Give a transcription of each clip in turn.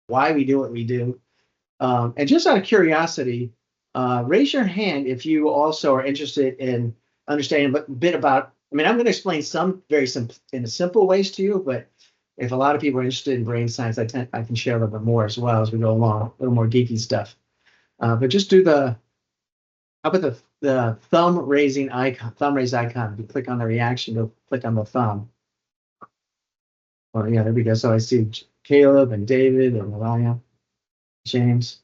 why we do what we do. And just out of curiosity, raise your hand if you also are interested in understanding a bit about. I mean, I'm going to explain some very simple, in a simple ways to you, but if a lot of people are interested in brain science, I can share a little bit more as well as we go along, a little more geeky stuff. But just do how about the thumb raising icon, thumb raise icon. If you click on the reaction, go click on the thumb. Oh yeah, there we go. So I see Caleb and David and Mariah, James,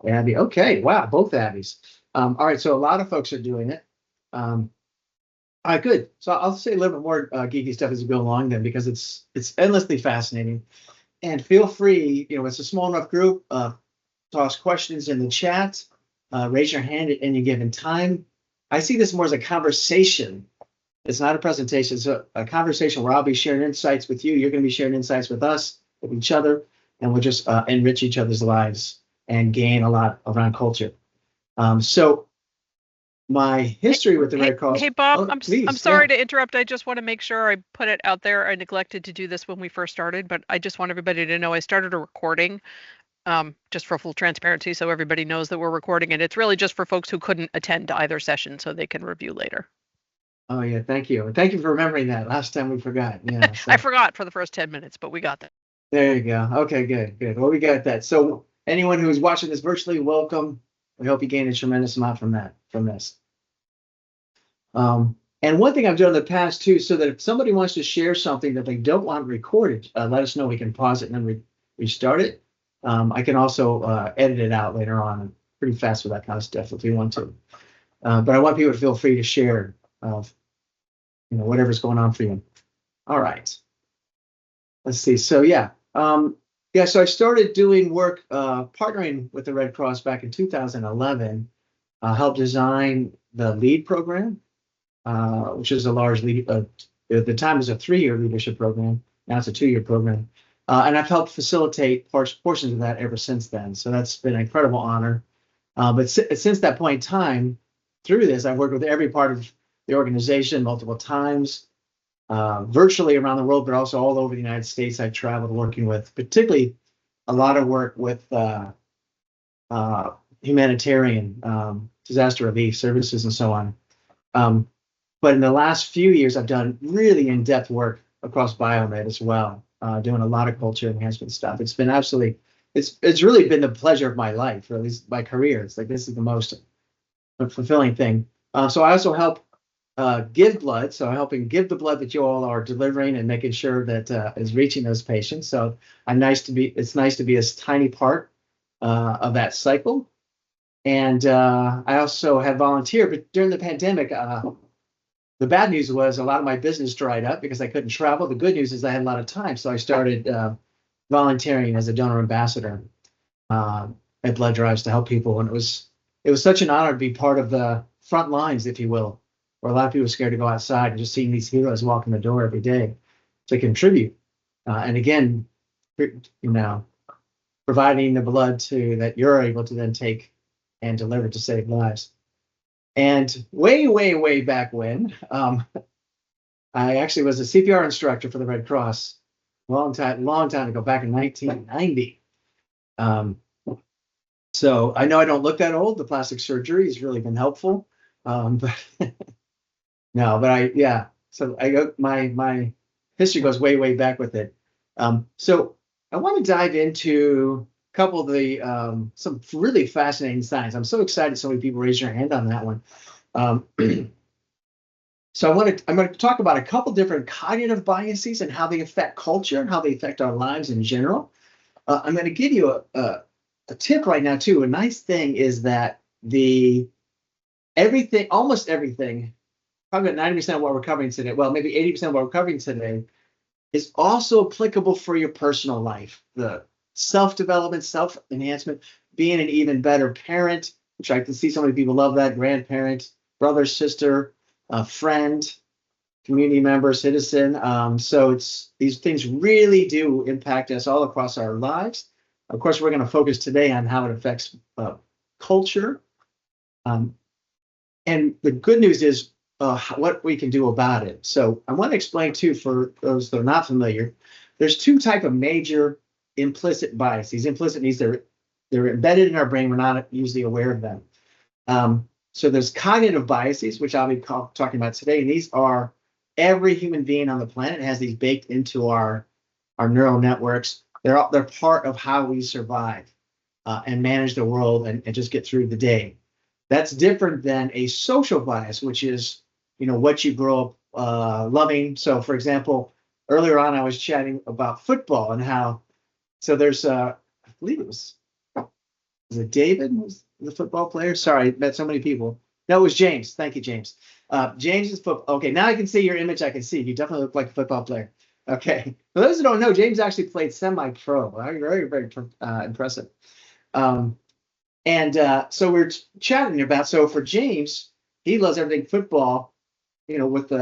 Abby. Okay, wow, both Abby's. All right, so a lot of folks are doing it. All right, good. So I'll say a little bit more geeky stuff as we go along then, because it's endlessly fascinating. And feel free, it's a small enough group. Toss questions in the chat. Raise your hand at any given time. I see this more as a conversation. It's not a presentation. It's a conversation where I'll be sharing insights with you. You're going to be sharing insights with us, with each other, and we'll just enrich each other's lives and gain a lot around culture. So my history with the Red Cross. Hey, Bob, Oh, I'm sorry to interrupt. I just want to make sure I put it out there. I neglected to do this when we first started, but I just want everybody to know I started a recording just for full transparency, so everybody knows that we're recording, and it's really just for folks who couldn't attend either session so they can review later. Oh yeah, thank you. Thank you for remembering that. Last time we forgot. Yeah, I forgot for the first 10 minutes, but we got that. There you go. Okay, good. Well, we got that. So anyone who's watching this virtually, welcome. We hope you gain a tremendous amount from this. And one thing I've done in the past too, so that if somebody wants to share something that they don't want recorded, let us know. We can pause it and then restart it. I can also edit it out later on. I'm pretty fast with that kind of stuff if you want to. But I want people to feel free to share, whatever's going on for you. All right. Let's see. So so I started doing work partnering with the Red Cross back in 2011. Helped design the LEAD program, which is a large lead. At the time, it was a 3-year leadership program. Now it's a 2-year program. And I've helped facilitate portions of that ever since then. So that's been an incredible honor. But since that point in time, through this, I've worked with every part of the organization multiple times, virtually around the world, but also all over the United States. I've traveled working with, particularly a lot of work with humanitarian disaster relief services and so on. But in the last few years, I've done really in-depth work across biomed as well, doing a lot of culture enhancement stuff. It's been absolutely, it's really been the pleasure of my life, or at least my career. It's like this is the most fulfilling thing. So I also help give blood. So I'm helping give the blood that you all are delivering and making sure that is reaching those patients. So it's nice to be a tiny part of that cycle. And I also have volunteered, but during the pandemic, the bad news was a lot of my business dried up because I couldn't travel. The good news is I had a lot of time. So I started volunteering as a donor ambassador at blood drives to help people. And it was such an honor to be part of the front lines, if you will, where a lot of people are scared to go outside, and just seeing these heroes walk in the door every day to contribute. And again, providing the blood that you're able to then take and deliver to save lives. And way back when, I actually was a CPR instructor for the Red Cross, long time ago, back in 1990. So I know I don't look that old. The plastic surgery has really been helpful. But So I go, my history goes way back with it. So I want to dive into a couple of the some really fascinating science. I'm so excited so many people raise their hand on that one. So I'm going to talk about a couple different cognitive biases and how they affect culture and how they affect our lives in general. I'm going to give you a tip right now too. A nice thing is that almost everything, probably about 90% of what we're covering today, well, maybe 80% of what we're covering today, is also applicable for your personal life. The self-development, self-enhancement, being an even better parent, which I can see so many people love that, grandparent, brother, sister, friend, community member, citizen. So these things really do impact us all across our lives. Of course, we're going to focus today on how it affects culture. And the good news is what we can do about it. So I want to explain too, for those that are not familiar, there's two types of major implicit bias. These implicit means they're embedded in our brain. We're not usually aware of them. So there's cognitive biases, which I'll be talking about today. And these are every human being on the planet has these baked into our neural networks. They're part of how we survive and manage the world and just get through the day. That's different than a social bias, which is, what you grow up loving. So, for example, earlier on, I was chatting about football and how, so there's, I believe was it David was the football player? Sorry, I met so many people. No, it was James. Thank you, James. James is football. Okay, now I can see your image. I can see you definitely look like a football player. Okay, for those who don't know, James actually played semi-pro. Very, very impressive. So we're chatting about, so for James, he loves everything football, with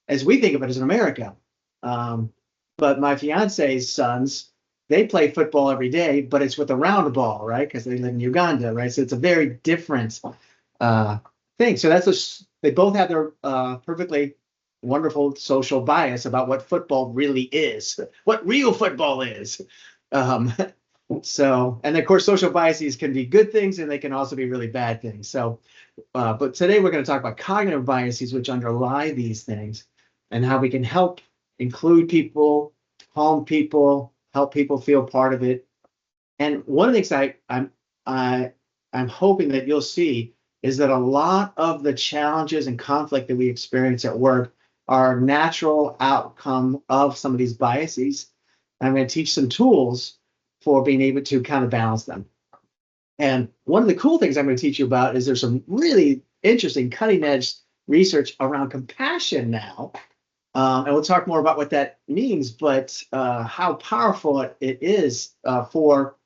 as we think of it as in America. But my fiance's sons, they play football every day, but it's with a round ball, right? Because they live in Uganda, right? So it's a very different thing. So they both have their perfectly wonderful social bias about what football really is, what real football is. And of course, social biases can be good things and they can also be really bad things. So, but today we're going to talk about cognitive biases, which underlie these things and how we can help include people, calm people, help people feel part of it. And one of the things I'm hoping that you'll see is that a lot of the challenges and conflict that we experience at work are a natural outcome of some of these biases. I'm going to teach some tools for being able to kind of balance them. And one of the cool things I'm going to teach you about is there's some really interesting cutting edge research around compassion now. And we'll talk more about what that means, but how powerful it is for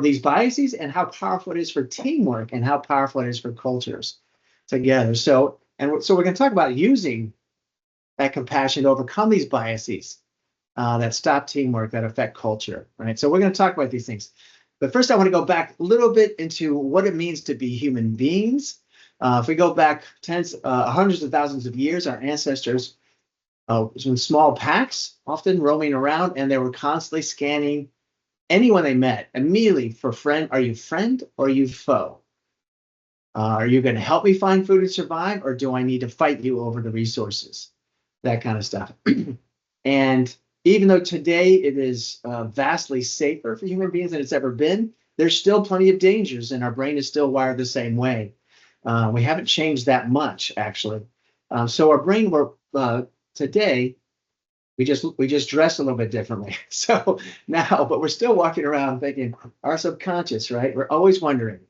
these biases and how powerful it is for teamwork and how powerful it is for cultures together. So we're going to talk about using that compassion to overcome these biases that stop teamwork, that affect culture, right? So we're going to talk about these things. But first, I want to go back a little bit into what it means to be human beings. If we go back hundreds of thousands of years, our ancestors was in small packs, often roaming around, and they were constantly scanning anyone they met immediately for friend. Are you friend or are you foe? Are you going to help me find food and survive, or do I need to fight you over the resources? That kind of stuff. And even though today it is vastly safer for human beings than it's ever been, there's still plenty of dangers, and our brain is still wired the same way. We haven't changed that much, actually. So our brain, today, we just dress a little bit differently. So now, but we're still walking around thinking our subconscious, right? We're always wondering.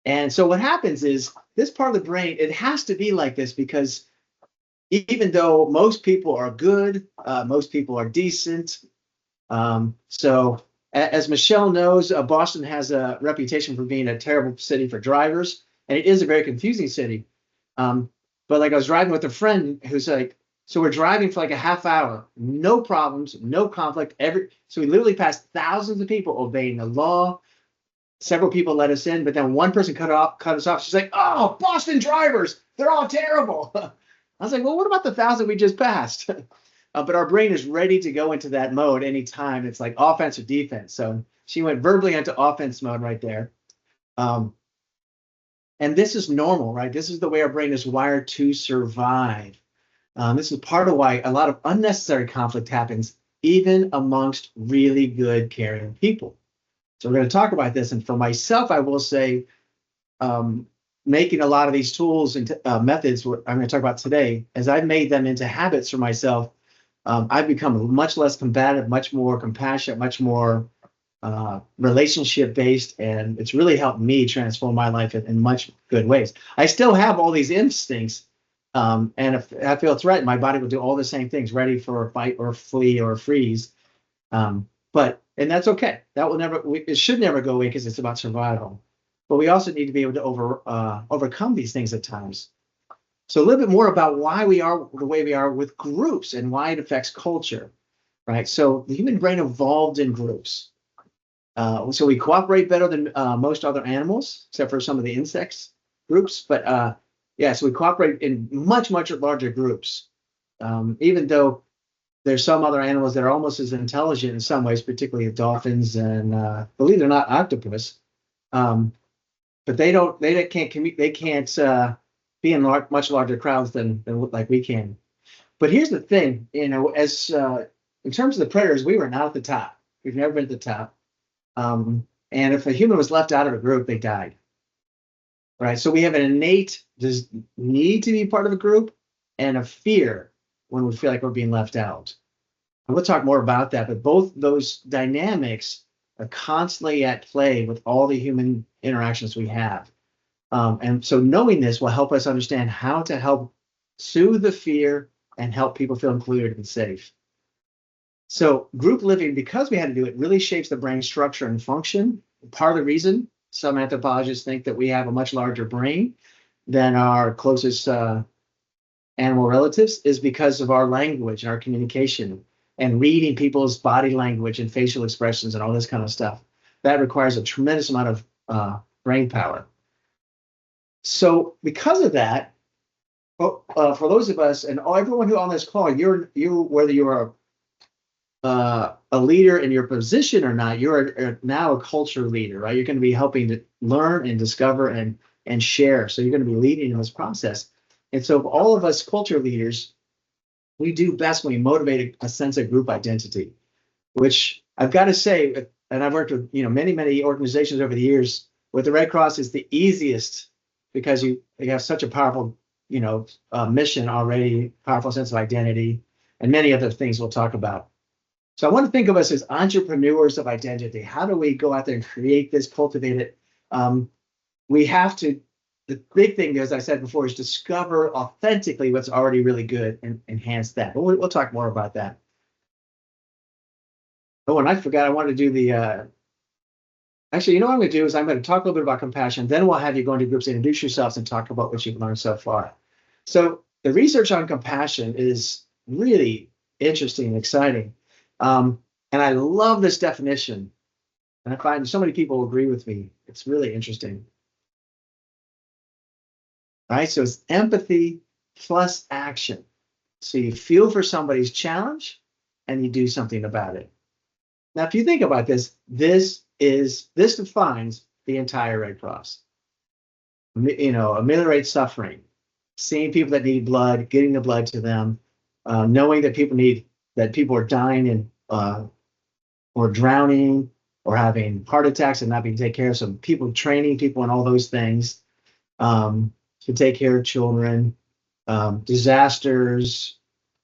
And so what happens is this part of the brain, it has to be like this because even though most people are good, most people are decent. So as Michelle knows, Boston has a reputation for being a terrible city for drivers, and it is a very confusing city. But like I was driving with a friend who's like, so we're driving for like a half hour, no problems, no conflict. So we literally passed thousands of people obeying the law. Several people let us in, but then one person cut us off. She's like, "Oh, Boston drivers, they're all terrible." I was like, "Well, what about the 1,000 we just passed?" But our brain is ready to go into that mode anytime. It's like offense or defense. So she went verbally into offense mode right there. And this is normal, right? This is the way our brain is wired to survive. This is part of why a lot of unnecessary conflict happens, even amongst really good, caring people. So we're going to talk about this. And for myself, I will say, making a lot of these tools and methods I'm going to talk about today, as I've made them into habits for myself, I've become much less combative, much more compassionate, much more relationship-based, and it's really helped me transform my life in much good ways. I still have all these instincts, and if I feel threatened, my body will do all the same things, ready for a fight or flee or freeze. And that's okay. It should never go away because it's about survival. But we also need to be able to overcome these things at times. So a little bit more about why we are the way we are with groups and why it affects culture, right? So the human brain evolved in groups. So we cooperate better than most other animals, except for some of the insects groups. But so we cooperate in much, much larger groups, even though there's some other animals that are almost as intelligent in some ways, particularly dolphins and believe it or not, octopus. But they can't commute, they can't be in much larger crowds than like we can. But here's the thing, as in terms of the predators, we were not at the top. We've never been at the top. And if a human was left out of a group, they died. Right. So we have an innate need to be part of a group and a fear when we feel like we're being left out. And we'll talk more about that, but both those dynamics are constantly at play with all the human interactions we have. And so knowing this will help us understand how to help soothe the fear and help people feel included and safe. So group living, because we had to do it, really shapes the brain structure and function. Part of the reason some anthropologists think that we have a much larger brain than our closest animal relatives is because of our language and our communication and reading people's body language and facial expressions and all this kind of stuff. That requires a tremendous amount of brain power. So because of that, for those of us and everyone who on this call, you whether you are a leader in your position or not, you're now a culture leader, right? You're going to be helping to learn and discover and share. So you're going to be leading in this process. And so all of us culture leaders, we do best when we motivate a sense of group identity, which I've got to say, and I've worked with many organizations over the years. With the Red Cross is the easiest because you have such a powerful mission already, powerful sense of identity, and many other things we'll talk about. So I want to think of us as entrepreneurs of identity. How do we go out there and create this, cultivate it? We have to, the big thing, as I said before, is discover authentically what's already really good and enhance that. But we'll talk more about that. Oh, and I forgot, I wanted to do the, actually, what I'm going to do is I'm going to talk a little bit about compassion. Then we'll have you go into groups, introduce yourselves, and talk about what you've learned so far. So the research on compassion is really interesting and exciting. And I love this definition. And I find so many people agree with me. It's really interesting. All right, so it's empathy plus action. So you feel for somebody's challenge and you do something about it. Now, if you think about this, this defines the entire Red Cross. Ameliorate suffering, seeing people that need blood, getting the blood to them, knowing that people are dying and or drowning or having heart attacks and not being taken care of. So people training people and all those things to take care of children, disasters,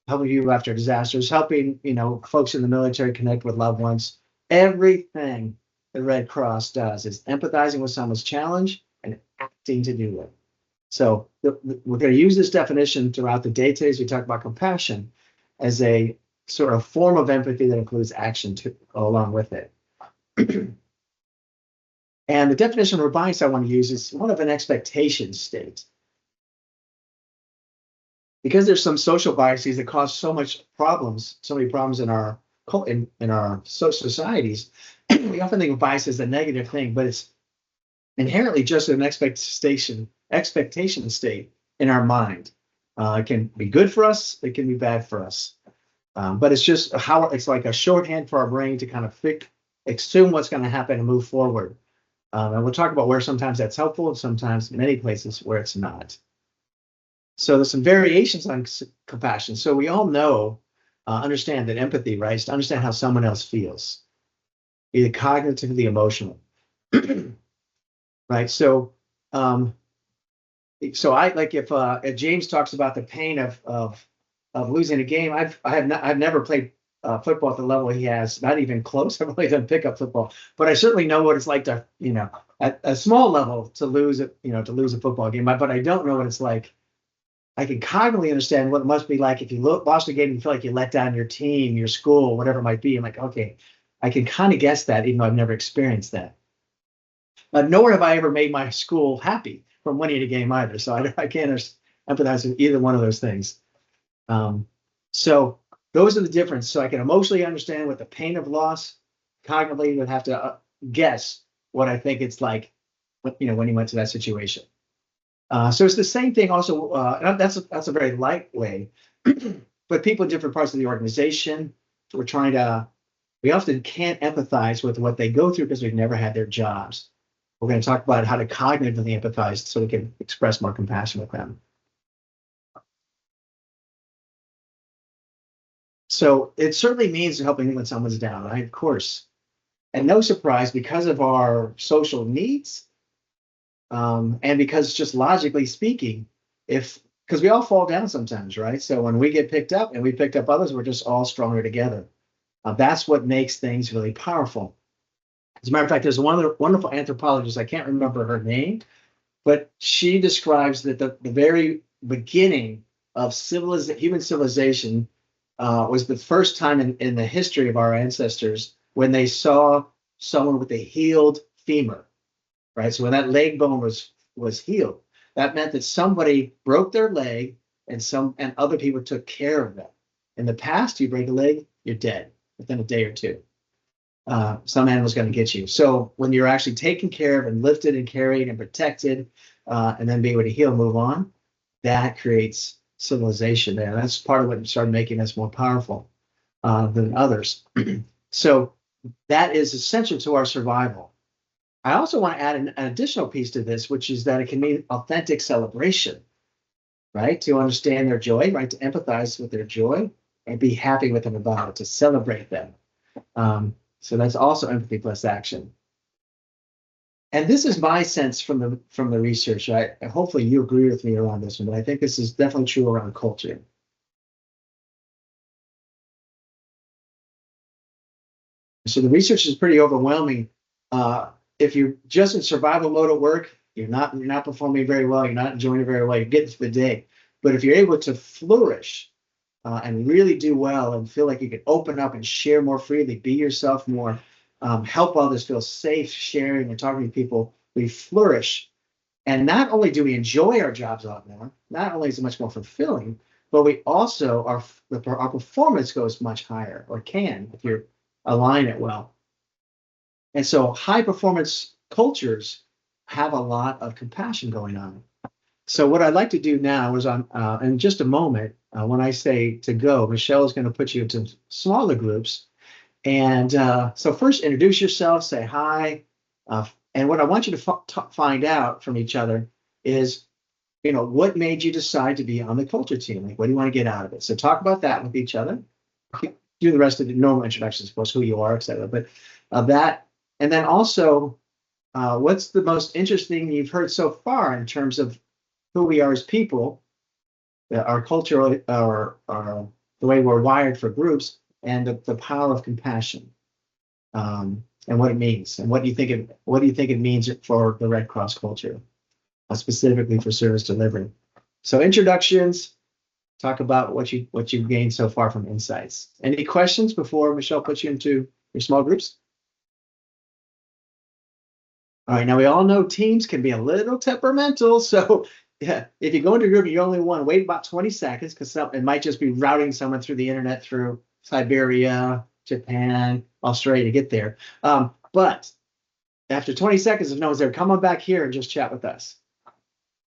helping people after disasters, helping folks in the military connect with loved ones. Everything the Red Cross does is empathizing with someone's challenge and acting to do it. So we're going to use this definition throughout the day today as we talk about compassion as a sort of form of empathy that includes action to go along with it. And the definition of bias I want to use is one of an expectation state. Because there's some social biases that cause so many problems in our societies, we often think of bias as a negative thing, but it's inherently just an expectation state in our mind. It can be good for us, it can be bad for us. But it's just it's like a shorthand for our brain to kind of assume what's going to happen and move forward. And we'll talk about where sometimes that's helpful and sometimes many places where it's not. So there's some variations on compassion. So we all know, understand that empathy, right, is to understand how someone else feels, either cognitively, emotional, right? So, I like if James talks about the pain of losing a game. I've never played football at the level he has, not even close. I've only done pickup football, but I certainly know what it's like to, at a small level to lose a football game. But I don't know what it's like. I can cognitively understand what it must be like if you lost a game and you feel like you let down your team, your school, whatever it might be. I'm like, okay, I can kind of guess that, even though I've never experienced that. But nowhere have I ever made my school happy from winning a game either. So I can't empathize with either one of those things. So those are the differences. So I can emotionally understand what the pain of loss. Cognitively would have to guess what I think it's like, when you went to that situation. So it's the same thing also, and that's a very light way. but people in different parts of the organization, we often can't empathize with what they go through because we've never had their jobs. We're going to talk about how to cognitively empathize so we can express more compassion with them. So it certainly means helping when someone's down, right? Of course. And no surprise, because of our social needs, and because just logically speaking, because we all fall down sometimes, right? So when we get picked up and we picked up others, we're just all stronger together. That's what makes things really powerful. As a matter of fact, there's one wonderful anthropologist, I can't remember her name, but she describes that the very beginning of human civilization was the first time in the history of our ancestors when they saw someone with a healed femur, right? So when that leg bone was healed, that meant that somebody broke their leg and other people took care of them. In the past, you break a leg, you're dead within a day or two. Some animal's going to get you. So when you're actually taken care of and lifted and carried and protected, and then be able to heal, move on, that creates civilization there. That's part of what started making us more powerful than others. So that is essential to our survival. I also want to add an additional piece to this, which is that it can mean authentic celebration, right? To understand their joy, right? To empathize with their joy and be happy with them about it, to celebrate them. So that's also empathy plus action. And this is my sense from the research. Hopefully you agree with me around this one, but I think this is definitely true around culture. So the research is pretty overwhelming. If you're just in survival mode at work, you're not performing very well, you're not enjoying it very well, you're getting through the day. But if you're able to flourish and really do well and feel like you can open up and share more freely, be yourself more, help others feel safe sharing and talking to people, we flourish. And not only do we enjoy our jobs a lot more, not only is it much more fulfilling, but we also our performance goes much higher, or can if you're align it well. And so high performance cultures have a lot of compassion going on. So what I'd like to do now is in just a moment, when I say to go, Michelle is going to put you into smaller groups. And so first introduce yourself, say hi. And what I want you to find out from each other is, what made you decide to be on the culture team? Like, what do you want to get out of it? So talk about that with each other. Do the rest of the normal introductions, of course, who you are, et cetera. But that, and then also, what's the most interesting you've heard so far in terms of who we are as people, our culture, or the way we're wired for groups, and the power of compassion, and what it means, and what do you think it means for the Red Cross culture, specifically for service delivery. So introductions. Talk about what you've gained so far from insights. Any questions before Michelle puts you into your small groups? All right, now we all know teams can be a little temperamental. So yeah, if you go into a group and you only want to wait about 20 seconds, because it might just be routing someone through the internet through Siberia, Japan, Australia to get there. But after 20 seconds, if no one's there, come on back here and just chat with us.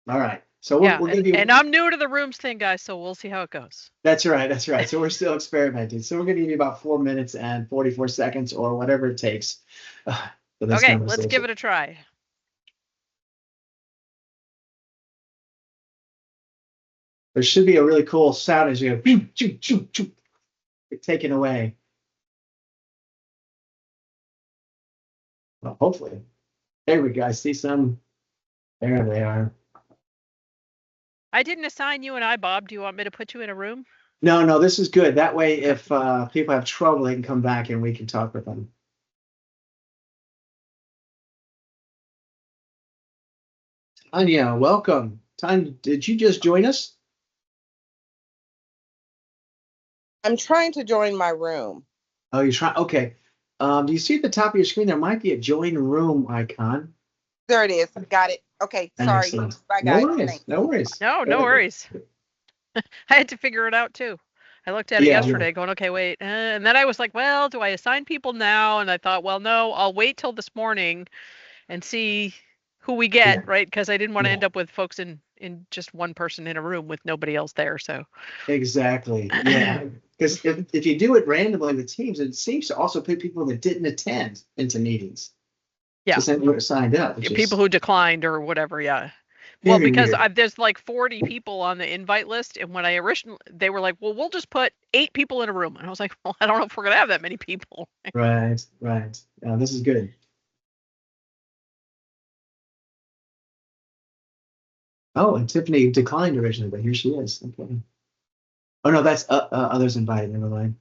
All right. So we'll give you. And I'm new to the rooms thing, guys, so we'll see how it goes. That's right. So we're still experimenting. So we're going to give you about 4 minutes and 44 seconds or whatever it takes. Okay, let's give it a try. There should be a really cool sound as you go, taken away. Well, hopefully. There we go. I see some. There they are. I didn't assign you and I, Bob. Do you want me to put you in a room? No, this is good. That way, if people have trouble, they can come back and we can talk with them. Tanya, welcome. Tanya, did you just join us? I'm trying to join my room. Oh, you're trying. Okay. Do you see at the top of your screen, there might be a join room icon. There it is. Got it. Okay. Sorry. Excellent. Bye, guys. No worries. No worries. I had to figure it out too. I looked at it yesterday going, okay, wait. And then I was like, well, do I assign people now? And I thought, well, no, I'll wait till this morning and see who we get, Yeah. right? Because I didn't want to Yeah. end up with folks in just one person in a room with nobody else there. So Exactly. Yeah. Because if you do it randomly with teams, it seems to also put people that didn't attend into meetings. yeah, Just anyone who signed up, which people is who declined or whatever. Yeah. Well, very because weird. there's like 40 people on the invite list, and when I originally, they were like, "Well, we'll just put 8 people in a room," and I was like, "Well, I don't know if we're gonna have that many people." Right. Right. This is good. Oh, and Tiffany declined originally, but here she is. Okay. Oh no, that's others invited. Never mind.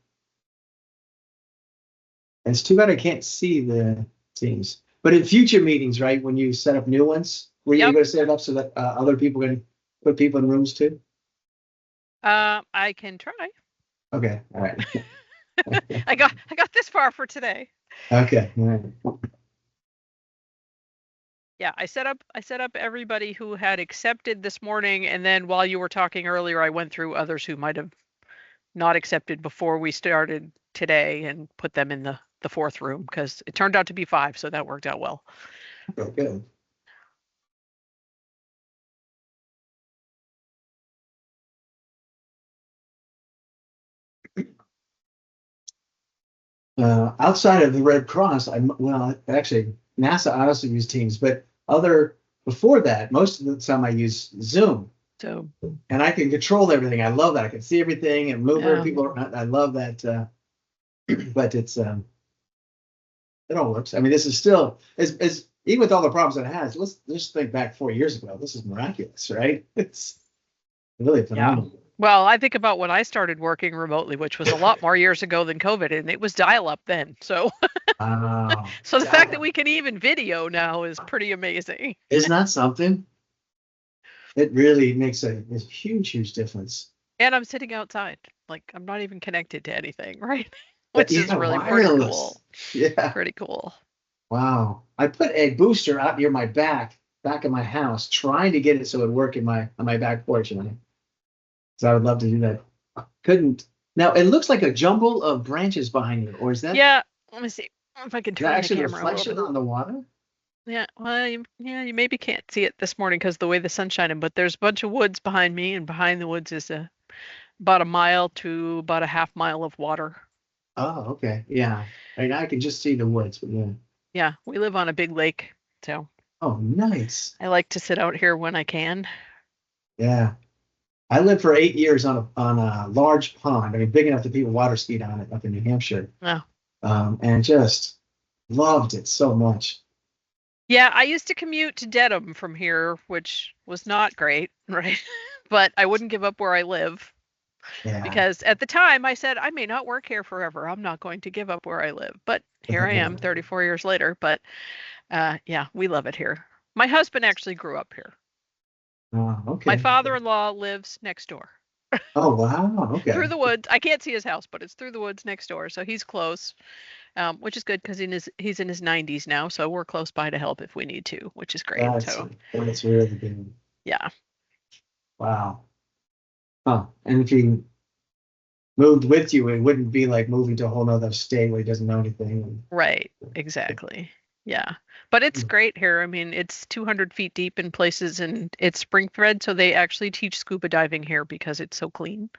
And it's too bad I can't see the teams. But in future meetings, right, when you set up new ones, were you Yep. going to set it up so that other people can put people in rooms too? I can try. Okay. All right. I got this far for today. Okay. All right. Yeah, I set up everybody who had accepted this morning, and then while you were talking earlier, I went through others who might have not accepted before we started today and put them in the fourth room, because it turned out to be 5, so that worked out well. Okay, good. Outside of the Red Cross, actually NASA also use Teams, but before that, most of the time I use Zoom, So and I can control everything. I love that. I can see everything and move Yeah. people around. I love that. But it all works. I mean, this is still as even with all the problems it has. Let's just think back 4 years ago. This is miraculous, right? It's really phenomenal. Well, I think about when I started working remotely, which was a lot more years ago than COVID, and it was dial-up then. So Wow. so the fact that we can even video now is pretty amazing. Isn't that something? It really makes a huge, huge difference. And I'm sitting outside. Like, I'm not even connected to anything, right? Which Yeah, is really wireless. pretty cool. Yeah. Pretty cool. Wow. I put a booster out near my back of my house, trying to get it so it would work on my back porch. So I would love to do that. Couldn't. Now it looks like a jumble of branches behind you, or is that Yeah, let me see if I can is that turn the actually a camera a little reflection bit. on the water? Yeah, well, you maybe can't see it this morning because the way the sun's shining, but there's a bunch of woods behind me, and behind the woods is about a mile to about a half mile of water. Oh, okay. Yeah. Right now I can just see the woods, but yeah. Yeah, we live on a big lake, so Oh, nice. I like to sit out here when I can. Yeah. I lived for 8 years on a large pond. I mean, big enough that people water skied on it up in New Hampshire. Oh. And just loved it so much. Yeah, I used to commute to Dedham from here, which was not great, right? But I wouldn't give up where I live. Yeah. Because at the time I said, I may not work here forever. I'm not going to give up where I live. But here I am 34 years later. But yeah, we love it here. My husband actually grew up here. Oh, okay. My father-in-law lives next door. Oh, wow. Okay. Through the woods. I can't see his house, but it's through the woods next door. So he's close, which is good because he's in his 90s now. So we're close by to help if we need to, which is great. That's really good. Yeah. Wow. Huh. And if he moved with you, it wouldn't be like moving to a whole nother state where he doesn't know anything. Right. Exactly. Yeah. But it's great here. I mean, it's 200 feet deep in places, and it's spring fed. So they actually teach scuba diving here because it's so clean.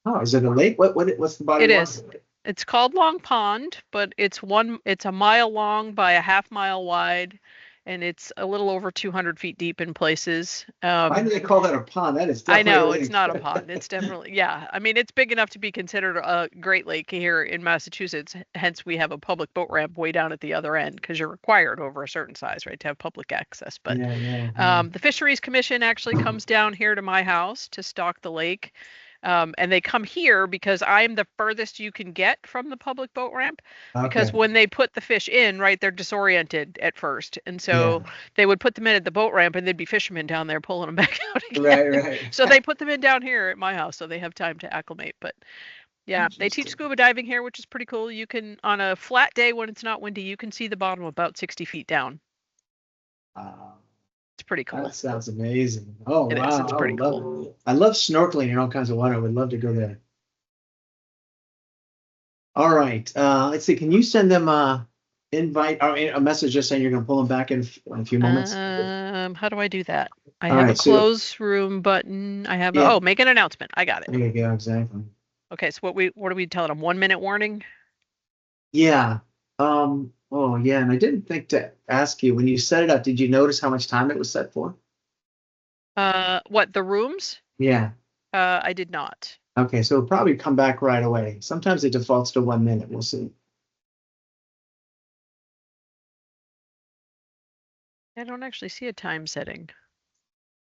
Oh, is it a lake? What's the body? It is. It's called Long Pond, but it's a mile long by a half mile wide, and it's a little over 200 feet deep in places. Why do they call that a pond? That is I definitely know a lake. it's not a pond. It's definitely, yeah. I mean, it's big enough to be considered a Great Lake here in Massachusetts. Hence, we have a public boat ramp way down at the other end because you're required over a certain size, right, to have public access. But the Fisheries Commission actually comes down here to my house to stock the lake. And they come here because I'm the furthest you can get from the public boat ramp, because when they put the fish in, right, they're disoriented at first. And so they would put them in at the boat ramp, and there'd be fishermen down there pulling them back out again. Right. So they put them in down here at my house so they have time to acclimate. But yeah, they teach scuba diving here, which is pretty cool. You can, on a flat day when it's not windy, you can see the bottom about 60 feet down. It's pretty cool. That sounds amazing. Oh, It wow. is. It's pretty cool. I love snorkeling in all kinds of water. I would love to go there. All right. Let's see. Can you send them invite or a message just saying you're going to pull them back in a few moments? How do I do that? I All have a right, so- close room button. I have Yeah. oh, make an announcement. I got it. There you go, exactly. Okay, so what are we telling them? 1 minute warning? Yeah. Oh, yeah. And I didn't think to ask you when you set it up. Did you notice how much time it was set for? What, the rooms? Yeah. I did not. Okay, so it'll probably come back right away. Sometimes it defaults to 1 minute. We'll see. I don't actually see a time setting.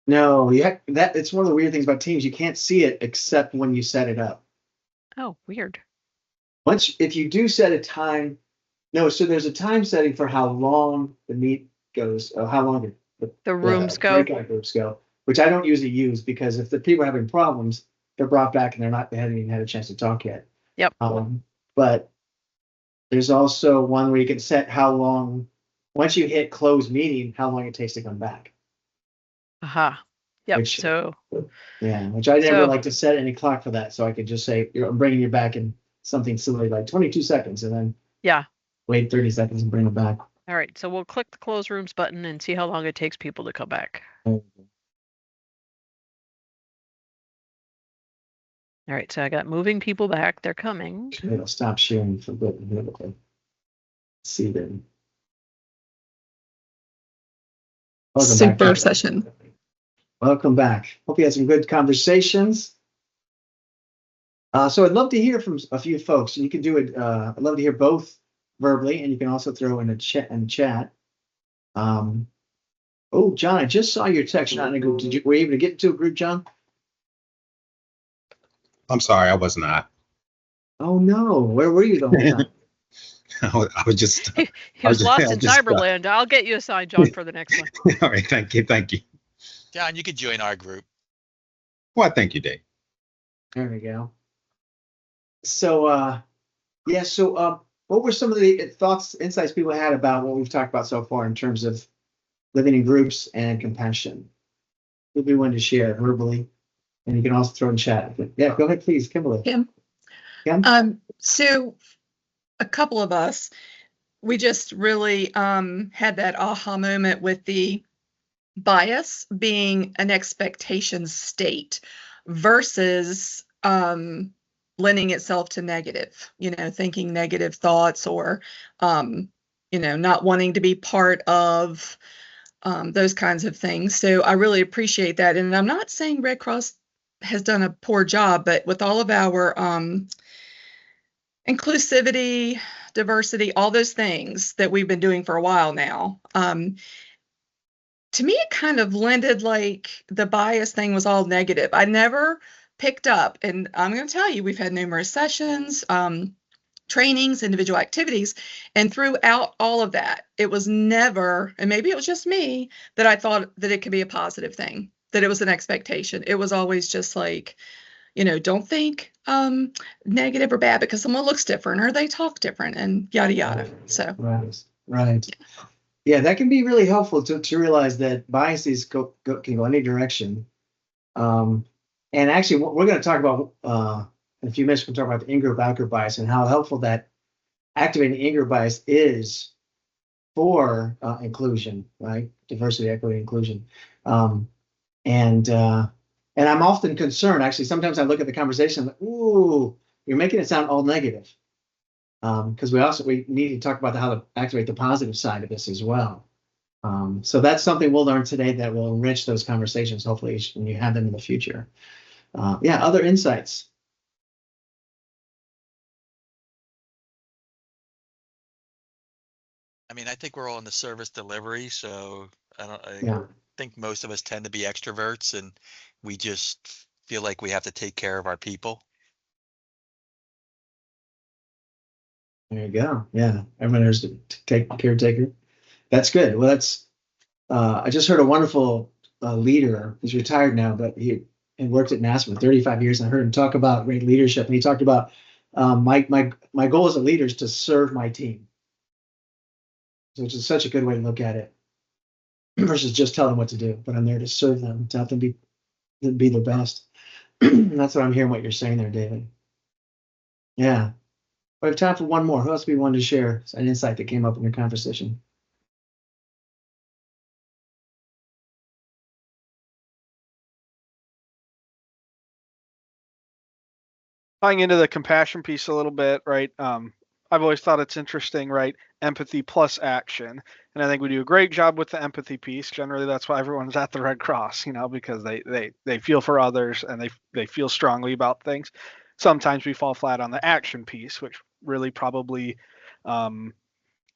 No, yeah, that it's one of the weird things about Teams. You can't see it except when you set it up. Oh, weird. Once, if you do set a time, no, so there's a time setting for how long the meet goes, or how long The rooms go. breakout groups go, which I don't usually use because if the people are having problems, they're brought back and they haven't even had a chance to talk yet. Yep. But there's also one where you can set how long, once you hit close meeting, how long it takes to come back. Aha. Yep. Which- So Yeah, which I never So- like to set any clock for that, so I could just say, I'm bringing you back in something silly like 22 seconds, and then yeah. wait 30 seconds and bring it back. All right. So we'll click the close rooms button and see how long it takes people to come back. All right. So I got moving people back. They're coming. It'll stop sharing for good. See them. Welcome back. Super session. Welcome back. Hope you had some good conversations. So I'd love to hear from a few folks. You can do it. I'd love to hear both verbally, and you can also throw in a chat. Oh, John, I just saw your text. Not in a group. Were you able to get into a group, John? I'm sorry, I was not. Oh no, where were you the whole time? I was just. He I was was lost just- in just, Cyberland. I'll get you assigned, John, for the next one. All right, thank you. John, you could join our group. Well, thank you, Dave. There we go. So, yeah. So, what were some of the thoughts, insights people had about what we've talked about so far in terms of living in groups and compassion? Who we wanted to share verbally, and you can also throw in chat. Yeah, go ahead, please, Kimberly. Kim? Kim? So a couple of us, we just really had that aha moment with the bias being an expectation state versus lending itself to negative, thinking negative thoughts or, not wanting to be part of those kinds of things. So I really appreciate that. And I'm not saying Red Cross has done a poor job, but with all of our inclusivity, diversity, all those things that we've been doing for a while now, to me, it kind of lended like the bias thing was all negative. I never picked up, and I'm going to tell you, we've had numerous sessions, trainings, individual activities, and throughout all of that, it was never, and maybe it was just me, that I thought that it could be a positive thing, that it was an expectation. It was always just like, don't think negative or bad because someone looks different or they talk different and yada yada. So Right. Yeah, that can be really helpful to realize that biases can go any direction. And actually, we're going to talk about in a few minutes. We'll talk about the in-group, out-group bias and how helpful that activating the in-group bias is for inclusion, right? Diversity, equity, inclusion. And I'm often concerned. Actually, sometimes I look at the conversation like, "Ooh, you're making it sound all negative." Because we need to talk about how to activate the positive side of this as well. So that's something we'll learn today that will enrich those conversations, hopefully, when you have them in the future. Yeah, other insights. I mean, I think we're all in the service delivery, so I Yeah. think most of us tend to be extroverts and we just feel like we have to take care of our people. There you go. Yeah, everyone there's to take caretaker. That's good. Well, that's. I just heard a wonderful leader. He's retired now, but he worked at NASA for 35 years. And I heard him talk about great leadership, and he talked about my goal as a leader is to serve my team, which is such a good way to look at it, versus just tell them what to do. But I'm there to serve them, to help them be their best. That's what I'm hearing. What you're saying there, David. Yeah. We have time for one more. Who else we wanted to share an insight that came up in your conversation? Tying into the compassion piece a little bit, right? I've always thought it's interesting, right? Empathy plus action. And I think we do a great job with the empathy piece. Generally, that's why everyone's at the Red Cross, because they feel for others and they feel strongly about things. Sometimes we fall flat on the action piece, which really probably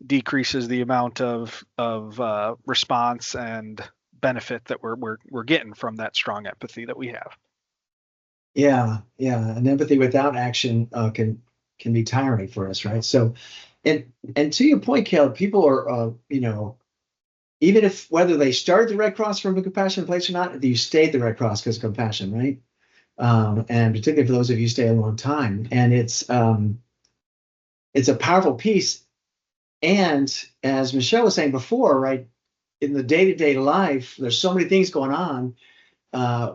decreases the amount of response and benefit that we're getting from that strong empathy that we have. Yeah, and empathy without action can be tiring for us, right? So, and to your point, Caleb, people are, even if whether they start the Red Cross from a compassionate place or not, you stay at the Red Cross because of compassion, right? And particularly for those of you who stay a long time, and it's a powerful piece. And as Michelle was saying before, right, in the day-to-day life, there's so many things going on.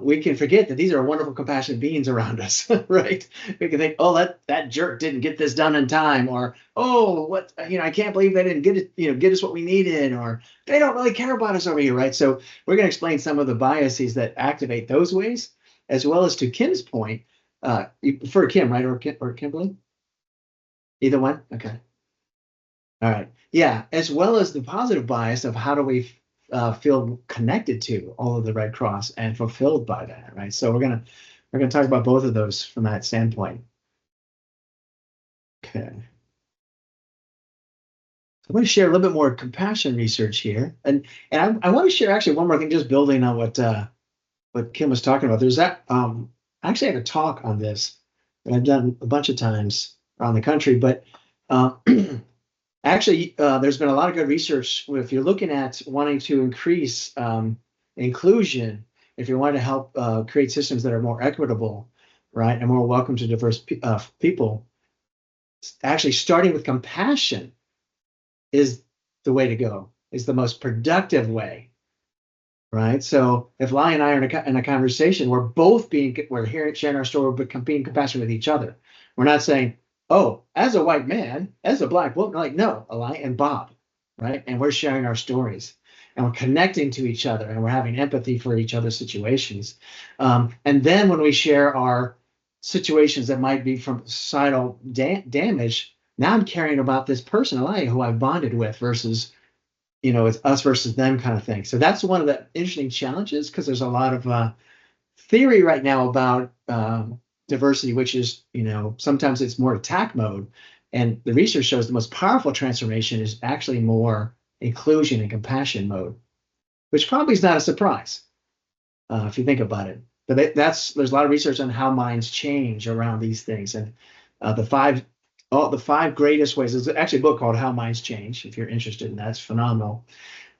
We can forget that these are wonderful, compassionate beings around us, right? We can think, oh, that jerk didn't get this done in time, or oh, what, I can't believe they didn't get it, get us what we needed, or they don't really care about us over here, right? So we're going to explain some of the biases that activate those ways, as well as to Kim's point. You prefer Kim, right, or Kimberly? Either one, okay. All right, yeah, as well as the positive bias of how do we feel connected to all of the Red Cross and fulfilled by that, right? So we're gonna talk about both of those from that standpoint. Okay. I'm going to share a little bit more compassion research here, and I want to share actually one more thing, just building on what Kim was talking about. There's that I actually had a talk on this that I've done a bunch of times around the country, but actually, there's been a lot of good research. If you're looking at wanting to increase inclusion, if you want to help create systems that are more equitable, right, and more welcome to diverse people, actually starting with compassion is the way to go, is the most productive way, right? So if Lai and I are in a conversation, we're hearing, sharing our story, but being compassionate with each other. We're not saying, oh, as a white man, as a black woman, like, no, Eli and Bob, right? And we're sharing our stories and we're connecting to each other and we're having empathy for each other's situations. And then when we share our situations that might be from societal damage, now I'm caring about this person, Eli, who I've bonded with versus, it's us versus them kind of thing. So that's one of the interesting challenges, because there's a lot of theory right now about diversity, which is, sometimes it's more attack mode. And the research shows the most powerful transformation is actually more inclusion and compassion mode, which probably is not a surprise if you think about it. But there's a lot of research on how minds change around these things. And the five greatest ways, there's actually a book called How Minds Change, if you're interested in that. It's phenomenal.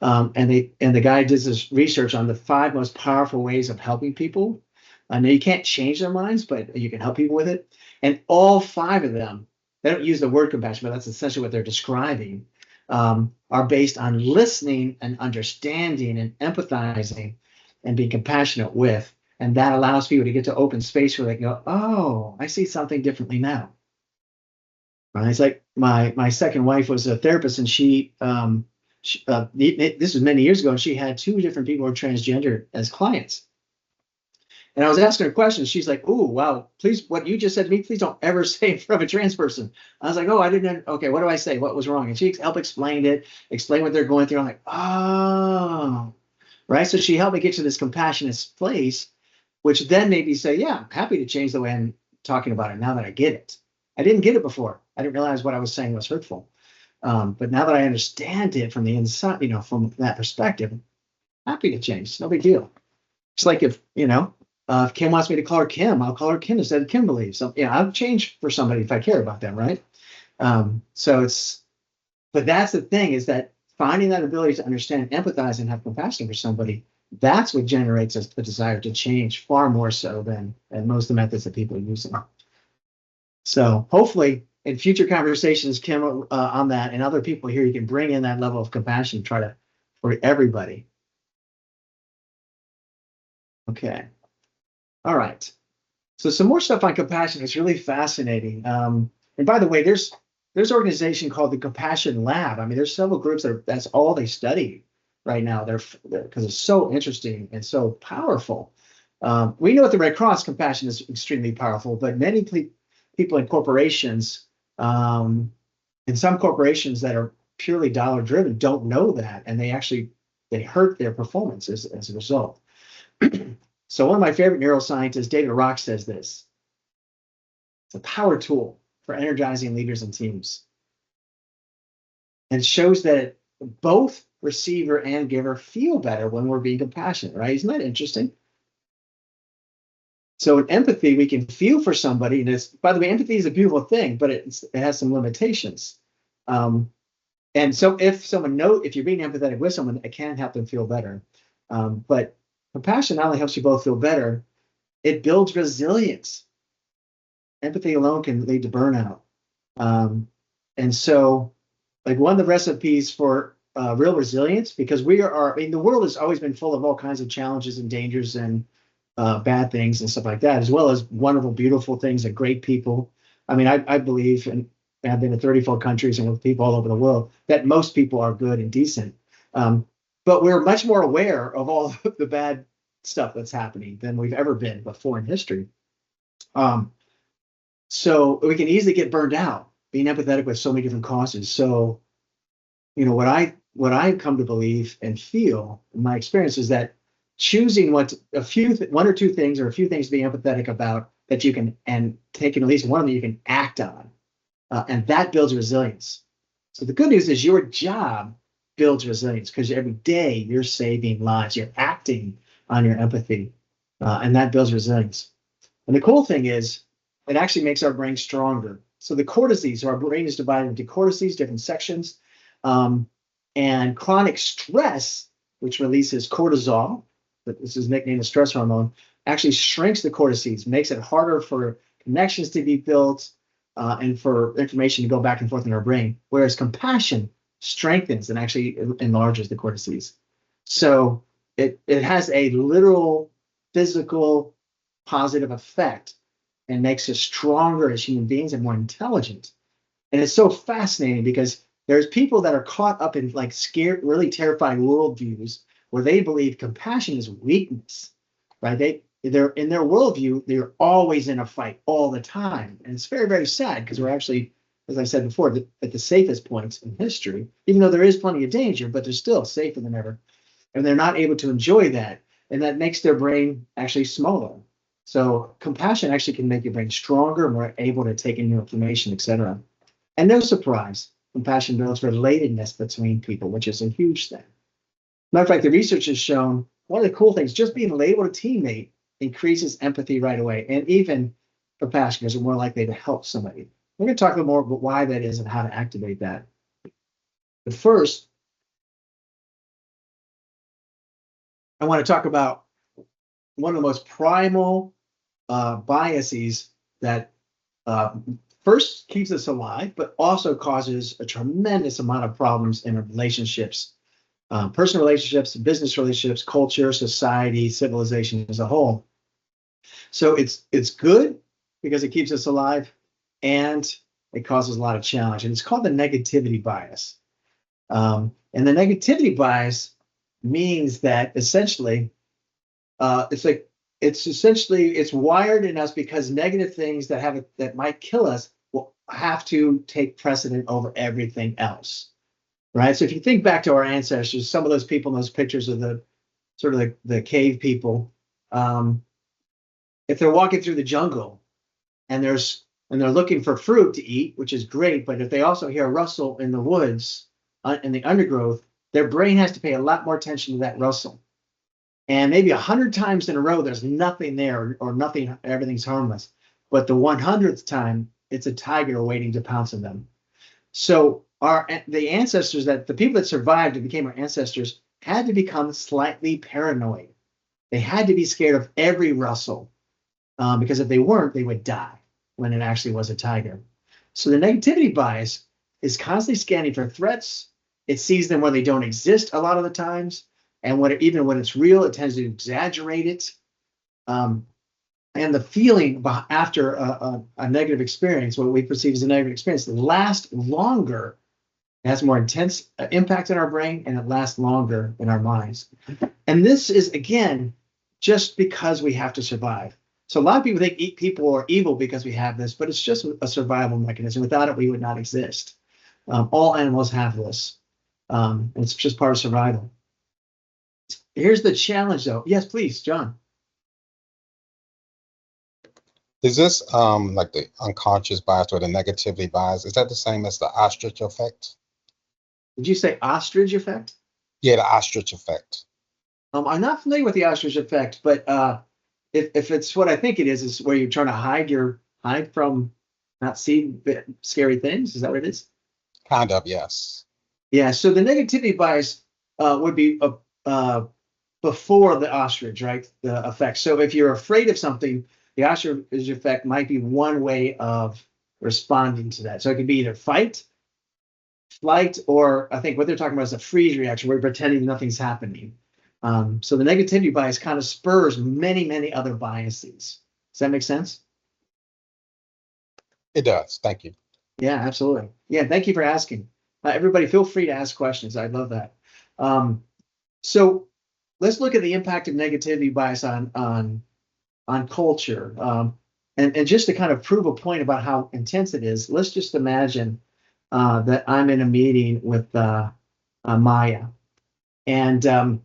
And the guy does this research on the 5 most powerful ways of helping people. Now, you can't change their minds, but you can help people with it. And all 5 of them, they don't use the word compassion, but that's essentially what they're describing, are based on listening and understanding and empathizing and being compassionate with. And that allows people to get to open space where they can go, oh, I see something differently now. Right? It's like my second wife was a therapist, and this was many years ago, and she had 2 different people who were transgender as clients. And I was asking her questions. She's like, "Oh, wow, please, what you just said to me, please don't ever say in front of a trans person." I was like, "Oh, I didn't. Okay, what do I say? What was wrong?" And she helped explain what they're going through. I'm like, "Oh, right." So she helped me get to this compassionate place, which then made me say, "Yeah, I'm happy to change the way I'm talking about it now that I get it. I didn't get it before. I didn't realize what I was saying was hurtful. But now that I understand it from the inside, from that perspective, happy to change. It's no big deal. It's like if Kim wants me to call her Kim, I'll call her Kim instead of Kimberly. So I'll change for somebody if I care about them, right? But that's the thing, is that finding that ability to understand, empathize, and have compassion for somebody, that's what generates a desire to change far more so than most of the methods that people are using. So hopefully in future conversations, Kim, on that, and other people here, you can bring in that level of compassion, for everybody. Okay. All right. So some more stuff on compassion is really fascinating. And by the way, there's there's an organization called the Compassion Lab. I mean, there's several groups that's all they study right now. They're because it's so interesting and so powerful. We know at the Red Cross, compassion is extremely powerful, but many people in corporations, and some corporations that are purely dollar driven don't know that, and they hurt their performance as a result. So one of my favorite neuroscientists, David Rock, says this: it's a power tool for energizing leaders and teams, and shows that both receiver and giver feel better when we're being compassionate, right? Isn't that interesting? So in empathy, we can feel for somebody, and it's, by the way, empathy is a beautiful thing, but it has some limitations. And so if you're being empathetic with someone, it can help them feel better. But compassion not only helps you both feel better, it builds resilience. Empathy alone can lead to burnout. And so, like, one of the recipes for real resilience, because I mean, the world has always been full of all kinds of challenges and dangers and bad things and stuff like that, as well as wonderful, beautiful things and great people. I mean, I believe, and I've been to 34 countries and with people all over the world, that most people are good and decent. But we're much more aware of all the bad stuff that's happening than we've ever been before in history. So we can easily get burned out being empathetic with so many different causes. So, what I come to believe and feel in my experience is that choosing one or two things or a few things to be empathetic about that you can, and taking at least one of them you can act on, and that builds resilience. So the good news is your job builds resilience because every day you're saving lives, you're acting on your empathy, and that builds resilience. And the cool thing is, it actually makes our brain stronger. So the cortices, so our brain is divided into cortices, different sections, and chronic stress, which releases cortisol, but this is nicknamed the stress hormone, actually shrinks the cortices, makes it harder for connections to be built, and for information to go back and forth in our brain, whereas compassion strengthens and actually enlarges the cortices. So it has a literal, physical, positive effect and makes us stronger as human beings and more intelligent. And it's so fascinating because there's people that are caught up in like scared, really terrifying worldviews where they believe compassion is weakness, right? They're in their worldview, they're always in a fight all the time. And it's very, very sad because we're actually, as I said before, at the safest points in history, even though there is plenty of danger, but they're still safer than ever. And they're not able to enjoy that. And that makes their brain actually smaller. So compassion actually can make your brain stronger, more able to take in new information, etc. And no surprise, compassion builds relatedness between people, which is a huge thing. Matter of fact, the research has shown one of the cool things, just being labeled a teammate increases empathy right away. And even compassion because we're more likely to help somebody. We're going to talk a little more about why that is and how to activate that. But first, I want to talk about one of the most primal biases that first keeps us alive, but also causes a tremendous amount of problems in our relationships, personal relationships, business relationships, culture, society, civilization as a whole. So it's good because it keeps us alive, and it causes a lot of challenge. And it's called the negativity bias. And the negativity bias means that essentially, it's wired in us because negative things that might kill us will have to take precedent over everything else, right? So if you think back to our ancestors, some of those people in those pictures of the cave people, if they're walking through the jungle and they're looking for fruit to eat, which is great, but if they also hear a rustle in the woods, in the undergrowth, their brain has to pay a lot more attention to that rustle. And maybe 100 times in a row, there's nothing there or nothing, everything's harmless. But the 100th time, it's a tiger waiting to pounce on them. So the people that survived and became our ancestors had to become slightly paranoid. They had to be scared of every rustle because if they weren't, they would die when it actually was a tiger. So the negativity bias is constantly scanning for threats. It sees them where they don't exist a lot of the times. And even when it's real, it tends to exaggerate it. and the feeling after a negative experience, what we perceive as a negative experience, lasts longer. It has more intense impact in our brain, and it lasts longer in our minds. And this is, again, just because we have to survive. So a lot of people think people are evil because we have this, but it's just a survival mechanism. Without it, we would not exist. All animals have this. And it's just part of survival. Here's the challenge, though. Yes, please, John. Is this like the unconscious bias or the negativity bias? Is that the same as the ostrich effect? Did you say ostrich effect? Yeah, the ostrich effect. I'm not familiar with the ostrich effect, but if it's what I think it is where you're trying to hide from not seeing scary things. Is that what it is? Kind of, yes. Yeah. So the negativity bias would be before the ostrich, right? The effect. So if you're afraid of something, the ostrich effect might be one way of responding to that. So it could be either fight, flight, or I think what they're talking about is a freeze reaction where you're pretending nothing's happening. So the negativity bias kind of spurs many, many other biases. Does that make sense? It does. Thank you. Yeah, absolutely. Yeah, thank you for asking. Everybody, feel free to ask questions. I love that. So let's look at the impact of negativity bias on culture. And just to kind of prove a point about how intense it is, let's just imagine that I'm in a meeting with Maya. And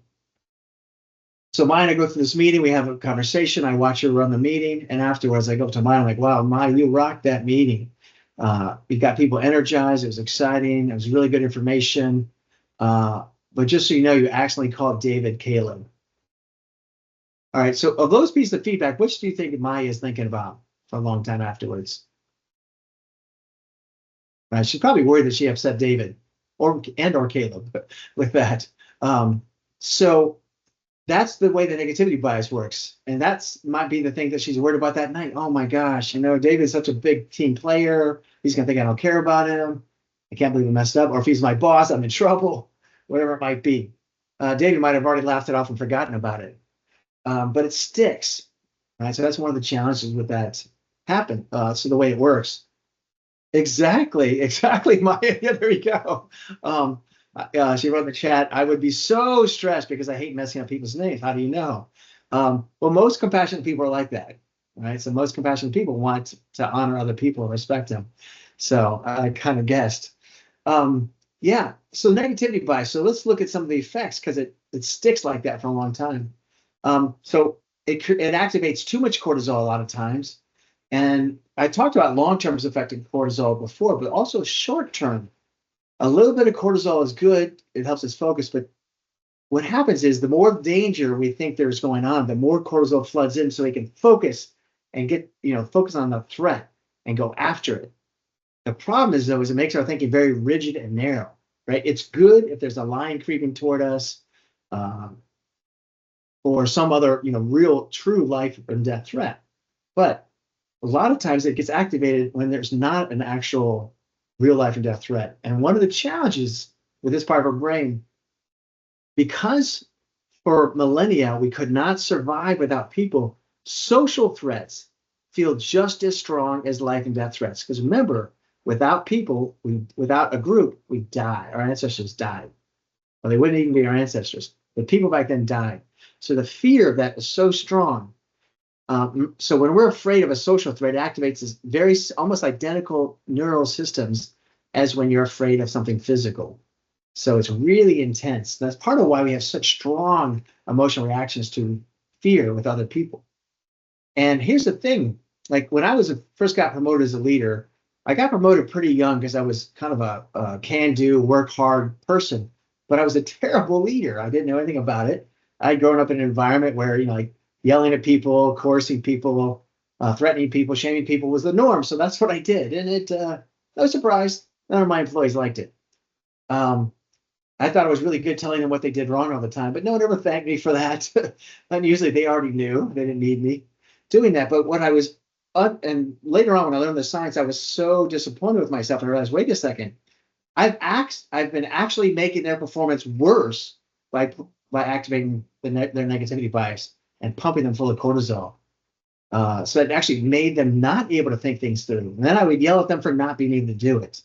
so Maya and I go through this meeting, we have a conversation, I watch her run the meeting, and afterwards I go up to Maya, I'm like, wow, Maya, you rocked that meeting. We got people energized, it was exciting, it was really good information. But just so you know, you accidentally called David Caleb. All right, so of those pieces of feedback, which do you think Maya is thinking about for a long time afterwards? She's probably worried that she upset David or Caleb with that. So that's the way the negativity bias works. And that's might be the thing that she's worried about that night. Oh my gosh, David's such a big team player. He's gonna think I don't care about him. I can't believe he messed up. Or if he's my boss, I'm in trouble, whatever it might be. David might have already laughed it off and forgotten about it. But it sticks, right? So that's one of the challenges with that happen. So the way it works. Exactly, Maya. Yeah, there you go. She wrote in the chat, I would be so stressed because I hate messing up people's names. How do you know? Well, most compassionate people are like that, right? So most compassionate people want to honor other people and respect them. So I kind of guessed. Yeah, so negativity bias. So let's look at some of the effects because it sticks like that for a long time. So it activates too much cortisol a lot of times. And I talked about long-term affecting cortisol before, but also short-term. A little bit of cortisol is good. It helps us focus. But what happens is the more danger we think there's going on, the more cortisol floods in so we can focus and get, focus on the threat and go after it. The problem is, though, is it makes our thinking very rigid and narrow, right? It's good if there's a lion creeping toward us or some other, real, true life and death threat. But a lot of times it gets activated when there's not an actual real life and death threat. And one of the challenges with this part of our brain, because for millennia we could not survive without people, social threats feel just as strong as life and death threats. Because remember, without people, without a group, we die. Our ancestors died. Well, they wouldn't even be our ancestors. The people back then died. So the fear of that is so strong. So when we're afraid of a social threat, it activates this very almost identical neural systems as when you're afraid of something physical. So it's really intense. That's part of why we have such strong emotional reactions to fear with other people. And here's the thing, like when I first got promoted as a leader, I got promoted pretty young because I was kind of a can-do, work hard person, but I was a terrible leader. I didn't know anything about it. I'd grown up in an environment where, like yelling at people, coercing people, threatening people, shaming people was the norm. So that's what I did. And I was surprised. None of my employees liked it. I thought it was really good telling them what they did wrong all the time, but no one ever thanked me for that. And usually they already knew. They didn't need me doing that. But what I was, and later on when I learned the science, I was so disappointed with myself and I realized, wait a second, I've been actually making their performance worse by activating their negativity bias and pumping them full of cortisol. So it actually made them not able to think things through. And then I would yell at them for not being able to do it.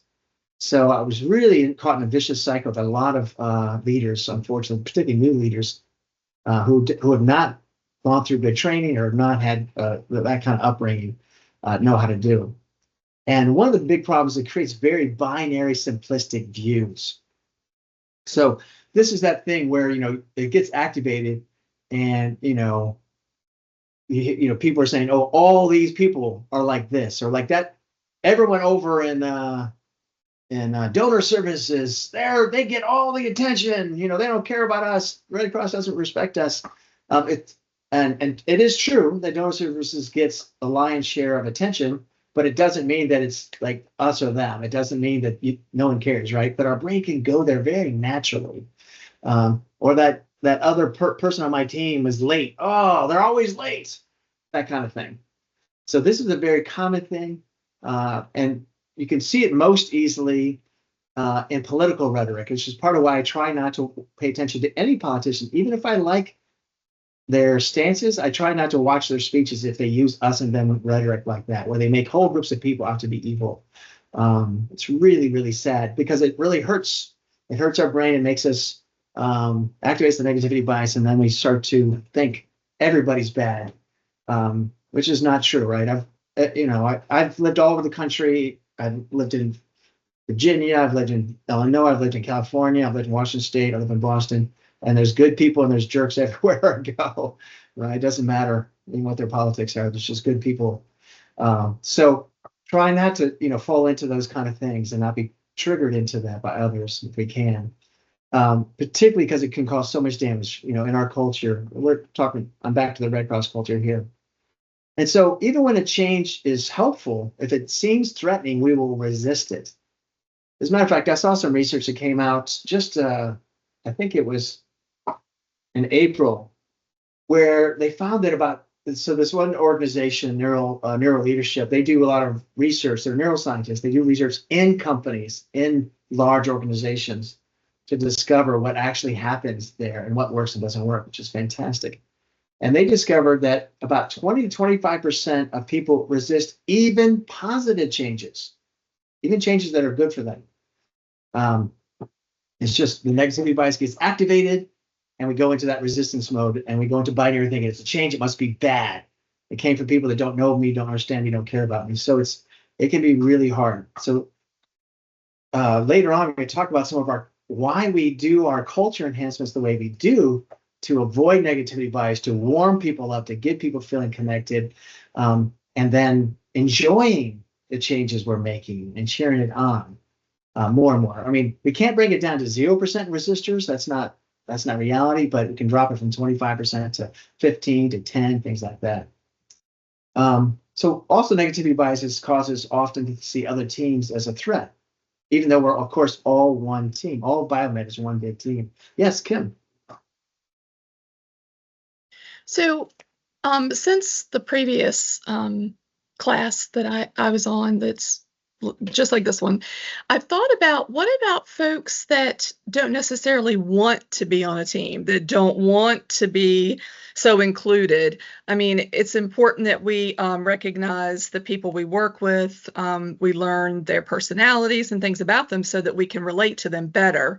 So I was really caught in a vicious cycle that a lot of leaders, unfortunately, particularly new leaders, who have not gone through good training or not had that kind of upbringing, know how to do. And one of the big problems, it creates very binary, simplistic views. So this is that thing where, it gets activated and, people are saying, oh, all these people are like this or like that. Everyone over in donor services, they get all the attention. They don't care about us. Red Cross doesn't respect us. And it is true that donor services gets a lion's share of attention, but it doesn't mean that it's like us or them. It doesn't mean that no one cares, right? But our brain can go there very naturally. Or that other person on my team is late. Oh, they're always late. That kind of thing. So this is a very common thing. And you can see it most easily in political rhetoric, which is part of why I try not to pay attention to any politician. Even if I like their stances, I try not to watch their speeches if they use us and them rhetoric like that, where they make whole groups of people out to be evil. It's really, really sad because it really hurts. It hurts our brain and makes us activates the negativity bias, and then we start to think everybody's bad, which is not true, right? I've lived all over the country. I've lived in Virginia. I've lived in Illinois. I've lived in California. I've lived in Washington State. I live in Boston. And there's good people and there's jerks everywhere I go. Right? It doesn't matter what their politics are. There's just good people. So try not to, fall into those kind of things and not be triggered into that by others if we can. Particularly because it can cause so much damage, in our culture. I'm back to the Red Cross culture here. And so even when a change is helpful, if it seems threatening, we will resist it. As a matter of fact, I saw some research that came out just, I think it was in April, where they found that this one organization, Neural Leadership, they do a lot of research. They're neuroscientists. They do research in companies, in large organizations, to discover what actually happens there and what works and doesn't work, which is fantastic. And they discovered that about 20 to 25% of people resist even positive changes, even changes that are good for them. It's just the negativity bias gets activated and we go into that resistance mode and we go into binary thinking. It's a change. It must be bad. It came from people that don't know me, don't understand me, don't care about me. So it can be really hard. So later on, we're going to talk about some of why we do our culture enhancements the way we do to avoid negativity bias, to warm people up, to get people feeling connected, and then enjoying the changes we're making and cheering it on more and more. I mean, we can't bring it down to 0% resistors. That's not reality, but we can drop it from 25% to 15 to 10, things like that. So also negativity biases causes often to see other teams as a threat, even though we're, of course, all one team. All biomed is one big team. Yes, Kim. So since the previous class that I was on, that's just like this one, I've thought about what about folks that don't necessarily want to be on a team, that don't want to be so included. I mean, it's important that we recognize the people we work with, we learn their personalities and things about them so that we can relate to them better.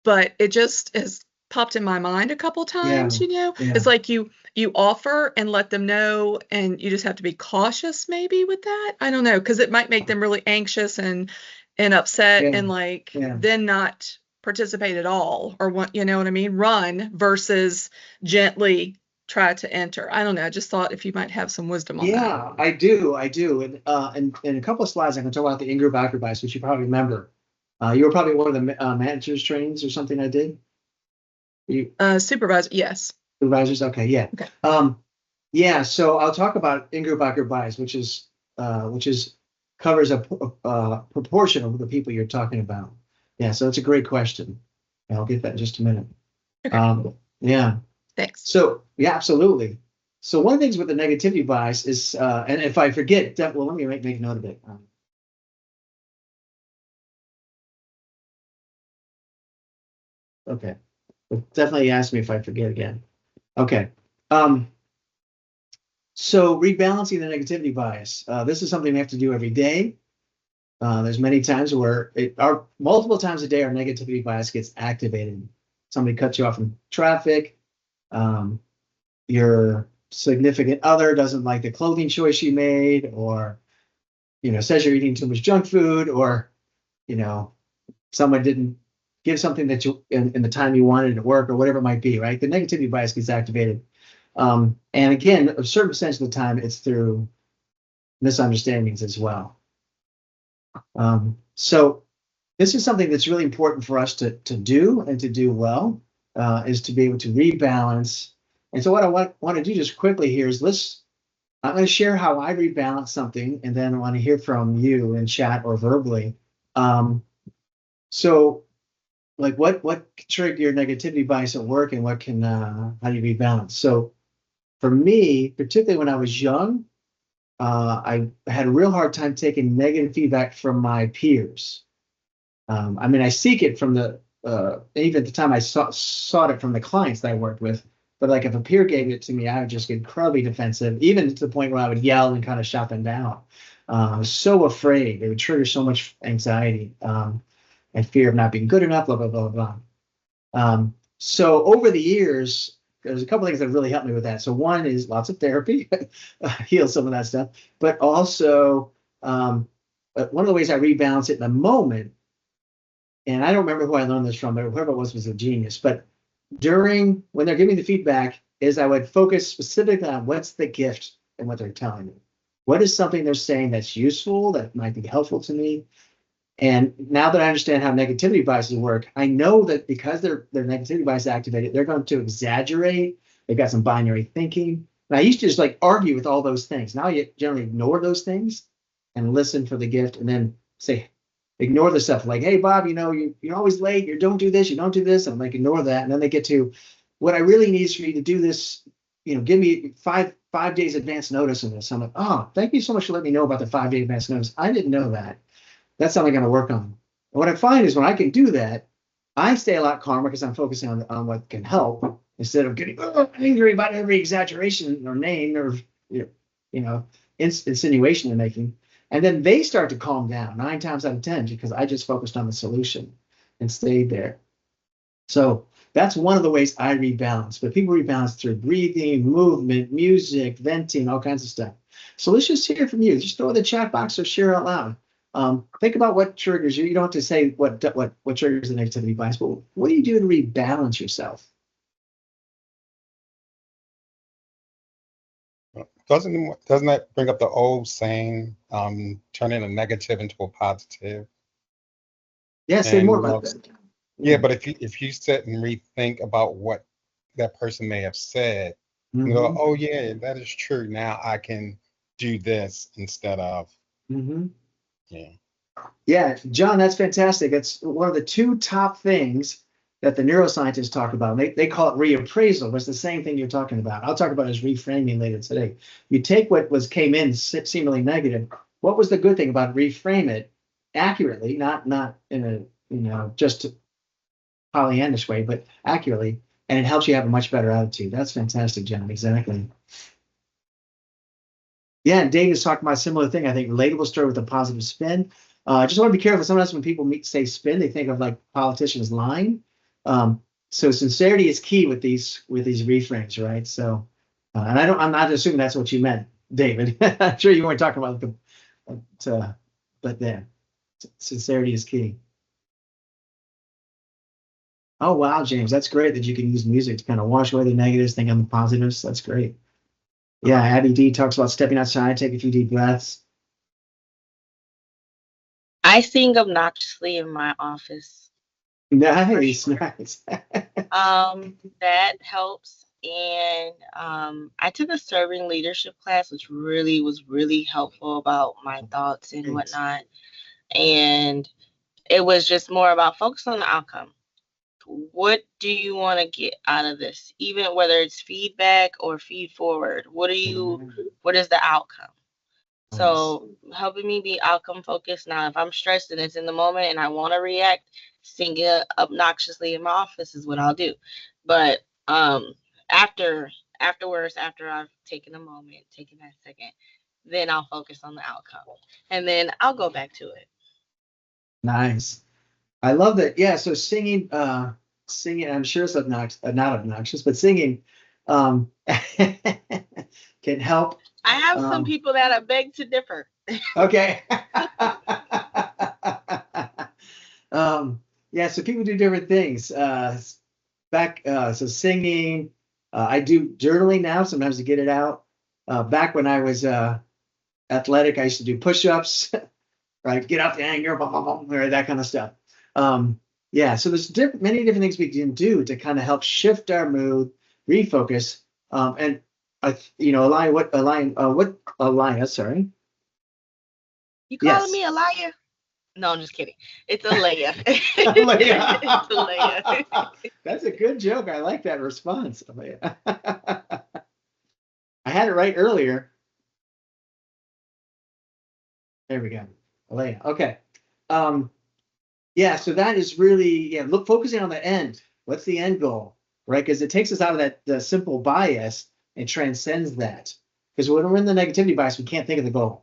But it just has popped in my mind a couple times, It's like you offer and let them know, and you just have to be cautious maybe with that. I don't know, because it might make them really anxious and upset and then not participate at all, or want, what I mean, run versus gently try to enter. I don't know. I just thought if you might have some wisdom on that. Yeah, I do. And in a couple of slides, I can talk about the in-group out bias, which you probably remember. You were probably one of the managers trainings or something I did. Supervisor, yes. Supervisors, okay, yeah. Okay. So I'll talk about in-group out-group bias, which covers a proportion of the people you're talking about. Yeah, so it's a great question. And I'll get that in just a minute. Okay. Yeah. Thanks. So yeah, absolutely. So one of the things with the negativity bias is, and if I forget, let me make note of it. Okay. But definitely ask me if I forget again. Okay. So rebalancing the negativity bias. This is something we have to do every day. There's many times where multiple times a day, our negativity bias gets activated. Somebody cuts you off in traffic. Your significant other doesn't like the clothing choice you made, or, says you're eating too much junk food, or, someone didn't give something that you in the time you wanted at work, or whatever it might be, right? The negativity bias gets activated. And again, a certain percentage of the time, it's through misunderstandings as well. So this is something that's really important for us to do and to do well, is to be able to rebalance. And so what I want to do just quickly here is I'm going to share how I rebalance something, and then I want to hear from you in chat or verbally. So like what triggered your negativity bias at work, and what can how do you rebalance? So for me, particularly when I was young, I had a real hard time taking negative feedback from my peers. I mean, I seek it from even at the time I sought it from the clients that I worked with. But like if a peer gave it to me, I would just get incredibly defensive, even to the point where I would yell and kind of shut them down. I was so afraid. It would trigger so much anxiety and fear of not being good enough, blah, blah, blah, blah. So over the years, there's a couple things that really helped me with that. So one is lots of therapy, heal some of that stuff. But also one of the ways I rebalance it in the moment, and I don't remember who I learned this from, but whoever it was a genius. But when they're giving the feedback, is I would focus specifically on what's the gift in what they're telling me. What is something they're saying that's useful, that might be helpful to me? And now that I understand how negativity biases work, I know that because their negativity bias is activated, they're going to exaggerate. They've got some binary thinking. And I used to just like argue with all those things. Now you generally ignore those things and listen for the gift, and then ignore the stuff like, hey, Bob, you're always late. You don't do this. You don't do this. And I'm like, ignore that. And then they get to what I really need is for you to do this. Give me five days advance notice of this. I'm like, oh, thank you so much for letting me know about the 5-day advance notice. I didn't know that. That's something I'm going to work on. And what I find is when I can do that, I stay a lot calmer because I'm focusing on what can help instead of getting angry about every exaggeration or name or insinuation they're making. And then they start to calm down 9 times out of 10 because I just focused on the solution and stayed there. So that's one of the ways I rebalance. But people rebalance through breathing, movement, music, venting, all kinds of stuff. So let's just hear from you. Just throw it in the chat box or share out loud. Think about what triggers you. You don't have to say what triggers the negativity bias, but what do you do to rebalance yourself? Doesn't that bring up the old saying, turning a negative into a positive? Yeah, say more about that. Yeah, but if you sit and rethink about what that person may have said, you go, oh yeah, that is true. Now I can do this instead of. Yeah, John, that's fantastic. That's one of the 2 top things that the neuroscientists talk about. They call it reappraisal. It's the same thing you're talking about. I'll talk about it as reframing later today. You take what came in seemingly negative. What was the good thing about it? Reframe it accurately, not in a just Pollyannish way, but accurately, and it helps you have a much better attitude. That's fantastic, John. Exactly. Yeah, and David's talking about a similar thing. I think relatable story with a positive spin. Just want to be careful. Sometimes when people say spin, they think of like politicians lying. So sincerity is key with these reframes, right? So, and I'm not assuming that's what you meant, David. I'm sure you weren't talking about but then sincerity is key. Oh wow, James, that's great that you can use music to kind of wash away the negatives, think on the positives. That's great. Yeah, Abby D talks about stepping outside, take a few deep breaths. I sing obnoxiously in my office. Nice, sure. Nice. That helps. And I took a serving leadership class, which was really helpful about my thoughts and whatnot. And it was just more about focus on the outcome. What do you want to get out of this? Even whether it's feedback or feed forward, what is the outcome? Nice. So helping me be outcome focused. Now, if I'm stressed and it's in the moment and I want to react, singing obnoxiously in my office is what I'll do. But after afterwards, after I've taken a moment, taken that second, then I'll focus on the outcome. And then I'll go back to it. Nice. I love that. Yeah. So singing, singing, I'm sure it's not obnoxious, but singing can help. I have some people that I beg to differ. Okay. Yeah, so people do different things. So singing, I do journaling now, sometimes to get it out. Back when I was athletic, I used to do push-ups, right? Get out the anger, blah, blah, blah, right, that kind of stuff. Yeah, so there's many different things we can do to kind of help shift our mood, refocus, and Aliyah, sorry. You calling Yes. me a liar? No, I'm just kidding. It's Aliyah. Aliyah. It's Aliyah. That's a good joke. I like that response. Aliyah. I had it right earlier. There we go. Aliyah. Okay. Yeah, so that is really, focusing on the end. What's the end goal, right? Because it takes us out of the simple bias and transcends that. Because when we're in the negativity bias, we can't think of the goal.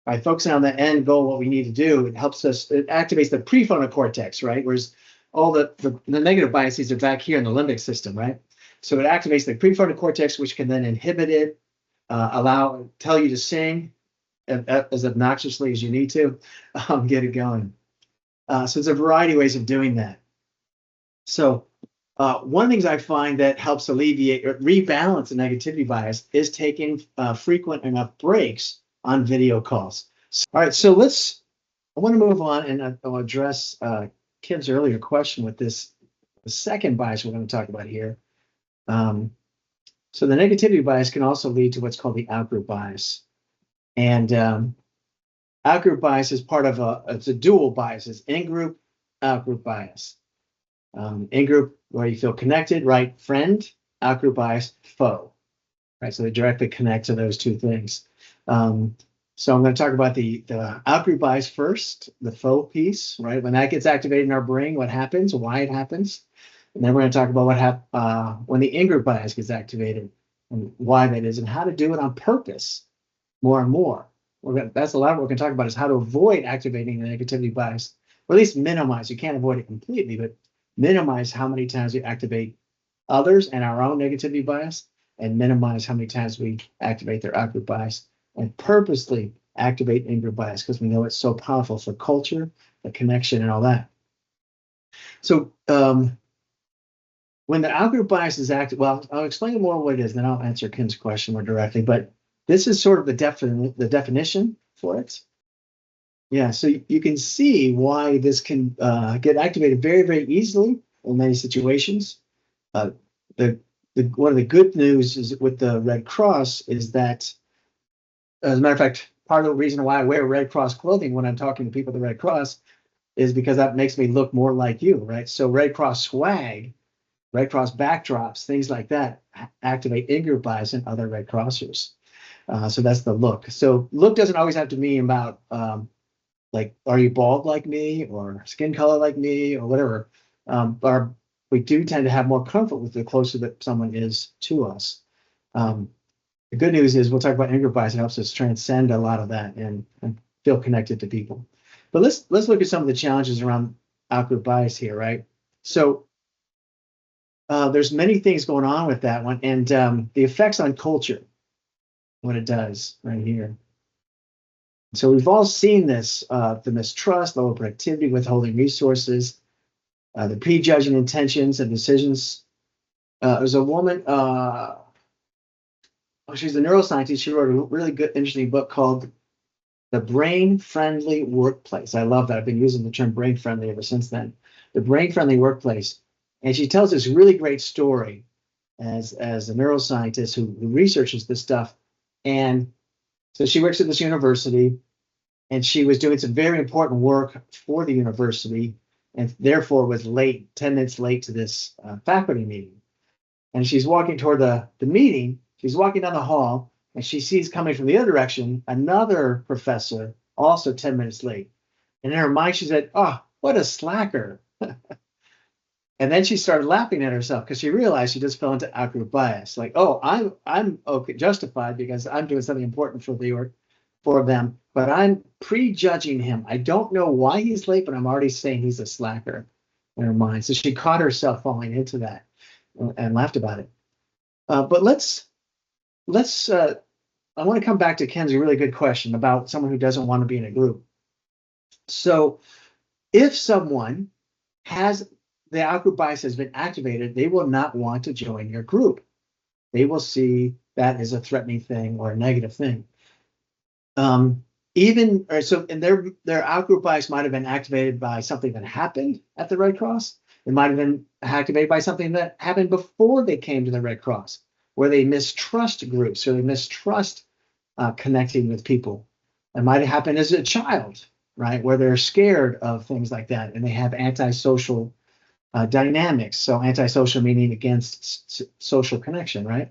By focusing on the end goal, what we need to do, it helps us, it activates the prefrontal cortex, right? Whereas all the negative biases are back here in the limbic system, right? So it activates the prefrontal cortex, which can then inhibit it, tell you to sing as obnoxiously as you need to, get it going. So there's a variety of ways of doing that. So one of the things I find that helps alleviate or rebalance the negativity bias is taking frequent enough breaks on video calls. All right, so I want to move on and I'll address Kim's earlier question with the second bias we're going to talk about here. So the negativity bias can also lead to what's called the outgroup bias. And outgroup bias is part of it's a dual bias. It's in-group, outgroup bias. In-group, where you feel connected, right? Friend, outgroup bias, foe, right? So they directly connect to those two things. So I'm going to talk about the outgroup bias first, the foe piece, right? When that gets activated in our brain, what happens, why it happens. And then we're going to talk about what happens when the in-group bias gets activated and why that is and how to do it on purpose more and more. That's a lot of what we're going to talk about is how to avoid activating the negativity bias, or at least minimize. You can't avoid it completely, but minimize how many times we activate others and our own negativity bias, and minimize how many times we activate their outgroup bias, and purposely activate in-group bias because we know it's so powerful for culture, the connection, and all that. So when the outgroup bias is active, well, I'll explain more what it is, then I'll answer Kim's question more directly. But this is sort of the definition for it. Yeah, so you can see why this can get activated very, very easily in many situations. One of the good news is with the Red Cross is that, as a matter of fact, part of the reason why I wear Red Cross clothing when I'm talking to people at the Red Cross is because that makes me look more like you, right? So Red Cross swag, Red Cross backdrops, things like that activate in-group bias in other Red Crossers. So that's the look. So look doesn't always have to mean about like, are you bald like me or skin color like me or whatever. We do tend to have more comfort with the closer that someone is to us. The good news is we'll talk about in-group bias. It helps us transcend a lot of that and feel connected to people. But let's look at some of the challenges around outgroup bias here, right? So there's many things going on with that one, and the effects on culture, what it does right here. So we've all seen this, the mistrust, lower productivity, withholding resources, the prejudging intentions and decisions. There's a woman, she's a neuroscientist. She wrote a really good, interesting book called The Brain-Friendly Workplace. I love that. I've been using the term brain-friendly ever since then. The Brain-Friendly Workplace. And she tells this really great story as a neuroscientist who researches this stuff. And so she works at this university, and she was doing some very important work for the university, and therefore was late, 10 minutes late to this faculty meeting. And she's walking toward the meeting. She's walking down the hall, and she sees coming from the other direction another professor, also 10 minutes late. And in her mind, she said, "Oh, what a slacker." And then she started laughing at herself because she realized she just fell into outgroup bias. Like, oh, I'm okay, justified because I'm doing something important for them, but I'm prejudging him. I don't know why he's late, but I'm already saying he's a slacker in her mind. So she caught herself falling into that and laughed about it. But let's I want to come back to Ken's really good question about someone who doesn't want to be in a group. So if someone has the outgroup bias has been activated, they will not want to join your group. They will see that as a threatening thing or a negative thing. And their outgroup bias might have been activated by something that happened at the Red Cross. It might have been activated by something that happened before they came to the Red Cross, where they mistrust groups or they mistrust connecting with people. It might have happened as a child, right, where they're scared of things like that and they have antisocial dynamics. So antisocial meaning against social connection, right?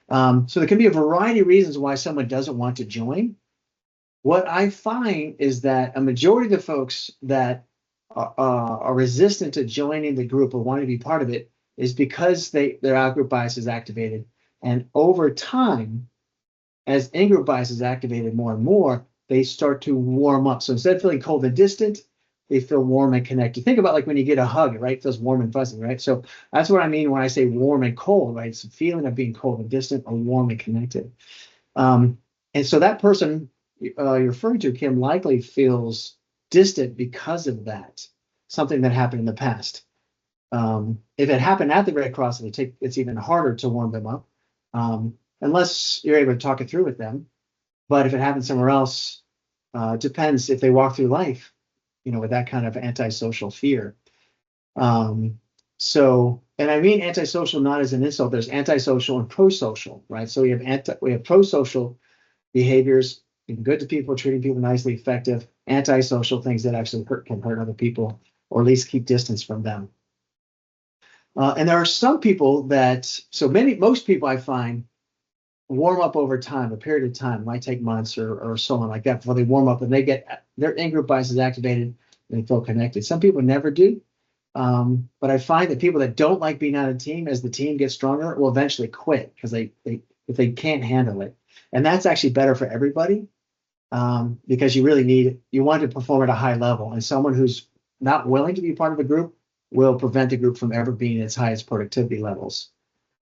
So there can be a variety of reasons why someone doesn't want to join. What I find is that a majority of the folks that are resistant to joining the group or want to be part of it is because their outgroup bias is activated. And over time, as in-group bias is activated more and more, they start to warm up. So instead of feeling cold and distant, they feel warm and connected. Think about like when you get a hug, right? It feels warm and fuzzy, right? So that's what I mean when I say warm and cold, right? It's a feeling of being cold and distant or warm and connected. And so that person you're referring to, Kim, likely feels distant because of that, something that happened in the past. If it happened at the Red Cross, it's even harder to warm them up, unless you're able to talk it through with them. But if it happens somewhere else, depends if they walk through life, with that kind of antisocial fear. So, and I mean antisocial not as an insult. There's antisocial and prosocial, right? So we have prosocial behaviors, being good to people, treating people nicely, effective. Antisocial things that actually can hurt other people, or at least keep distance from them. And there are some people most people I find warm up over time, a period of time, might take months or so on like that before they warm up and they get their in-group bias is activated and they feel connected. Some people never do. But I find that people that don't like being on a team, as the team gets stronger, will eventually quit because if they can't handle it. And that's actually better for everybody, because you want to perform at a high level. And someone who's not willing to be part of a group will prevent the group from ever being at its highest productivity levels.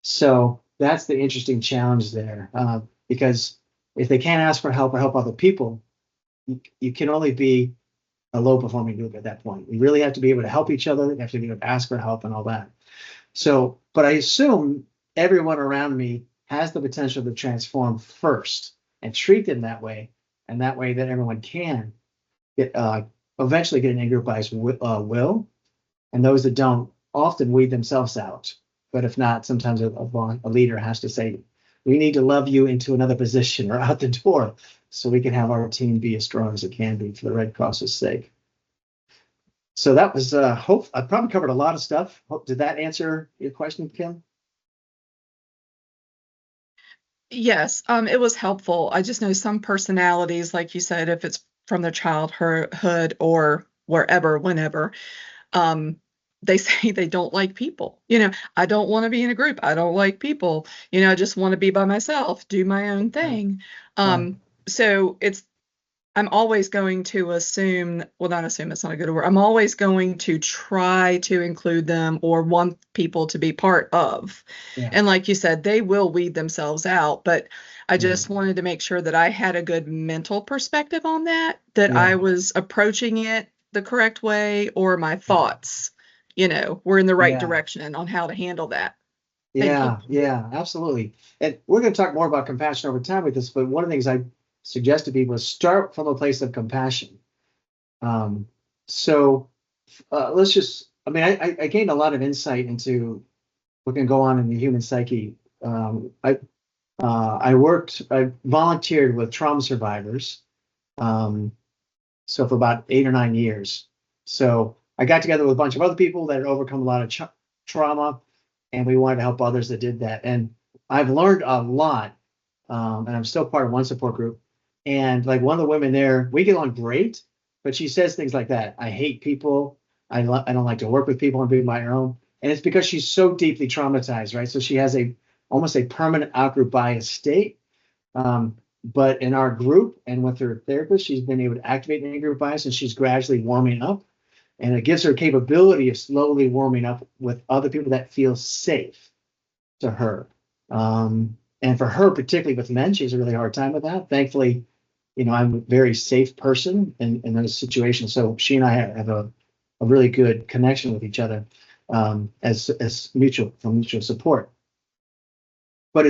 So that's the interesting challenge there, because if they can't ask for help or help other people, you can only be a low performing group at that point. We really have to be able to help each other. We have to be able to ask for help and all that. So, but I assume everyone around me has the potential to transform first and treat them that way. And that way that everyone can get eventually get an in-group bias will. And those that don't often weed themselves out. But if not, sometimes a leader has to say, we need to love you into another position or out the door so we can have our team be as strong as it can be for the Red Cross's sake. So that was I probably covered a lot of stuff. Did that answer your question, Kim? Yes, it was helpful. I just know some personalities, like you said, if it's from their childhood or wherever, whenever, they say they don't like people. I don't want to be in a group. I don't like people. I just want to be by myself, do my own thing. So I'm always going to assume, well, not assume, it's not a good word. I'm always going to try to include them or want people to be part of. Yeah. And like you said, they will weed themselves out. But I just wanted to make sure that I had a good mental perspective on that I was approaching it the correct way, or my thoughts, were in the right direction on how to handle that. Yeah, absolutely. And we're going to talk more about compassion over time with this, but one of the things I suggest to people is start from a place of compassion. Let's just, I gained a lot of insight into what can go on in the human psyche. I volunteered with trauma survivors. So for about 8 or 9 years. So I got together with a bunch of other people that had overcome a lot of trauma, and we wanted to help others that did that. And I've learned a lot, and I'm still part of one support group. And like one of the women there, we get along great, but she says things like that. I hate people. I don't like to work with people and be my own. And it's because she's so deeply traumatized, right? So she has almost a permanent outgroup bias state. But in our group and with her therapist, she's been able to activate an in-group bias, and she's gradually warming up. And it gives her capability of slowly warming up with other people that feel safe to her. And for her, particularly with men, she has a really hard time with that. Thankfully, I'm a very safe person in those situations. So she and I have a really good connection with each other as mutual support. But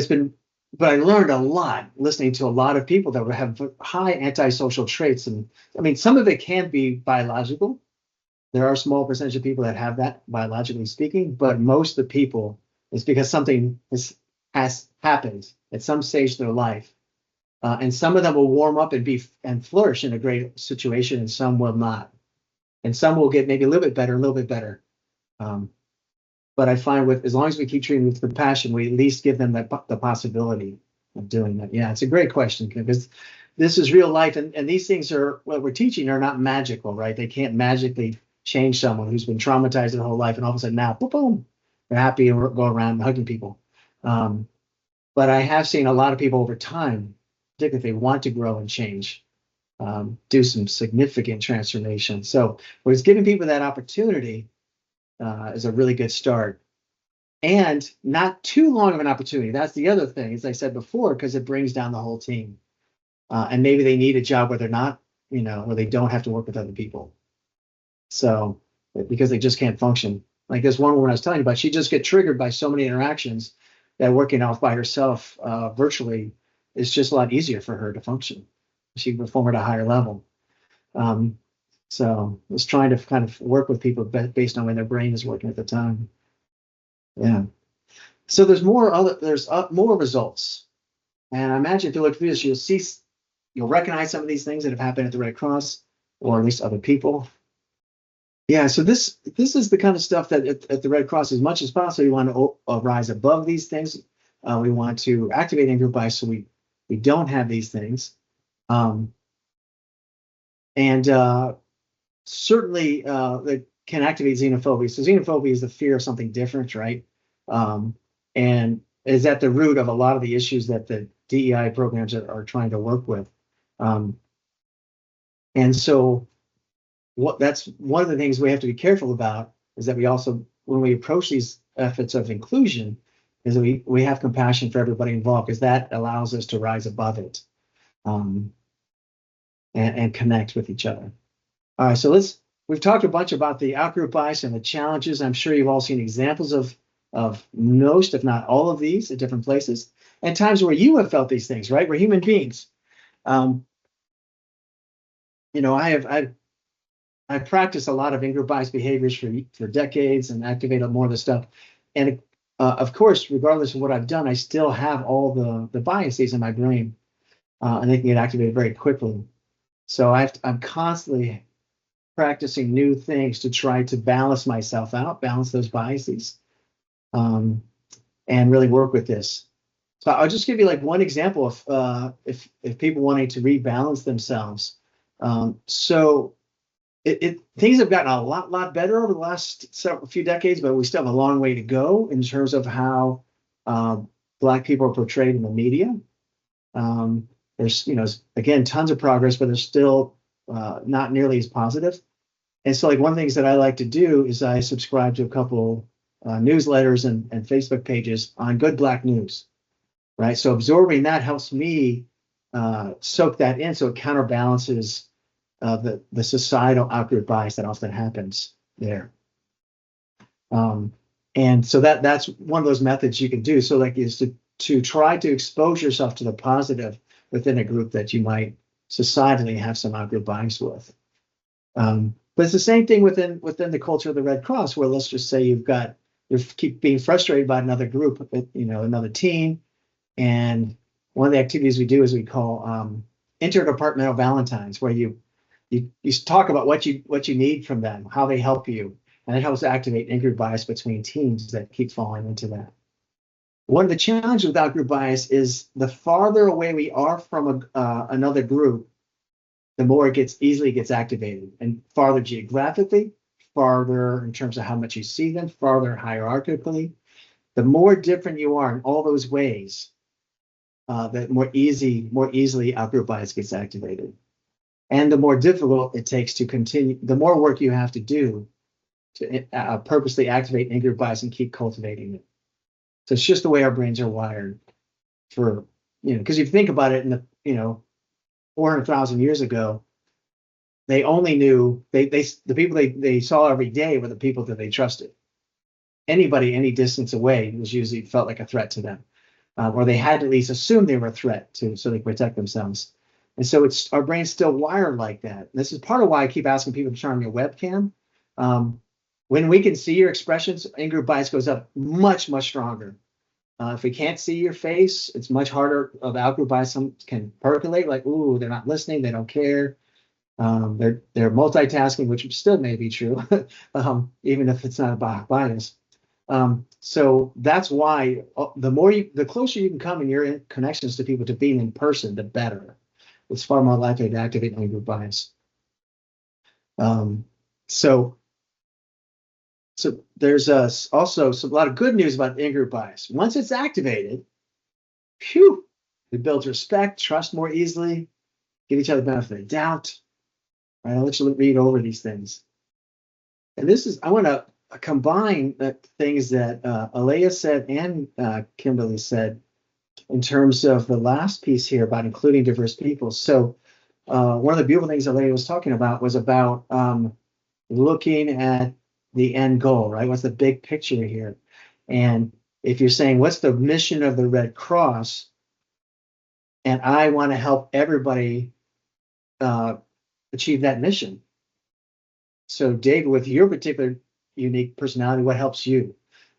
I learned a lot listening to a lot of people that have high antisocial traits. And I mean, some of it can be biological. There are a small percentage of people that have that, biologically speaking, but most of the people, it's because something has happened at some stage in their life. And some of them will warm up and flourish in a great situation, and some will not. And some will get maybe a little bit better. But I find as long as we keep treating with compassion, we at least give them the possibility of doing that. Yeah, it's a great question, because this is real life, and these things what we're teaching are not magical, right? They can't magically change someone who's been traumatized their whole life, and all of a sudden now, boom, they're happy and go around hugging people. But I have seen a lot of people over time, particularly if they want to grow and change, do some significant transformation. So what it's giving people that opportunity is a really good start, and not too long of an opportunity. That's the other thing, as I said before, because it brings down the whole team. And maybe they need a job where they're not, where they don't have to work with other people. So because they just can't function. Like this one woman I was telling you about, she just get triggered by so many interactions that working off by herself virtually is just a lot easier for her to function. She can perform at a higher level. So it's trying to kind of work with people based on when their brain is working at the time. Yeah. So there's more results. And I imagine if you look through this, you'll recognize some of these things that have happened at the Red Cross, or at least other people. Yeah, so this is the kind of stuff that at the Red Cross, as much as possible, we want to rise above these things. We want to activate in-group bias so we don't have these things. Certainly that can activate xenophobia. So xenophobia is the fear of something different, right? And is at the root of a lot of the issues that the DEI programs are trying to work with. And so that's one of the things we have to be careful about, is that we also, when we approach these efforts of inclusion, is that we have compassion for everybody involved, because that allows us to rise above it and connect with each other. All right, so we've talked a bunch about the outgroup bias and the challenges. I'm sure you've all seen examples of most, if not all of these at different places, and times where you have felt these things, right? We're human beings. I've practiced a lot of in-group bias behaviors for decades and activated more of the stuff. And of course, regardless of what I've done, I still have all the biases in my brain, and they can get activated very quickly. So I'm constantly practicing new things to try to balance myself out, balance those biases, and really work with this. So I'll just give you like one example of if people wanting to rebalance themselves. So things have gotten a lot better over the last few decades, but we still have a long way to go in terms of how Black people are portrayed in the media. There's, again, tons of progress, but there's still not nearly as positive. And so, like, one of the things that I like to do is I subscribe to a couple newsletters and Facebook pages on good Black news, right? So absorbing that helps me soak that in, so it counterbalances the societal outgroup bias that often happens there. And so that's one of those methods you can do. So, like, is to try to expose yourself to the positive within a group that you might societally have some outgroup bias with. But it's the same thing within the culture of the Red Cross, where let's just say you keep being frustrated by another group, another team. And one of the activities we do is we call interdepartmental Valentines, where you talk about what you need from them, how they help you, and it helps activate in-group bias between teams that keep falling into that. One of the challenges with outgroup bias is the farther away we are from another group, the more it easily gets activated, and farther geographically, farther in terms of how much you see them, farther hierarchically. The more different you are in all those ways, that more easily outgroup bias gets activated. And the more difficult it takes to continue, the more work you have to do to purposely activate in-group bias and keep cultivating it. So it's just the way our brains are wired for, because if you think about it, in the, 400,000 years ago, they only knew, the people they saw every day were the people that they trusted. Anybody any distance away was usually felt like a threat to them, or they had to at least assume they were a threat so they could protect themselves. And so our brain's still wired like that. This is part of why I keep asking people to turn on your webcam. When we can see your expressions, in-group bias goes up much, much stronger. If we can't see your face, it's much harder. The out-group bias can percolate, like, ooh, they're not listening, they don't care. They're multitasking, which still may be true, even if it's not a bias. So that's why the closer you can come in your connections to people to being in person, the better. It's far more likely to activate in-group bias. So there's also a lot of good news about in-group bias. Once it's activated, it builds respect, trust more easily, give each other benefit of doubt. Right, I'll let you read over these things. And I want to combine the things that Alea said and Kimberly said in terms of the last piece here about including diverse people. So one of the beautiful things Alea was talking about was about looking at the end goal, right? What's the big picture here? And if you're saying, what's the mission of the Red Cross? And I want to help everybody achieve that mission. So David, with your particular unique personality, what helps you?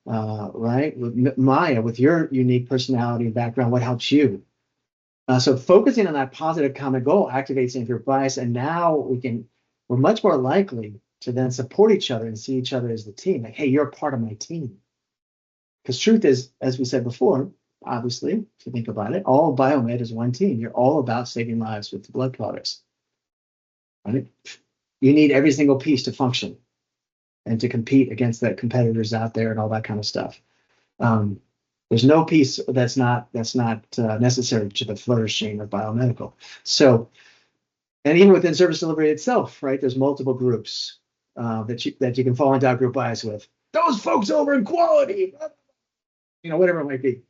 Right? With Maya, with your unique personality and background, what helps you? So focusing on that positive common goal activates in-group bias, and now we're much more likely to then support each other and see each other as the team. Like, hey, you're a part of my team. Because truth is, as we said before, obviously, if you think about it, all biomed is one team. You're all about saving lives with blood products. Right? You need every single piece to function and to compete against the competitors out there and all that kind of stuff. There's no piece that's not necessary to the flourishing of biomedical. So, and even within service delivery itself, right? There's multiple groups that you can fall into out-group bias with. Those folks over in quality, whatever it might be.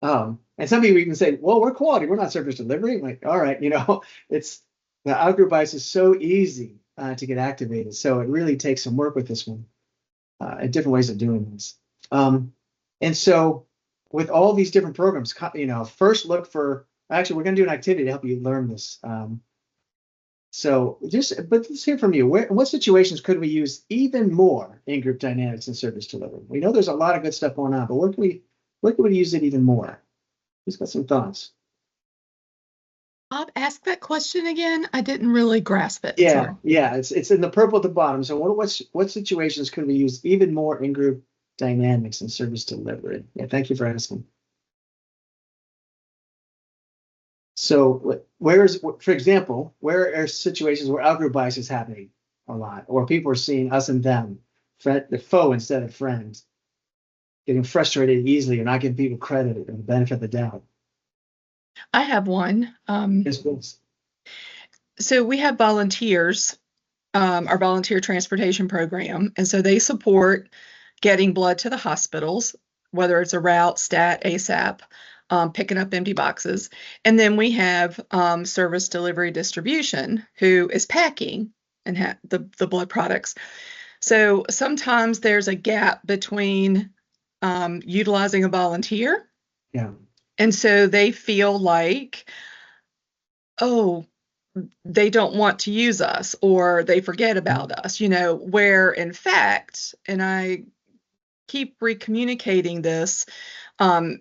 And some people even say, well, we're quality, we're not service delivery. I'm like, all right, it's the out-group bias is so easy to get activated. So it really takes some work with this one and different ways of doing this. And so with all these different programs, first look for, actually, we're going to do an activity to help you learn this. But let's hear from you. In what situations could we use even more in-group dynamics in service delivery? We know there's a lot of good stuff going on, but where can we use it even more? Who's got some thoughts? Bob, ask that question again. I didn't really grasp it. Yeah, Sorry. yeah, it's in the purple at the bottom. So what situations could we use even more in-group dynamics in service delivery? Yeah, thank you for asking. So for example, where are situations where out-group bias is happening a lot, or people are seeing us and them, the foe instead of friends, getting frustrated easily or not giving people credit and the benefit of the doubt? I have one. Yes, please. So we have volunteers, our volunteer transportation program, and so they support getting blood to the hospitals, whether it's a route, stat, ASAP, picking up empty boxes. And then we have service delivery distribution, who is packing and the blood products. So sometimes there's a gap between utilizing a volunteer. Yeah. And so they feel like, oh, they don't want to use us, or they forget about us, where in fact, and I keep recommunicating this,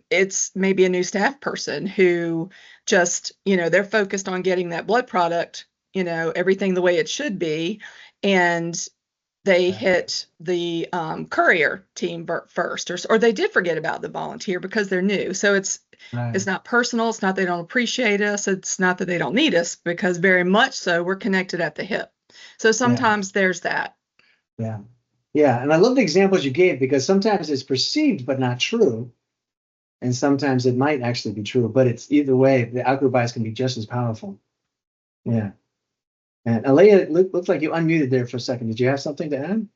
it's maybe a new staff person who just, they're focused on getting that blood product, everything the way it should be. And they hit the courier team first, or they did forget about the volunteer because they're new. So it's not personal. It's not they don't appreciate us. It's not that they don't need us, because very much so we're connected at the hip. So sometimes there's that. Yeah. Yeah. And I love the examples you gave because sometimes it's perceived but not true. And sometimes it might actually be true, but it's either way, the outgroup bias can be just as powerful. Yeah. And Alea, it looked like you unmuted there for a second. Did you have something to add?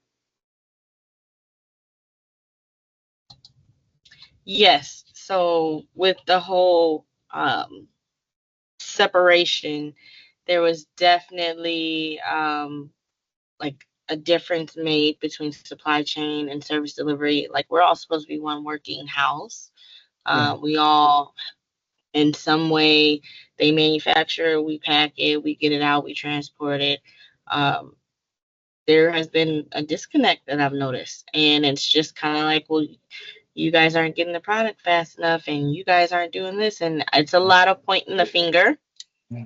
Yes. So with the whole separation, there was definitely like a difference made between supply chain and service delivery. Like we're all supposed to be one working house. Yeah. We all, in some way, they manufacture, we pack it, we get it out, we transport it. There has been a disconnect that I've noticed, and it's just kind of like, well, you guys aren't getting the product fast enough, and you guys aren't doing this, and it's a lot of pointing the finger. Yeah.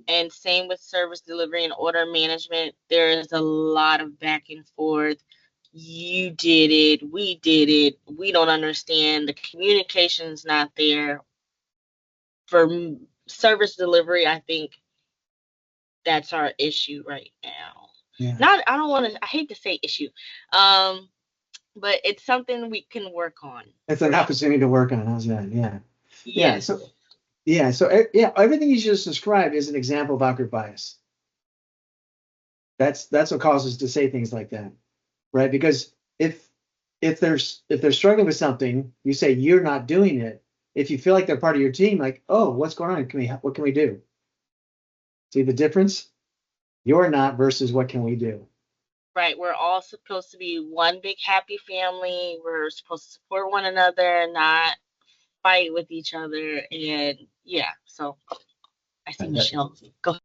And same with service delivery and order management. There is a lot of back and forth. You did it, we did it, we don't understand. The communication's not there. For service delivery, I think that's our issue right now. Yeah. I don't want to, I hate to say issue, but it's something we can work on. It's an opportunity to work on. How's that? Yeah. Yes. So everything you just described is an example of outgroup bias. That's what causes us to say things like that, right? Because if they're struggling with something, you say you're not doing it. If you feel like they're part of your team, like, oh, what's going on? What can we do? See the difference? You're not versus what can we do? Right. We're all supposed to be one big happy family. We're supposed to support one another, not fight with each other. And yeah, so I see Michelle. Go.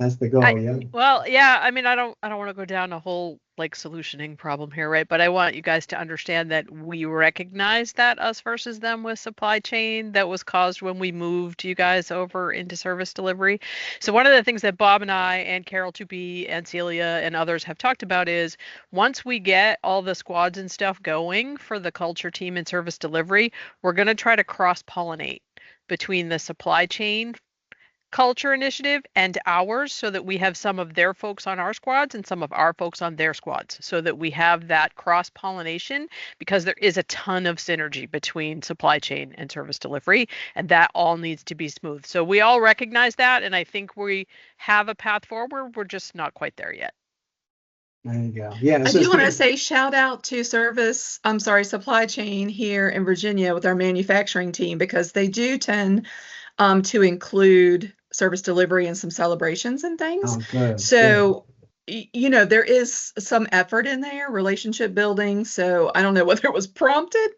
That's the goal. Yeah. Well, yeah, I mean, I don't want to go down a whole like solutioning problem here, right? But I want you guys to understand that we recognize that us versus them with supply chain that was caused when we moved you guys over into service delivery. So one of the things that Bob and I and Carol 2B and Celia and others have talked about is once we get all the squads and stuff going for the culture team and service delivery, we're going to try to cross-pollinate between the supply chain culture initiative and ours so that we have some of their folks on our squads and some of our folks on their squads so that we have that cross pollination because there is a ton of synergy between supply chain and service delivery and that all needs to be smooth. So we all recognize that and I think we have a path forward. We're just not quite there yet. There you go. Yeah. I do want to say shout out to supply chain here in Virginia with our manufacturing team because they do tend to include service delivery and some celebrations and things. Oh, good. So, you know, there is some effort in there, relationship building. So I don't know whether it was prompted,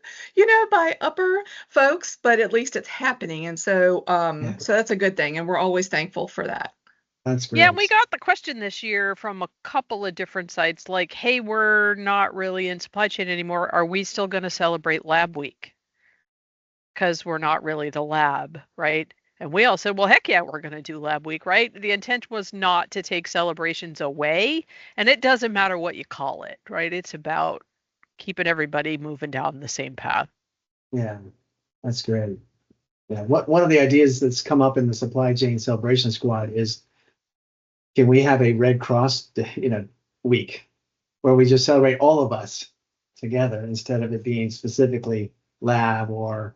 by upper folks, but at least it's happening. And so, so that's a good thing. And we're always thankful for that. That's great. Yeah, we got the question this year from a couple of different sites like, hey, we're not really in supply chain anymore. Are we still going to celebrate Lab Week? Because we're not really the lab, right? And we all said, well, heck yeah, we're going to do Lab Week, right? The intent was not to take celebrations away. And it doesn't matter what you call it, right? It's about keeping everybody moving down the same path. Yeah, that's great. Yeah, one of the ideas that's come up in the supply chain celebration squad is, can we have a Red Cross, week where we just celebrate all of us together instead of it being specifically lab or,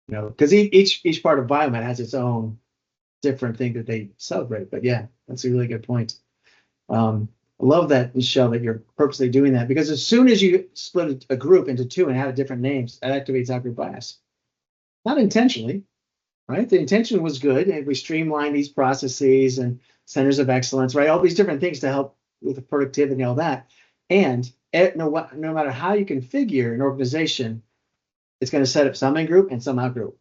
because each part of Biomed has its own different thing that they celebrate. But yeah, that's a really good point. I love that, Michelle, that you're purposely doing that because as soon as you split a group into two and have different names, that activates outgroup bias. Not intentionally, right? The intention was good, and we streamlined these processes and centers of excellence, right? All these different things to help with the productivity and all that. And no matter how you configure an organization, it's going to set up some in-group and some out-group,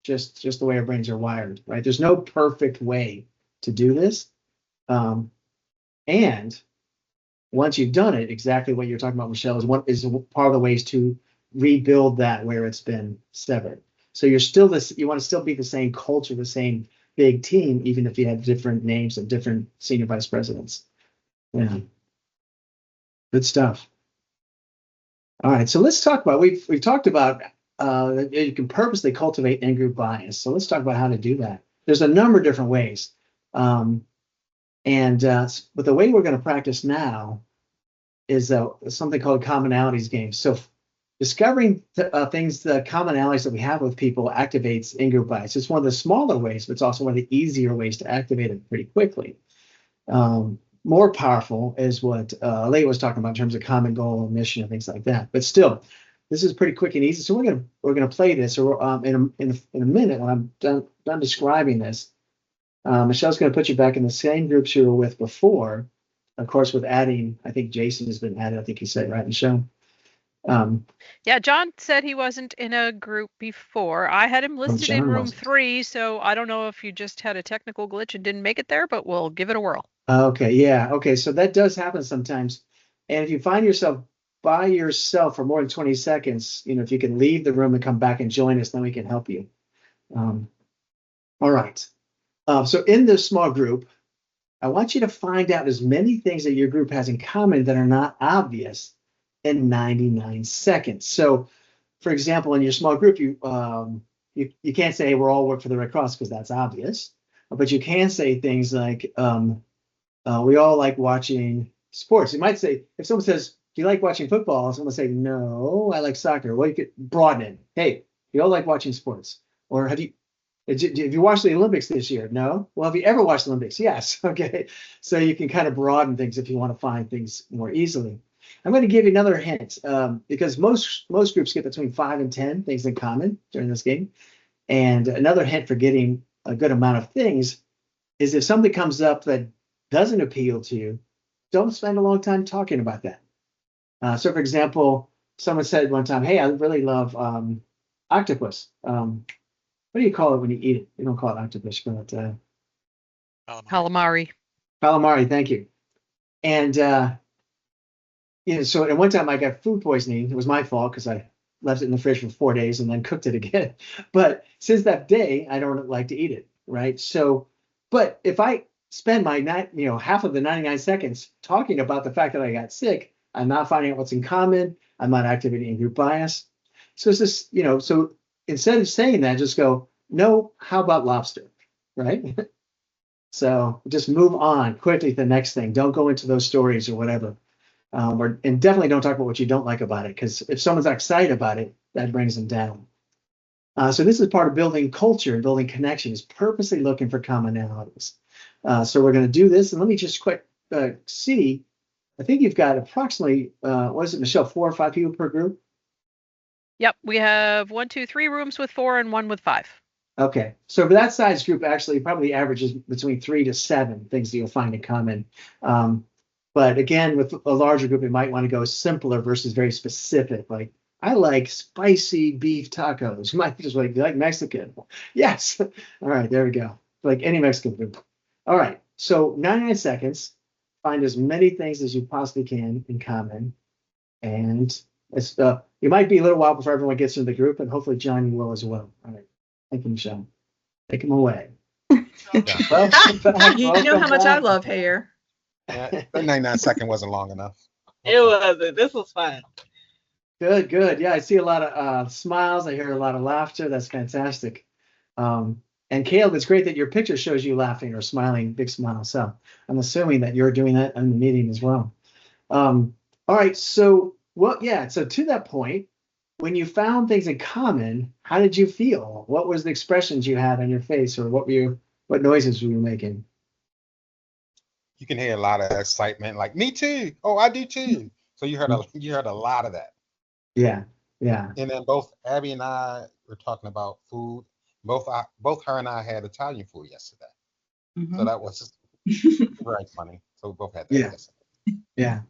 just the way our brains are wired, right? There's no perfect way to do this. And once you've done it, exactly what you're talking about, Michelle, is part of the ways to rebuild that where it's been severed. So you want to still be the same culture, the same big team, even if you have different names and different senior vice presidents. Yeah. Good stuff. All right, so let's talk about, we've talked about you can purposely cultivate in-group bias. So let's talk about how to do that. There's a number of different ways. But the way we're going to practice now is something called commonalities game. So discovering things, the commonalities that we have with people activates in-group bias. It's one of the smaller ways, but it's also one of the easier ways to activate it pretty quickly. More powerful is what Leigh was talking about in terms of common goal and mission and things like that. But still, this is pretty quick and easy. So we're gonna play this in a minute when I'm done describing this. Michelle's gonna put you back in the same groups you were with before, of course, with adding. I think Jason has been added. I think he said, right, Michelle. Yeah, John said he wasn't in a group before. I had him listed in John room wasn't. 3, so I don't know if you just had a technical glitch and didn't make it there, but we'll give it a whirl. Okay, yeah, okay, so that does happen sometimes. And if you find yourself by yourself for more than 20 seconds, if you can leave the room and come back and join us, then we can help you. All right. So in this small group, I want you to find out as many things that your group has in common that are not obvious in 99 seconds. So, for example, in your small group, you can't say, hey, we're all work for the Red Cross, because that's obvious. But you can say things like, we all like watching sports. You might say, if someone says, do you like watching football? Someone will say, no, I like soccer. Well, you could broaden it. Hey, you all like watching sports. Or have you watched the Olympics this year? No. Well, have you ever watched the Olympics? Yes. Okay. So you can kind of broaden things if you want to find things more easily. I'm going to give you another hint, because most groups get between 5 and 10 things in common during this game. And another hint for getting a good amount of things is if something comes up that doesn't appeal to you, don't spend a long time talking about that. So, for example, someone said one time, hey, I really love octopus. What do you call it when you eat it? You don't call it octopus, but Calamari. Calamari, thank you. And so at one time I got food poisoning. It was my fault because I left it in the fridge for 4 days and then cooked it again. But since that day, I don't like to eat it, right? So, but if I spend my half of the 99 seconds talking about the fact that I got sick, I'm not finding out what's in common. I'm not activating in-group bias. So it's this, so instead of saying that, just go, no, how about lobster, right? So just move on quickly to the next thing. Don't go into those stories or whatever. And definitely don't talk about what you don't like about it, because if someone's excited about it, that brings them down. So this is part of building culture and building connections, purposely looking for commonalities. So we're going to do this, and let me just quick see. I think you've got approximately, what is it, Michelle, 4 or 5 people per group? Yep, we have 1, 2, 3 rooms with 4 and 1 with 5. Okay, so for that size group, actually, probably averages between 3 to 7 things that you'll find in common. But again, with a larger group, you might want to go simpler versus very specific. Like, I like spicy beef tacos. You might just like Mexican. Yes. All right, there we go. Like any Mexican food. All right, so 99 seconds. Find as many things as you possibly can in common. And it's it might be a little while before everyone gets into the group, and hopefully John, you will as well. All right. Thank you, Michelle. Take him away. Well, you know how much I love hair. That 99 second wasn't long enough. It wasn't. This was fun. Good, good. Yeah, I see a lot of smiles. I hear a lot of laughter. That's fantastic. And Caleb, it's great that your picture shows you laughing or smiling, big smile. So I'm assuming that you're doing that in the meeting as well. All right. So, so to that point, when you found things in common, how did you feel? What was the expressions you had on your face, or what noises were you making? You can hear a lot of excitement, like me too. Oh, I do too. So you heard a lot of that. Yeah, yeah. And then both Abby and I were talking about food. Both her and I had Italian food yesterday. Mm-hmm. So that was very funny. So we both had that yesterday. Yeah.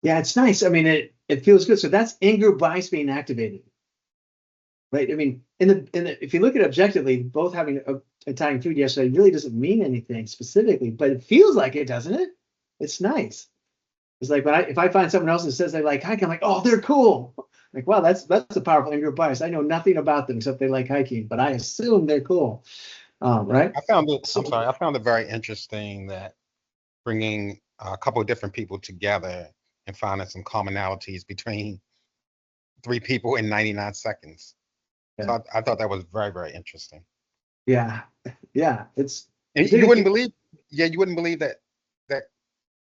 Yeah, it's nice. I mean, it feels good. So that's in-group bias being activated, right? I mean, if you look at it objectively, both having Italian food yesterday really doesn't mean anything specifically, but it feels like it, doesn't it? It's nice. It's like if I find someone else that says they like hiking, I'm like, oh, they're cool. Like, wow, that's a powerful in-group bias. I know nothing about them except they like hiking, but I assume they're cool, right? I found it very interesting that bringing a couple of different people together and finding some commonalities between 3 people in 99 seconds. Yeah. So I thought that was very, very interesting. Yeah, yeah. You wouldn't believe that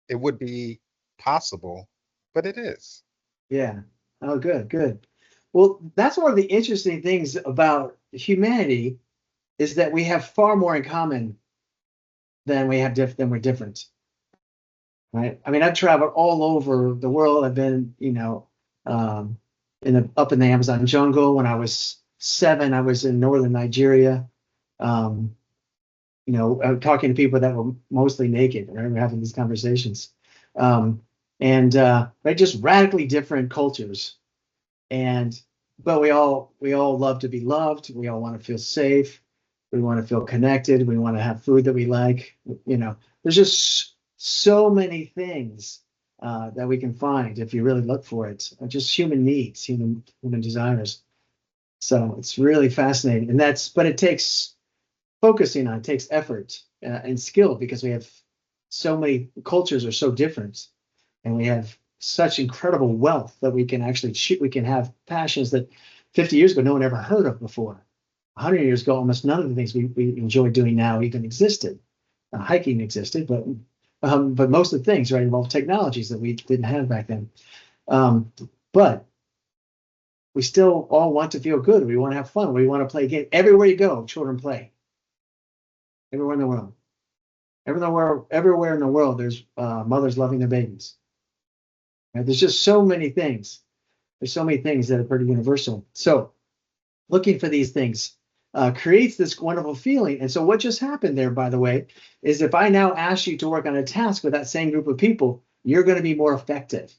it would be possible, but it is. Yeah. Oh, good, good. Well, that's one of the interesting things about humanity is that we have far more in common than we have than we're different. Right. I mean, I've traveled all over the world. I've been, um, up in the Amazon jungle. When I was 7, I was in northern Nigeria. Talking to people that were mostly naked. Right? We're having these conversations, they're just radically different cultures. But we all love to be loved. We all want to feel safe. We want to feel connected. We want to have food that we like. There's just so many things that we can find if you really look for it. Just human needs, human desires. So it's really fascinating, but it takes focusing on. It takes effort and skill because we have so many cultures are so different, and we have such incredible wealth that we can actually we can have passions that 50 years ago no one ever heard of before. 100 years ago, almost none of the things we enjoy doing now even existed. Hiking existed, but most of the things, right, involve technologies that we didn't have back then. But we still all want to feel good. We want to have fun. We want to play games. Everywhere you go, children play. Everywhere in the world. Everywhere in the world, there's mothers loving their babies. Right? There's just so many things. There's so many things that are pretty universal. So looking for these things creates this wonderful feeling. And so what just happened there, by the way, is if I now ask you to work on a task with that same group of people, you're going to be more effective.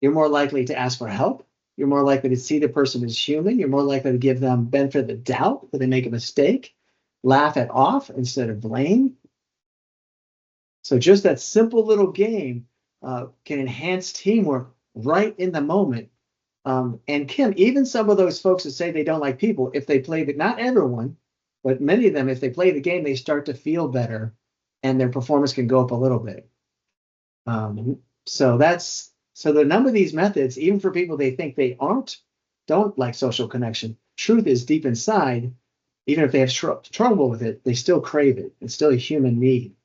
You're more likely to ask for help. You're more likely to see the person as human. You're more likely to give them benefit of the doubt when they make a mistake, laugh it off instead of blame. So just that simple little game can enhance teamwork right in the moment. And Kim, even some of those folks that say they don't like people, if they play not everyone, but many of them, if they play the game, they start to feel better and their performance can go up a little bit. So the number of these methods, even for people they think they don't like social connection, truth is deep inside, even if they have trouble with it, they still crave it. It's still a human need.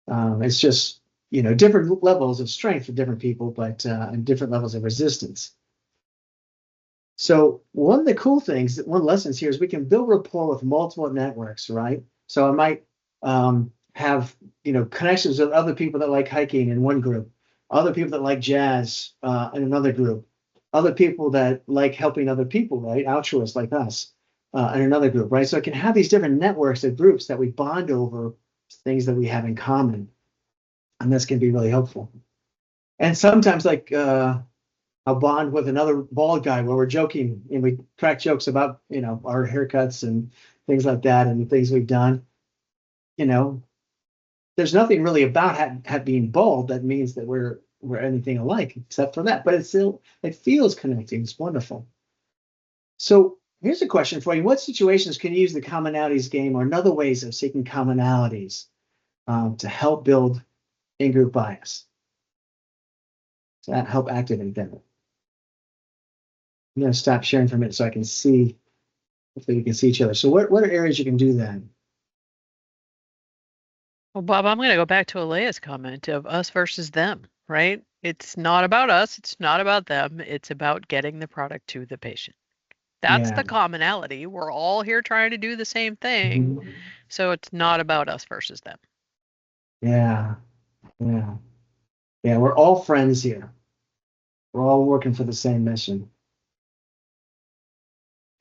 It's just, different levels of strength for different people, but and different levels of resistance. So one of the cool things, one of the lessons here is we can build rapport with multiple networks, right? So I might have, connections with other people that like hiking in one group, other people that like jazz in another group, other people that like helping other people, right? Altruists like us in another group, right? So I can have these different networks of groups that we bond over things that we have in common. And this can be really helpful. And sometimes I'll bond with another bald guy where we're joking and we crack jokes about, our haircuts and things like that and the things we've done. There's nothing really about being bald that means that we're anything alike except for that, but it feels connecting. It's wonderful. So here's a question for you. What situations can you use the commonalities game or another ways of seeking commonalities to help build in-group bias? So that help activate them. I'm going to stop sharing for a minute so I can see, hopefully we can see each other. So what are areas you can do that? Well, Bob, I'm going to go back to Alea's comment of us versus them, right? It's not about us. It's not about them. It's about getting the product to the patient. That's the commonality. We're all here trying to do the same thing. Mm-hmm. So it's not about us versus them. Yeah. We're all friends here. We're all working for the same mission.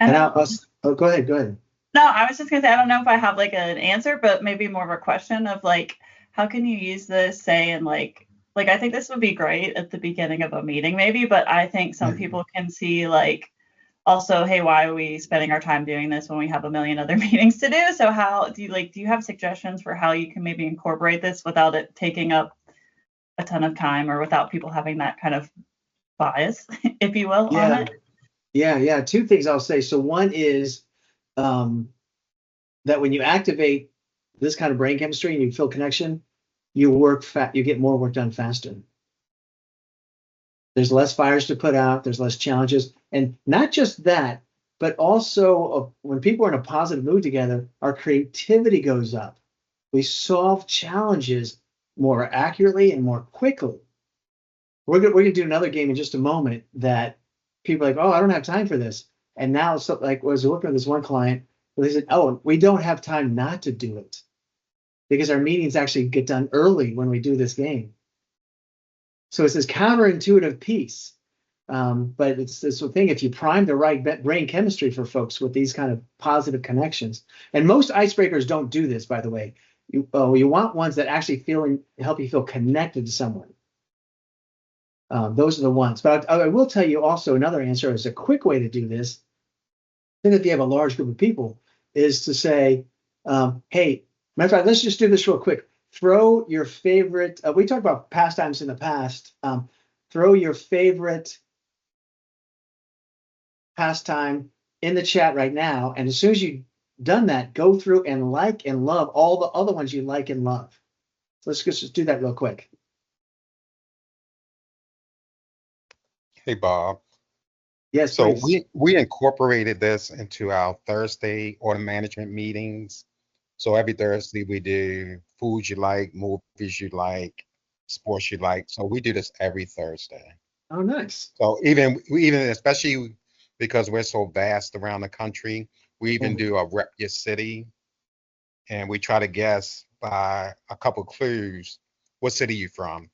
And go ahead. No, I was just gonna say, I don't know if I have like an answer, but maybe more of a question of like, how can you use this, say, in like I think this would be great at the beginning of a meeting maybe, but I think some people can see like, also, hey, why are we spending our time doing this when we have a million other meetings to do? So how do you have suggestions for how you can maybe incorporate this without it taking up a ton of time or without people having that kind of bias, if you will, on it? Yeah. Two things I'll say. So one is that when you activate this kind of brain chemistry and you feel connection, you get more work done faster. There's less fires to put out. There's less challenges. And not just that, but also when people are in a positive mood together, our creativity goes up. We solve challenges more accurately and more quickly. we're gonna do another game in just a moment that people are like, oh, I don't have time for this. And now, so like, I was working with this one client, they said, oh, we don't have time not to do it because our meetings actually get done early when we do this game. So it's this counterintuitive piece. But it's this thing, if you prime the right brain chemistry for folks with these kind of positive connections, and most icebreakers don't do this, by the way. You want ones that actually help you feel connected to someone. Those are the ones. But I will tell you also another answer is a quick way to do this. I think if you have a large group of people, is to say, hey, matter of fact, let's just do this real quick. Throw your favorite. We talked about pastimes in the past. Throw your favorite pastime in the chat right now, and as soon as you've done that, go through and like and love all the other ones you like and love. So let's just do that real quick. Hey, Bob. Yes, So please. we incorporated this into our Thursday order management meetings. So every Thursday we do foods you like, movies you like, sports you like. So we do this every Thursday. Oh, nice. So even especially because we're so vast around the country, we even do a rep your city, and we try to guess by a couple clues what city you're from.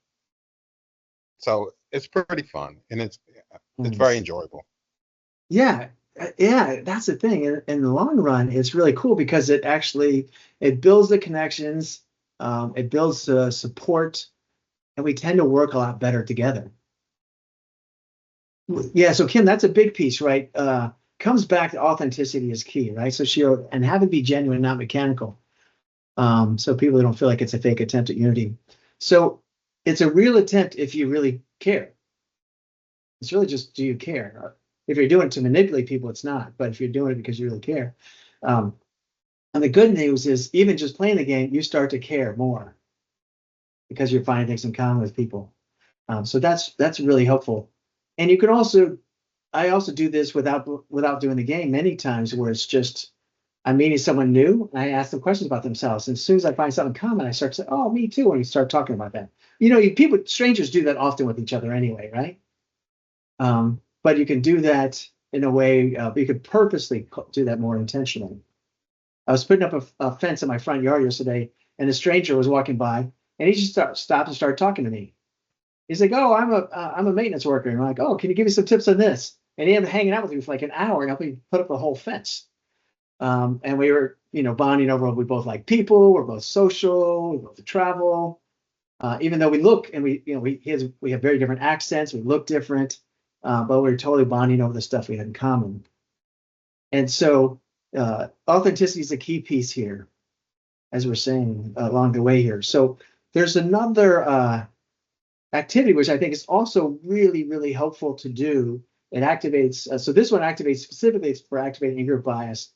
So it's pretty fun, and it's very enjoyable. Yeah, that's the thing. In the long run, it's really cool because it builds the connections, it builds support, and we tend to work a lot better together. Yeah, so Kim, that's a big piece, right? Comes back to authenticity is key, right? So and have it be genuine, not mechanical. So people don't feel like it's a fake attempt at unity. So it's a real attempt if you really care. It's really just, do you care? If you're doing it to manipulate people, it's not. But if you're doing it because you really care. And the good news is, even just playing the game, you start to care more because you're finding things in common with people. So that's really helpful. And you can I also do this without doing the game many times, where it's just, I'm meeting someone new, and I ask them questions about themselves. And as soon as I find something common, I start to say, oh, me too, and we start talking about that. Strangers do that often with each other anyway, right? But you can do that in a way, you could purposely do that more intentionally. I was putting up a fence in my front yard yesterday, and a stranger was walking by, and he just stopped and started talking to me. He's like, oh, I'm a maintenance worker. And I'm like, oh, can you give me some tips on this? And he ended up hanging out with me for like an hour and helped me put up the whole fence. And we were, bonding over, we both like people, we're both social, we both travel. Even though we look and we have very different accents, we look different, but we're totally bonding over the stuff we had in common. And so authenticity is a key piece here, as we're saying along the way here. So there's another activity which I think is also really, really helpful to do. It activates. So this one activates specifically for activating in-group bias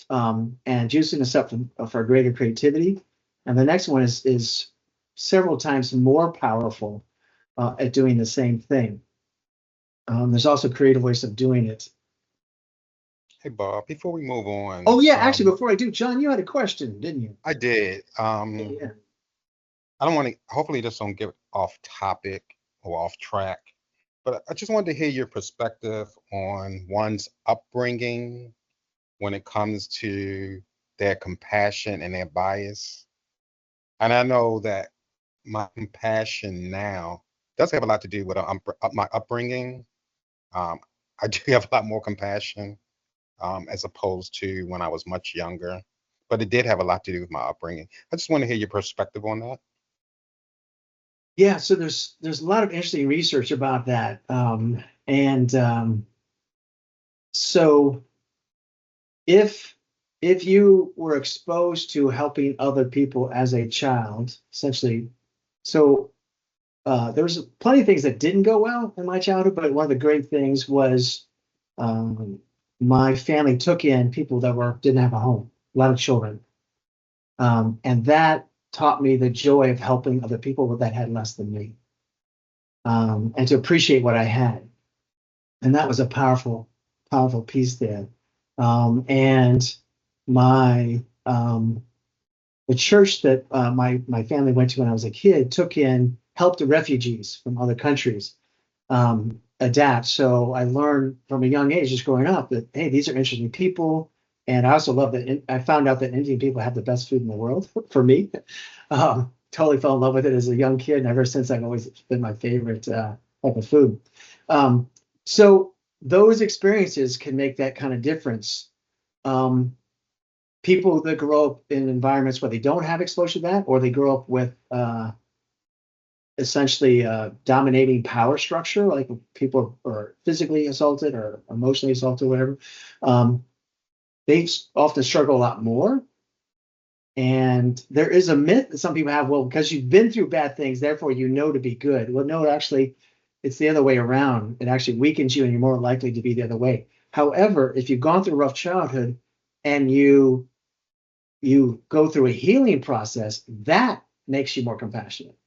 and juicing us up for greater creativity. And the next one is several times more powerful at doing the same thing. There's also creative ways of doing it. Hey, Bob, before we move on. Oh, yeah, actually, before I do, John, you had a question, didn't you? I did. Yeah. I don't want to, hopefully this don't get off topic or off track, but I just wanted to hear your perspective on one's upbringing when it comes to their compassion and their bias. And I know that my compassion now does have a lot to do with my upbringing. I do have a lot more compassion as opposed to when I was much younger, but it did have a lot to do with my upbringing. I just want to hear your perspective on that. Yeah, so there's a lot of interesting research about that. So if you were exposed to helping other people as a child, essentially, so there was plenty of things that didn't go well in my childhood, but one of the great things was my family took in people that didn't have a home, a lot of children, and that taught me the joy of helping other people that had less than me, and to appreciate what I had. And that was a powerful, powerful piece there. And the church that my family went to when I was a kid helped the refugees from other countries. adapt. So I learned from a young age, just growing up, that hey, these are interesting people. And I also love that I found out that Indian people have the best food in the world for me. Totally fell in love with it as a young kid, and ever since I've always been my favorite type of food. So those experiences can make that kind of difference. People that grow up in environments where they don't have exposure to that, or they grow up with essentially dominating power structure, like people are physically assaulted or emotionally assaulted, or whatever, they often struggle a lot more. And there is a myth that some people have, well, because you've been through bad things, therefore you know to be good. Well, no, actually, it's the other way around. It actually weakens you and you're more likely to be the other way. However, if you've gone through a rough childhood and you go through a healing process, that makes you more compassionate.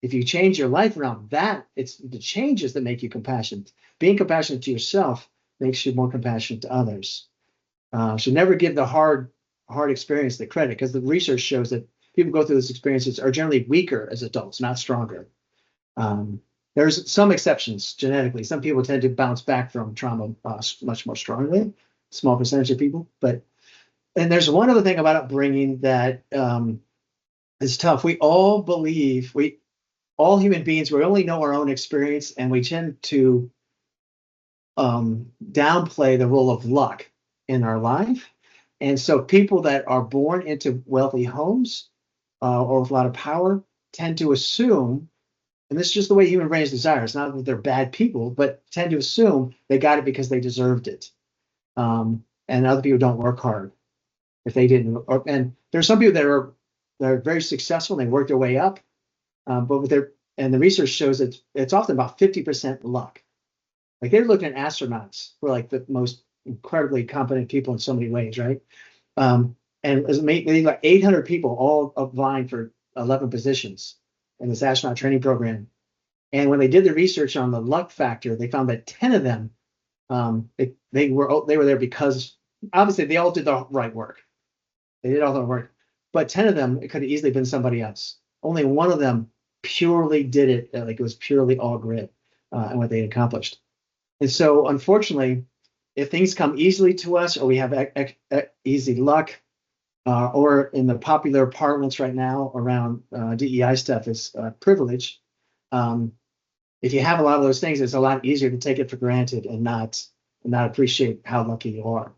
If you change your life around, that it's the changes that make you compassionate. Being compassionate to yourself makes you more compassionate to others. So never give the hard experience the credit, because the research shows that people go through those experiences are generally weaker as adults, not stronger. There's some exceptions genetically. Some people tend to bounce back from trauma much more strongly, small percentage of people. And there's one other thing about upbringing that is tough. We all believe, all human beings, we only know our own experience, and we tend to downplay the role of luck in our life. And so people that are born into wealthy homes or with a lot of power tend to assume, and this is just the way human brains desire, it's not that they're bad people, but tend to assume they got it because they deserved it. And other people don't work hard if they didn't. And there's some people that are very successful and they work their way up, and the research shows that it's often about 50% luck. Like they're looking at astronauts who are like the most incredibly competent people in so many ways, right? And maybe like 800 people all vying for 11 positions in this astronaut training program. And when they did the research on the luck factor, they found that 10 of them, they were there because obviously they all did the right work. They did all the work, but 10 of them, it could have easily been somebody else. Only one of them purely did it, like it was purely all grit and what they accomplished. And so unfortunately, if things come easily to us, or we have easy luck, or in the popular parlance right now around DEI stuff is privilege. If you have a lot of those things, it's a lot easier to take it for granted and not appreciate how lucky you are.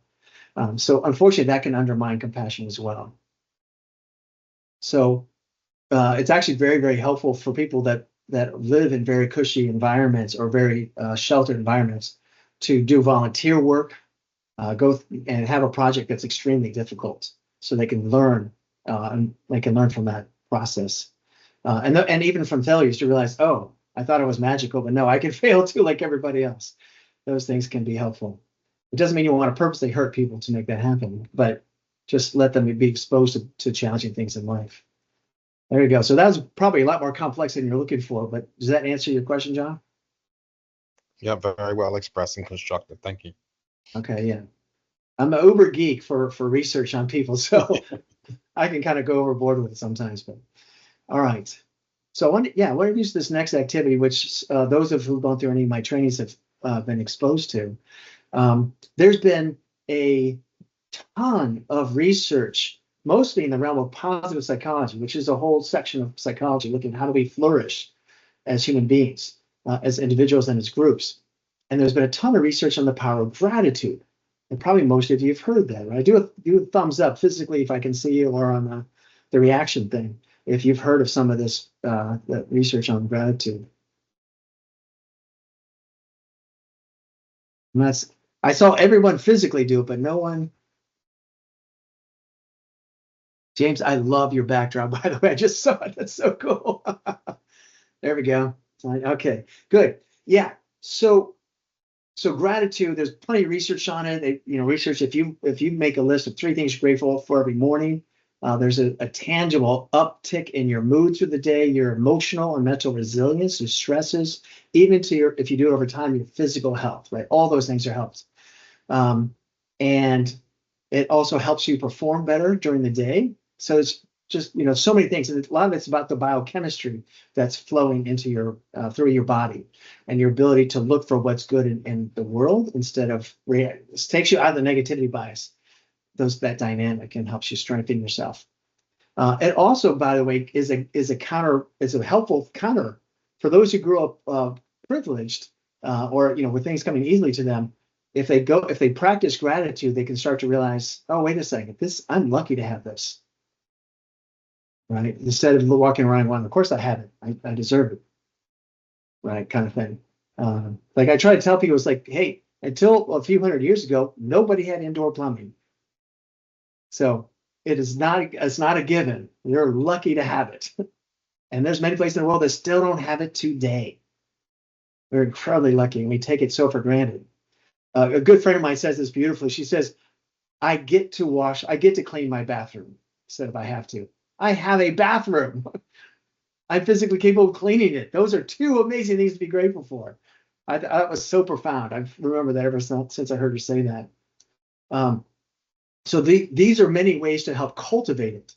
So unfortunately, that can undermine compassion as well. So it's actually very, very helpful for people that live in very cushy environments or very sheltered environments to do volunteer work, go and have a project that's extremely difficult, so they can learn and they can learn from that process, and even from failures to realize, oh, I thought it was magical, but no, I can fail too, like everybody else. Those things can be helpful. It doesn't mean you want to purposely hurt people to make that happen, but just let them be exposed to challenging things in life. There you go. So that was probably a lot more complex than you're looking for, but does that answer your question, John? Yeah, very well expressed and constructive. Thank you. Okay, yeah. I'm an uber geek for research on people, so I can kind of go overboard with it sometimes. But all right. So I want to use this next activity, which those of who've gone through any of my trainings have been exposed to. There's been a ton of research, mostly in the realm of positive psychology, which is a whole section of psychology looking at how do we flourish as human beings, as individuals and as groups. And there's been a ton of research on the power of gratitude. And probably most of you have heard that, right? Do a thumbs up physically if I can see you, or on the reaction thing, if you've heard of some of this the research on gratitude. And I saw everyone physically do it, but no one. James, I love your backdrop, by the way. I just saw it. That's so cool. There we go. Okay, good. Yeah. So gratitude, there's plenty of research on it. Research, if you make a list of 3 things you're grateful for every morning, there's a tangible uptick in your mood through the day, your emotional and mental resilience, your stresses, even to if you do it over time, your physical health, right? All those things are helped. And it also helps you perform better during the day. So just, so many things. And a lot of it's about the biochemistry that's flowing into your, through your body, and your ability to look for what's good in the world instead of react. It takes you out of the negativity bias, that dynamic, and helps you strengthen yourself. It also, by the way, is a helpful counter for those who grew up privileged, or with things coming easily to them. If they practice gratitude, they can start to realize, oh, wait a second, I'm lucky to have this, right? Instead of walking around going, of course I have it, I deserve it, right? Kind of thing. Like I try to tell people, it's like, hey, until a few hundred years ago, nobody had indoor plumbing, so it's not a given. You're lucky to have it, and there's many places in the world that still don't have it today. We're incredibly lucky, and we take it so for granted. A good friend of mine says this beautifully. She says, I get to clean my bathroom instead of I have to. I have a bathroom. I'm physically capable of cleaning it. Those are two amazing things to be grateful for. That was so profound. I remember that ever since I heard her say that. So these are many ways to help cultivate it.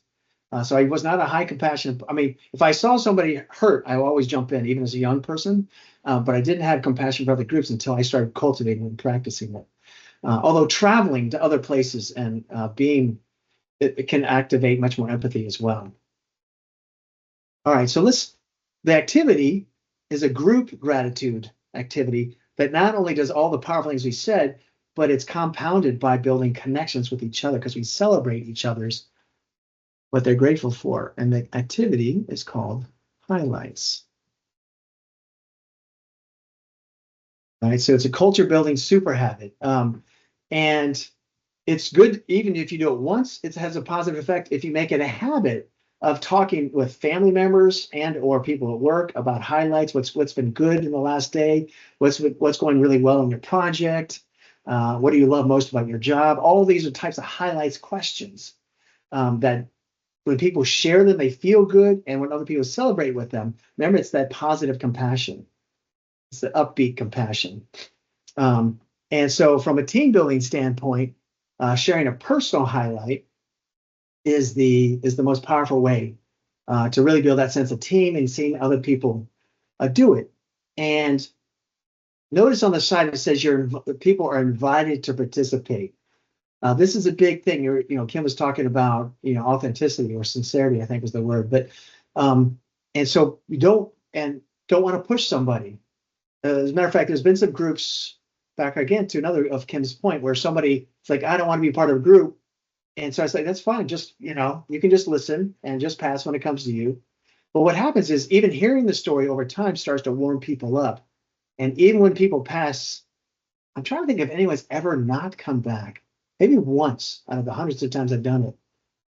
So I was not a high compassion. I mean, if I saw somebody hurt, I would always jump in, even as a young person. But I didn't have compassion for other groups until I started cultivating and practicing it. Although traveling to other places and it can activate much more empathy as well. All right, so the activity is a group gratitude activity that not only does all the powerful things we said, but it's compounded by building connections with each other, because we celebrate each other's what they're grateful for. And the activity is called highlights. All right, so it's a culture building super habit. And it's good, even if you do it once, it has a positive effect if you make it a habit of talking with family members and or people at work about highlights, what's been good in the last day, what's going really well in your project, what do you love most about your job. All of these are types of highlights questions that when people share them, they feel good, and when other people celebrate with them, remember, it's that positive compassion. It's the upbeat compassion. And so from a team building standpoint, sharing a personal highlight is the most powerful way to really build that sense of team and seeing other people do it. And notice on the side it says people are invited to participate. This is a big thing. Kim was talking about authenticity or sincerity, I think was the word. But and so you don't want to push somebody. As a matter of fact, there's been some groups, back again to another of Kim's point, where somebody, it's like, I don't want to be part of a group. And so I say, that's fine. Just, you can just listen and just pass when it comes to you. But what happens is even hearing the story over time starts to warm people up. And even when people pass, I'm trying to think if anyone's ever not come back. Maybe once out of the hundreds of times I've done it.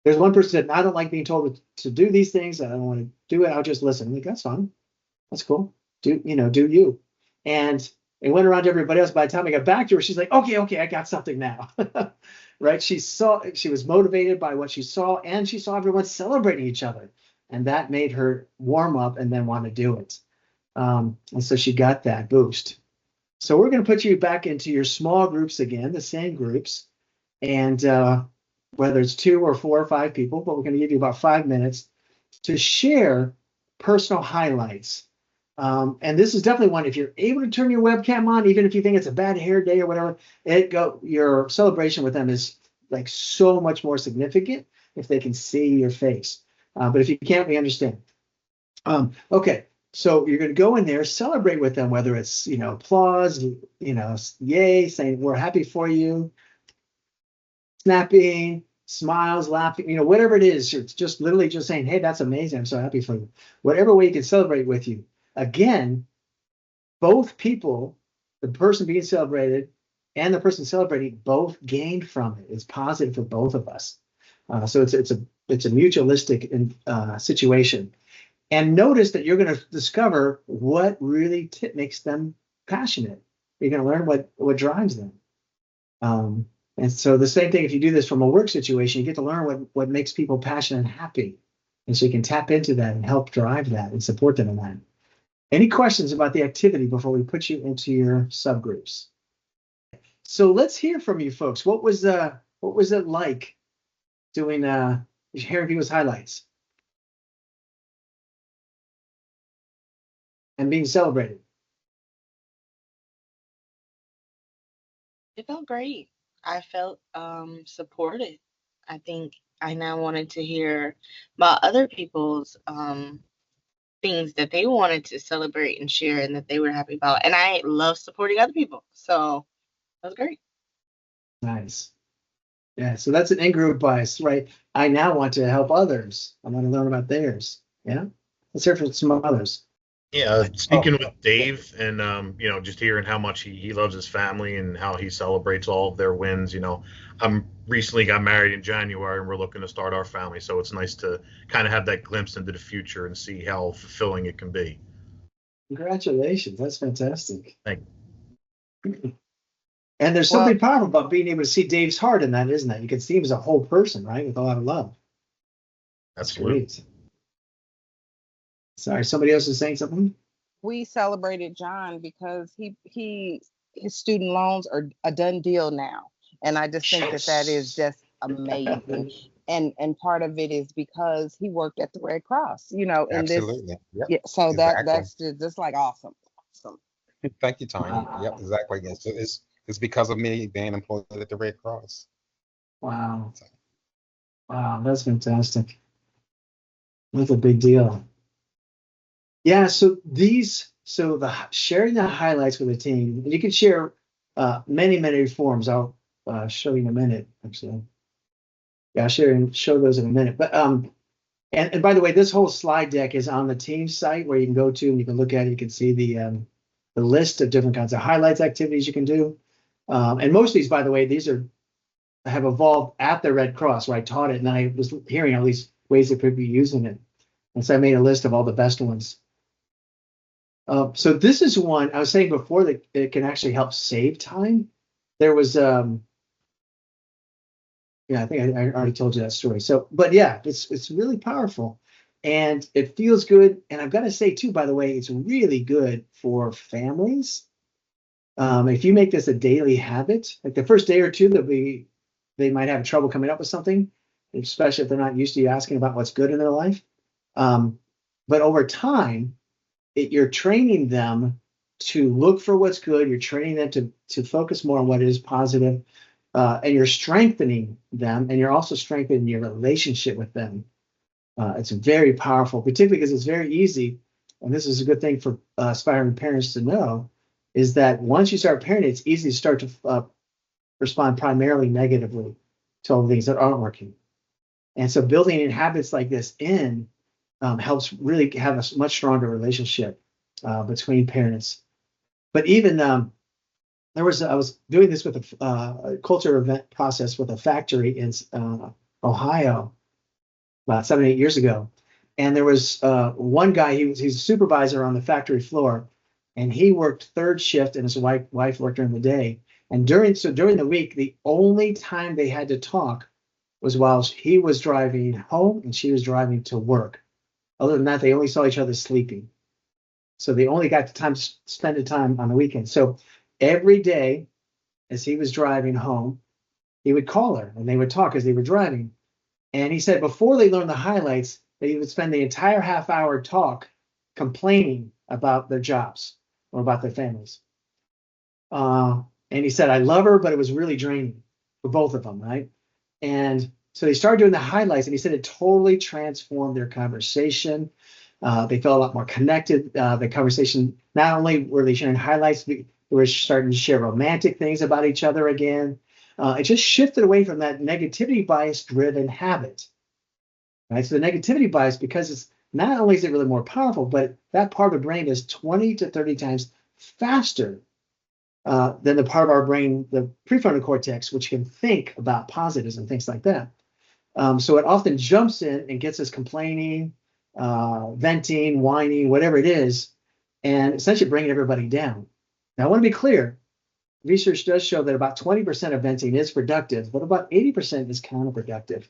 There's one person that said, I don't like being told to do these things. I don't want to do it. I'll just listen. I'm like, that's fine. That's cool. Do you. And it went around to everybody else. By the time I got back to her, she's like, okay, I got something now. Right? She was motivated by what she saw, and she saw everyone celebrating each other. And that made her warm up and then want to do it. And so she got that boost. So we're going to put you back into your small groups again, the same groups. And whether it's 2 or 4 or 5 people, but we're going to give you about 5 minutes to share personal highlights. And this is definitely one, if you're able to turn your webcam on, even if you think it's a bad hair day or whatever, your celebration with them is like so much more significant if they can see your face. But if you can't, we understand. Okay, so you're going to go in there, celebrate with them, whether it's, applause, yay, saying we're happy for you, snapping, smiles, laughing, whatever it is. It's just literally just saying, hey, that's amazing. I'm so happy for you. Whatever way you can celebrate with you. Again, both people, the person being celebrated and the person celebrating, both gained from it. It's positive for both of us. So it's a mutualistic situation. And notice that you're going to discover what really makes them passionate. You're going to learn what drives them. And so the same thing, if you do this from a work situation, you get to learn what makes people passionate and happy. And so you can tap into that and help drive that and support them in that. Any questions about the activity before we put you into your subgroups? So let's hear from you folks. What was it like doing hearing people's highlights and being celebrated? It felt great. I felt supported. I think I now wanted to hear about other people's things that they wanted to celebrate and share and that they were happy about. And I love supporting other people. So that was great. Nice. Yeah, so that's an in-group bias, right? I now want to help others. I want to learn about theirs. Yeah. Let's hear from some others. Yeah, speaking with Dave and just hearing how much he loves his family and how he celebrates all of their wins. I'm recently got married in January and we're looking to start our family. So it's nice to kind of have that glimpse into the future and see how fulfilling it can be. Congratulations. That's fantastic. Thank you. And there's something powerful about being able to see Dave's heart in that, isn't it? You can see him as a whole person, right? With a lot of love. Absolutely. That's great. Sorry, somebody else is saying something? We celebrated John because his student loans are a done deal now. And I just think that is just amazing. And part of it is because he worked at the Red Cross, in Absolutely. this. Yep. Yeah, so Exactly. that's just like awesome. Thank you, Tanya. Yep, exactly. It's because of me being employed at the Red Cross. Wow. Wow, that's fantastic. That's a big deal. Yeah, so sharing the highlights with the team, and you can share many forms. I'll show you in a minute, actually. Yeah, I'll show those in a minute. But and by the way, this whole slide deck is on the team site where you can go to and you can look at it. You can see the list of different kinds of highlights activities you can do. And most of these, by the way, have evolved at the Red Cross where I taught it, and I was hearing all these ways that people be using it. And so I made a list of all the best ones. So this is one I was saying before that it can actually help save time. There was, I think I already told you that story. So, but yeah, it's really powerful and it feels good. And I've got to say too, by the way, it's really good for families. If you make this a daily habit, like the first day or two they might have trouble coming up with something, especially if they're not used to you asking about what's good in their life. But over time, you're training them to look for what's good. You're training them to focus more on what is positive, and you're strengthening them, and you're also strengthening your relationship with them. It's very powerful, particularly because it's very easy, and this is a good thing for aspiring parents to know, is that once you start parenting, it's easy to start to respond primarily negatively to all the things that aren't working. And so building in habits like this helps really have a much stronger relationship between parents. But even I was doing this with a culture event process with a factory in Ohio about 7 or 8 years ago, and there was one guy. He's a supervisor on the factory floor, and he worked third shift, and his wife worked during the day. And during the week, the only time they had to talk was while he was driving home and she was driving to work. Other than that, they only saw each other sleeping. So they only got the time to spend the time on the weekend. So every day, as he was driving home, he would call her and they would talk as they were driving. And he said before they learned the highlights, they would spend the entire half-hour talk complaining about their jobs or about their families. And he said, I love her, but it was really draining for both of them, right? And so they started doing the highlights, and he said it totally transformed their conversation. They felt a lot more connected. The conversation, not only were they sharing highlights, they were starting to share romantic things about each other again. It just shifted away from that negativity bias-driven habit. Right? So the negativity bias, because it's not only is it really more powerful, but that part of the brain is 20 to 30 times faster than the part of our brain, the prefrontal cortex, which can think about positives and things like that. So it often jumps in and gets us complaining, venting, whining, whatever it is, and essentially bringing everybody down. Now, I want to be clear. Research does show that about 20% of venting is productive, but about 80% is counterproductive.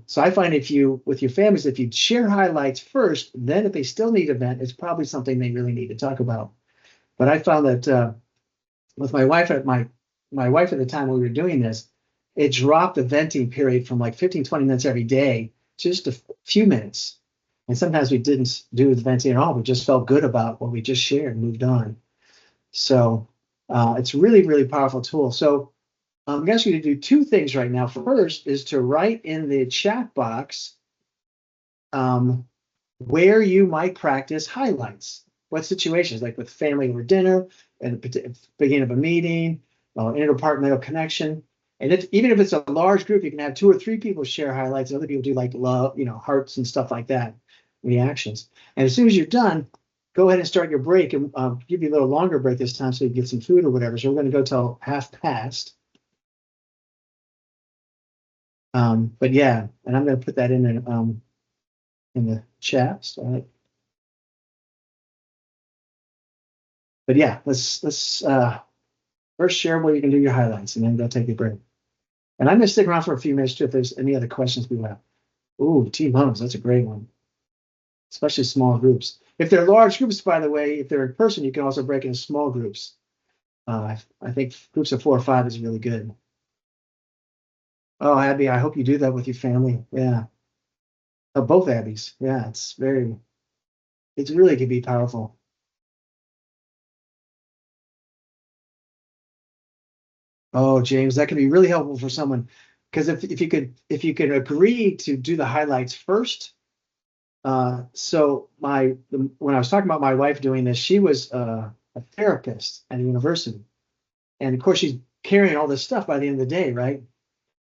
So I find with your families, if you share highlights first, then if they still need a vent, it's probably something they really need to talk about. But I found that with my wife at the time when we were doing this, it dropped the venting period from like 15, 20 minutes every day, just a few minutes. And sometimes we didn't do the venting at all. We just felt good about what we just shared and moved on. So it's really, really powerful tool. So I'm asking you to do two things right now. First is to write in the chat box where you might practice highlights. What situations, like with family over dinner, at the beginning of a meeting, interdepartmental connection. And even if it's a large group, you can have 2 or 3 people share highlights. Other people do like love, hearts and stuff like that, reactions. And as soon as you're done, go ahead and start your break, and give you a little longer break this time so you get some food or whatever. So we're going to go till 1/2 past. But yeah, and I'm going to put that in the chat. So but yeah, let's first share where you can do your highlights, and then go take a break. And I'm going to stick around for a few minutes too if there's any other questions we have. Ooh, team hugs, that's a great one. Especially small groups. If they're large groups, by the way, if they're in person, you can also break into small groups. I think groups of 4 or 5 is really good. Oh, Abby, I hope you do that with your family. Yeah. Oh, both Abbies. Yeah, it really can be powerful. Oh, James, that can be really helpful for someone, because if you could agree to do the highlights first. So when I was talking about my wife doing this, she was a therapist at a university, and of course she's carrying all this stuff by the end of the day, right?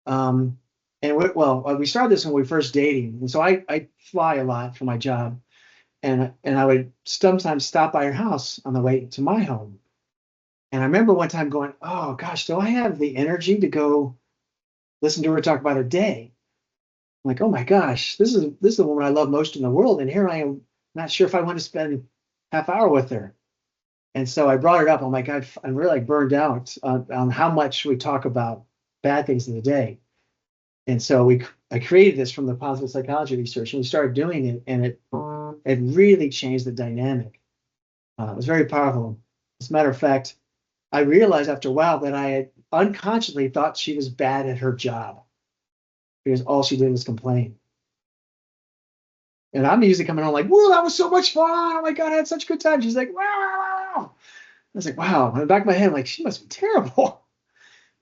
And we started this when we were first dating, and so I fly a lot for my job, and I would sometimes stop by her house on the way to my home. And I remember one time going, oh gosh, do I have the energy to go listen to her talk about her day? I'm like, oh my gosh, this is the woman I love most in the world, and here I am, not sure if I want to spend half hour with her. And so I brought it up. I'm like, I'm really like burned out on how much we talk about bad things in the day. And so I created this from the positive psychology research, and we started doing it, and it really changed the dynamic. It was very powerful. As a matter of fact, I realized after a while that I had unconsciously thought she was bad at her job, because all she did was complain. And I'm usually coming home like, whoa, that was so much fun. Oh my God, I had such a good time. She's like, wow. I was like, wow. In the back of my head, I'm like, she must be terrible.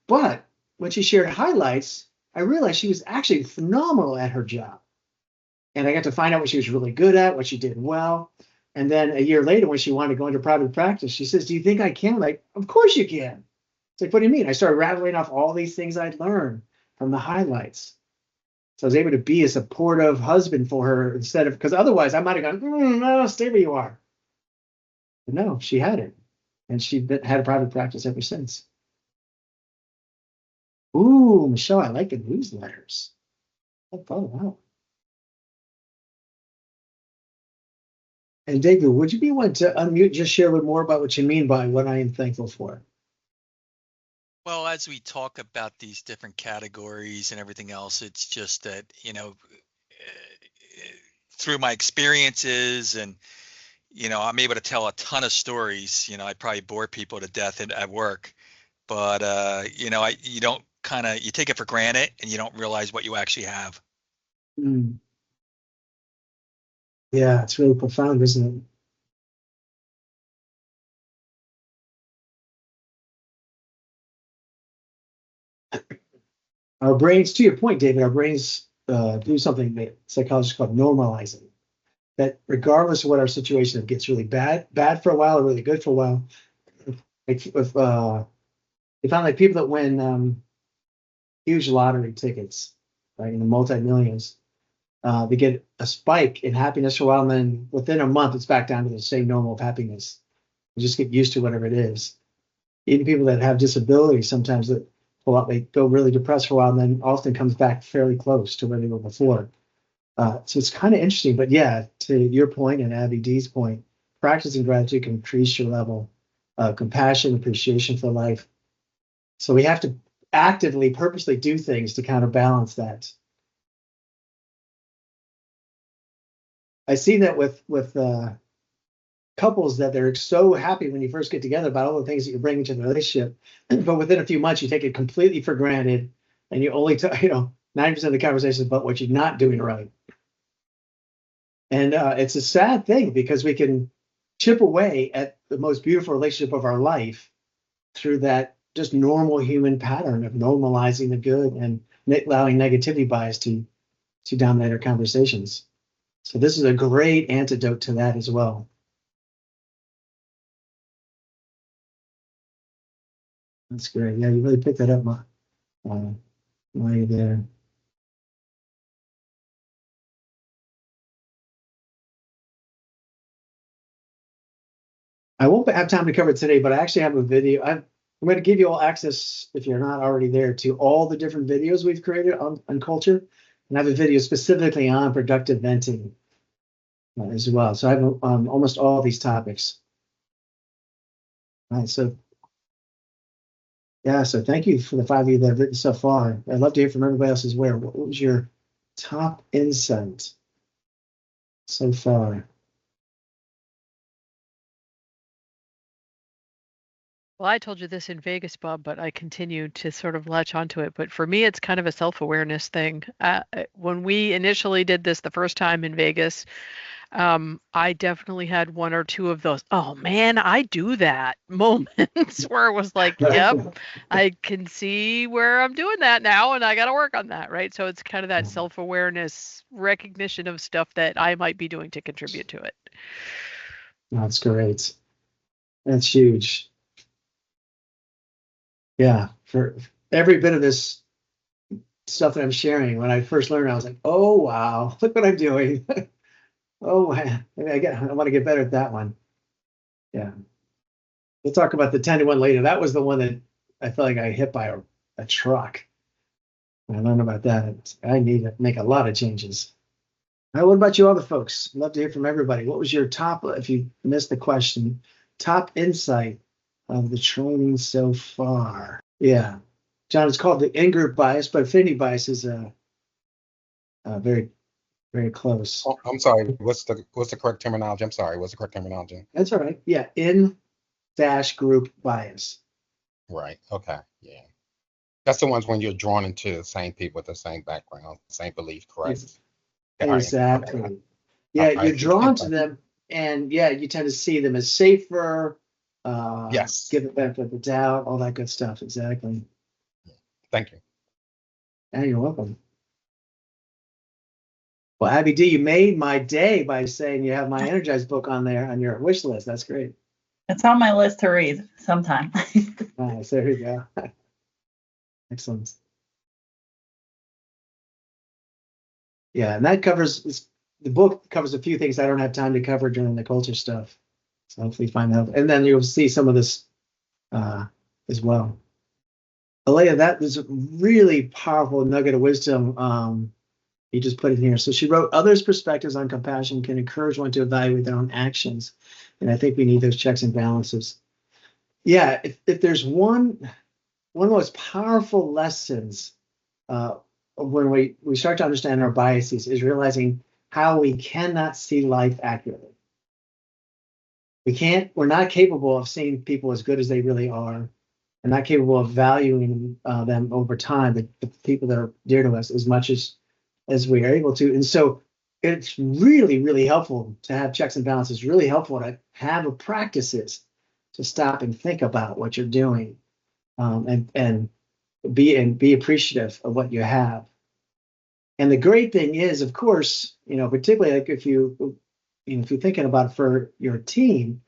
But when she shared highlights, I realized she was actually phenomenal at her job. And I got to find out what she was really good at, what she did well. And then a year later, when she wanted to go into private practice, she says, do you think I can? I'm like, of course you can. It's like, what do you mean? I started rattling off all these things I'd learned from the highlights. So I was able to be a supportive husband for her instead of, because otherwise I might have gone, no, stay where you are. But no, she had it. And she had a private practice ever since. Ooh, Michelle, I like the newsletters. I thought about it. And David, would you be willing to unmute, just share a little more about what you mean by what I am thankful for? Well, as we talk about these different categories and everything else, it's just that, through my experiences and, I'm able to tell a ton of stories. I probably bore people to death at work, but, you don't you take it for granted and you don't realize what you actually have. Mm. Yeah, it's really profound, isn't it? Our brains, to your point, David, our brains do something that psychologists call normalizing. That regardless of what our situation, it gets really bad for a while or really good for a while. Like if they found like people that win huge lottery tickets, right, in the multi-millions, they get a spike in happiness for a while, and then within a month, it's back down to the same normal of happiness. You just get used to whatever it is. Even people that have disabilities, sometimes they go really depressed for a while, and then often comes back fairly close to where they were before. So it's kind of interesting. But yeah, to your point and Abby D's point, practicing gratitude can increase your level of compassion, appreciation for life. So we have to actively, purposely do things to counterbalance that. I see that with couples, that they're so happy when you first get together about all the things that you're bringing to the relationship, but within a few months you take it completely for granted. and you only 90% of the conversation is about what you're not doing right. And it's a sad thing because we can chip away at the most beautiful relationship of our life through that just normal human pattern of normalizing the good and allowing negativity bias to dominate our conversations. So this is a great antidote to that as well. That's great. Yeah, you really picked that up, Maya, there. I won't have time to cover it today, but I actually have a video. I'm going to give you all access, if you're not already there, to all the different videos we've created on culture. And I have a video specifically on productive venting as well. So I have almost all these topics. All right, so yeah, so thank you for the 5 of you that have written so far. I'd love to hear from everybody else as well. What was your top insight so far? Well, I told you this in Vegas, Bob, but I continue to sort of latch onto it. But for me, it's kind of a self-awareness thing. When we initially did this the first time in Vegas, I definitely had one or two of those, oh man, I do that moments where it was like, yep, I can see where I'm doing that now and I got to work on that, right? So it's kind of that self-awareness, recognition of stuff that I might be doing to contribute to it. That's great. That's huge. Yeah, for every bit of this stuff that I'm sharing, when I first learned, I was like, oh, wow, look what I'm doing. Oh, man, I want to get better at that one. Yeah. We'll talk about the 10-to-1 later. That was the one that I felt like I hit by a truck. When I learned about that, I need to make a lot of changes. All right, what about you other folks? Love to hear from everybody. What was your top, if you missed the question, top insight of the training so far? Yeah. John, it's called the in-group bias, but affinity bias is very, very close. Oh, I'm sorry. What's the correct terminology? I'm sorry. What's the correct terminology? That's all right. Yeah, in-group bias. Right. Okay. Yeah. That's the ones when you're drawn into the same people with the same background, same belief, correct? Exactly. Okay. Yeah, you're drawn to them, and yeah, you tend to see them as safer. Yes. Give the benefit of the doubt, all that good stuff. Exactly. Thank you. Yeah, you're welcome. Well, Abby D, you made my day by saying you have my Energize book on there on your wish list. That's great. It's on my list to read sometime. Nice. There you go. Excellent. Yeah, and that covers the book covers a few things I don't have time to cover during the culture stuff. So hopefully find out. And then you'll see some of this as well. Alea, that is a really powerful nugget of wisdom. You just put it here. So she wrote, others' perspectives on compassion can encourage one to evaluate their own actions. And I think we need those checks and balances. Yeah, if there's one of the most powerful lessons when we start to understand our biases is realizing how we cannot see life accurately. We're not capable of seeing people as good as they really are. We're not capable of valuing them over time, the people that are dear to us, as much as we are able to. And so it's really, really helpful to have checks and balances, really helpful to have practices to stop and think about what you're doing and be appreciative of what you have. And the great thing is, of course, particularly like if you're thinking about it for your team,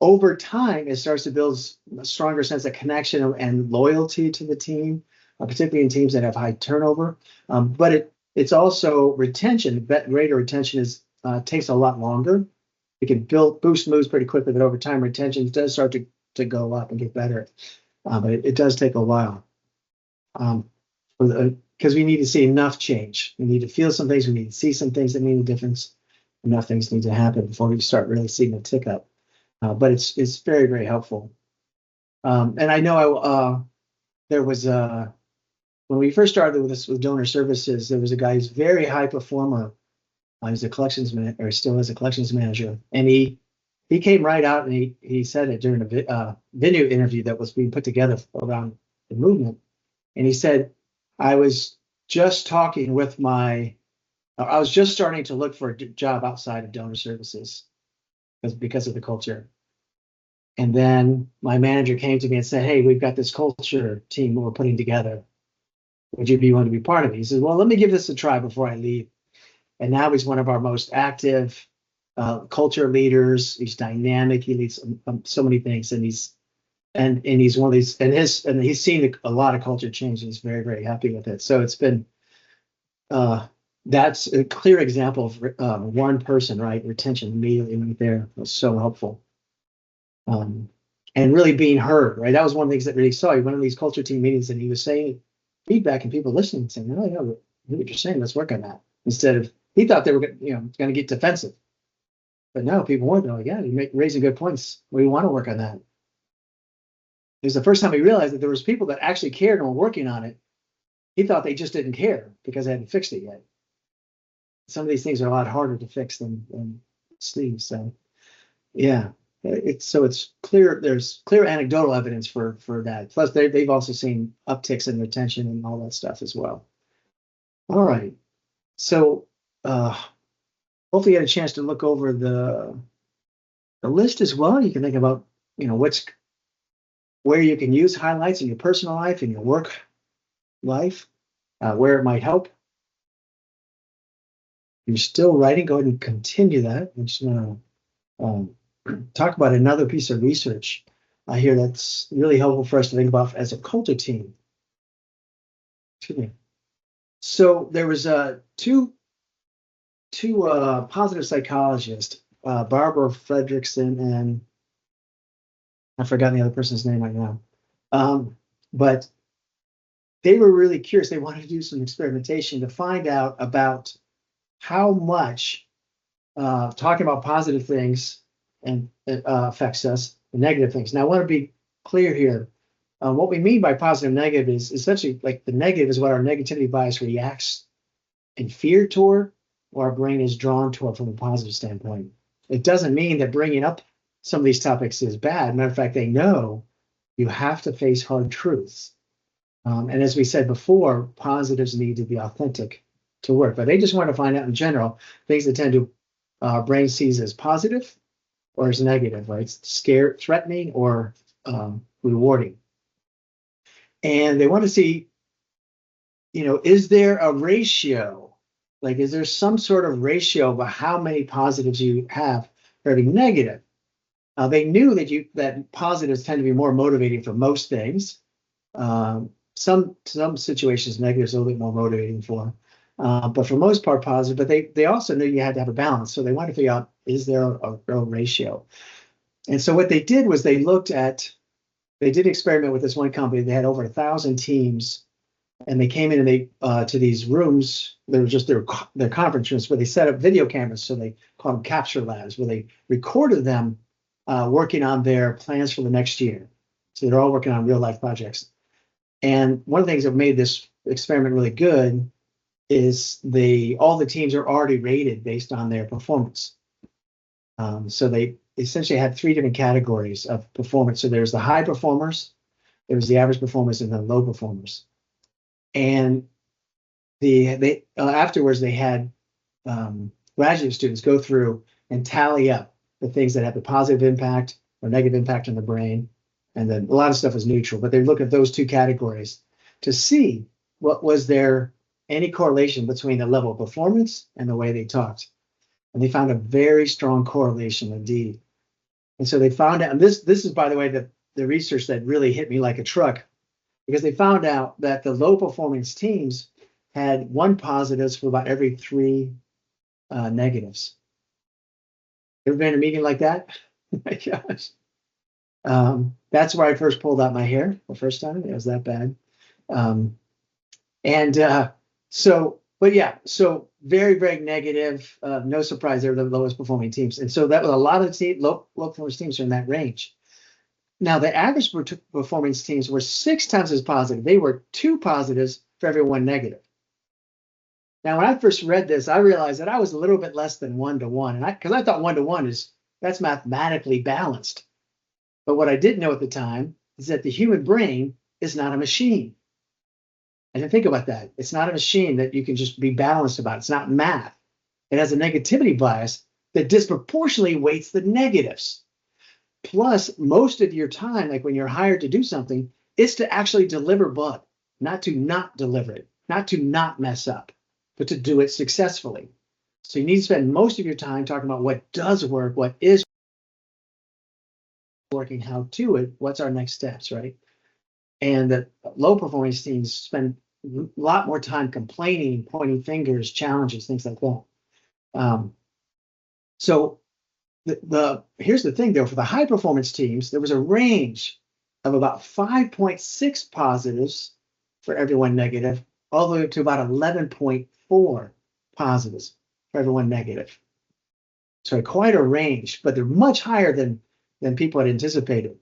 over time, it starts to build a stronger sense of connection and loyalty to the team, particularly in teams that have high turnover. But it's also retention. Greater retention takes a lot longer. You can boost moves pretty quickly, but over time, retention does start to go up and get better. But it does take a while. Because we need to see enough change. We need to feel some things. We need to see some things that mean a difference. Enough things need to happen before we start really seeing a tick up. But it's very, very helpful. And I know there was when we first started with this with donor services, there was a guy who's very high performer. He's a collections man, or still is a collections manager, and he came right out and he said it during a venue interview that was being put together around the movement. And he said, I was just starting to look for a job outside of donor services because of the culture. And then my manager came to me and said, hey, we've got this culture team we're putting together. Would you be willing to be part of it? He says, well, let me give this a try before I leave. And now he's one of our most active culture leaders. He's dynamic. He leads so many things, and he's one of these. And he's seen a lot of culture change. And he's very, very happy with it. So it's been that's a clear example of one person, right? Retention immediately right there was so helpful. And really being heard, right? That was one of the things that really saw. He went on these culture team meetings and he was saying feedback and people listening and saying, oh, yeah, what you're saying, let's work on that. Instead of, he thought they were going to get defensive. But no, people weren't. They're like, yeah, you're raising good points. We want to work on that. It was the first time he realized that there was people that actually cared and were working on it. He thought they just didn't care because they hadn't fixed it yet. Some of these things are a lot harder to fix than Steve. So, yeah. It's clear. There's clear anecdotal evidence for that. Plus, they've also seen upticks in retention and all that stuff as well. All right. So hopefully you had a chance to look over the list as well. You can think about where you can use highlights in your personal life, in your work life, where it might help. If you're still writing, go ahead and continue that. I'm just going to talk about another piece of research here that's really helpful for us to think about as a culture team. Excuse me. So there was two positive psychologists, Barbara Fredrickson and I've forgotten the other person's name right now. But they were really curious. They wanted to do some experimentation to find out about how much talking about positive things and affects us, the negative things. Now, I want to be clear here. What we mean by positive and negative is essentially like the negative is what our negativity bias reacts in fear toward, or our brain is drawn toward from a positive standpoint. It doesn't mean that bringing up some of these topics is bad. Matter of fact, they know you have to face hard truths. And as we said before, positives need to be authentic to work. But they just want to find out in general things that tend to our brain sees as positive or as negative, right? It's scary, threatening, or rewarding. And they want to see, is there a ratio? Like, is there some sort of ratio about how many positives you have for every negative? They knew that positives tend to be more motivating for most things. Some situations, negatives are a little bit more motivating for. But for most part, positive. But they also knew you had to have a balance. So they wanted to figure out, is there a real ratio? And so what they did was they did experiment with this one company. They had over 1,000 teams, and they came in and they to these rooms. They were just their conference rooms where they set up video cameras. So they call them capture labs, where they recorded them working on their plans for the next year. So they're all working on real life projects. And one of the things that made this experiment really good is all the teams are already rated based on their performance. So they essentially had 3 different categories of performance. So there's the high performers, there's the average performers, and the low performers. And afterwards they had graduate students go through and tally up the things that have a positive impact or negative impact on the brain. And then a lot of stuff was neutral, but they look at those 2 categories to see what was there any correlation between the level of performance and the way they talked. And they found a very strong correlation indeed. And so they found out, and this is, by the way, the research that really hit me like a truck, because they found out that the low performance teams had 1 positives for about every 3 negatives. Ever been in a meeting like that? Oh my gosh. That's where I first pulled out my hair the first time. It was that bad. So very, very negative. No surprise, they're the lowest performing teams. And so that was a lot of low performance teams are in that range. Now, the average performance teams were 6 times as positive. They were 2 positives for every 1 negative. Now, when I first read this, I realized that I was a little bit less than 1-to-1, because I thought 1-to-1 that's mathematically balanced. But what I didn't know at the time is that the human brain is not a machine. And think about that. It's not a machine that you can just be balanced about. It's not math. It has a negativity bias that disproportionately weights the negatives. Plus, most of your time, like when you're hired to do something, is to actually deliver bud, not to not deliver it, not to not mess up, but to do it successfully. So you need to spend most of your time talking about what does work, what is working, how to it, what's our next steps, right? And the low performance teams spend a lot more time complaining, pointing fingers, challenges, things like that. So here's the thing though, for the high performance teams, there was a range of about 5.6 positives for every one negative, all the way up to about 11.4 positives for every one negative. So quite a range, but they're much higher than people had anticipated.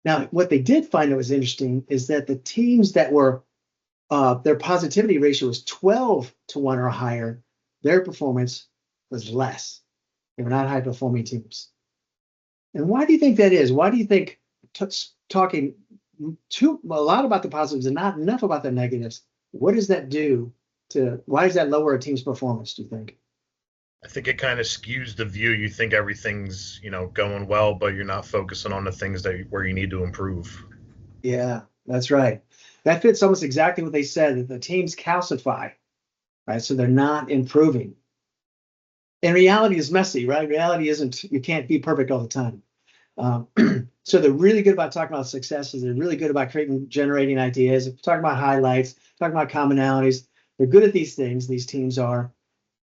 Now, what they did find that was interesting is that the teams that were their positivity ratio was 12-1 or higher, their performance was less. They were not high-performing teams. And why do you think that is? Why do you think talking a lot about the positives and not enough about the negatives, what does that do why does that lower a team's performance, do you think? I think it kind of skews the view. You think everything's, going well, but you're not focusing on the things where you need to improve. Yeah, that's right. That fits almost exactly what they said, that the teams calcify, right? So they're not improving. And reality is messy, right? Reality isn't, you can't be perfect all the time. So they're really good about talking about successes. They're really good about generating ideas, talking about highlights, talking about commonalities. They're good at these things, these teams are.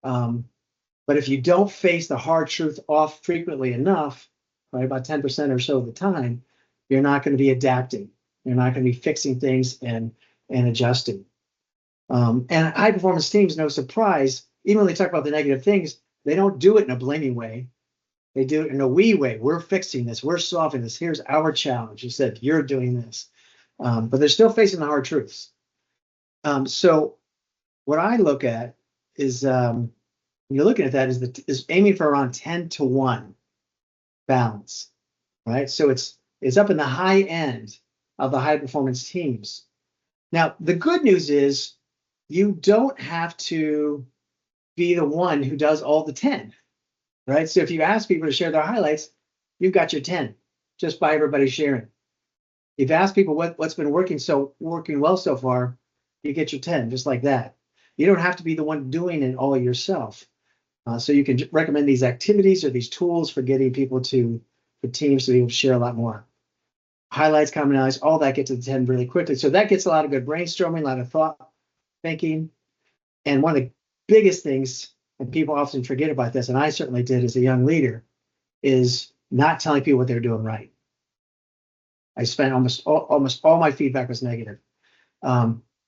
But if you don't face the hard truth off frequently enough, right, about 10% or so of the time, you're not going to be adapting. You're not going to be fixing things and adjusting. And high performance teams, no surprise, even when they talk about the negative things, they don't do it in a blaming way. They do it in a we way. We're fixing this. We're solving this. Here's our challenge. You said you're doing this. But they're still facing the hard truths. So what I look at is, when you're looking at that, is aiming for around 10-1 balance, right? So it's up in the high end of the high performance teams. Now, the good news is you don't have to be the one who does all the 10, right? So if you ask people to share their highlights, you've got your 10 just by everybody sharing. If you ask people what's been working well so far, you get your 10 just like that. You don't have to be the one doing it all yourself. So you can recommend these activities or these tools for getting people for teams to be able to share a lot more. Highlights, commonalities, all that gets to the 10 really quickly. So that gets a lot of good brainstorming, a lot of thought thinking. And one of the biggest things, and people often forget about this, and I certainly did as a young leader, is not telling people what they're doing right. I spent almost all my feedback was negative.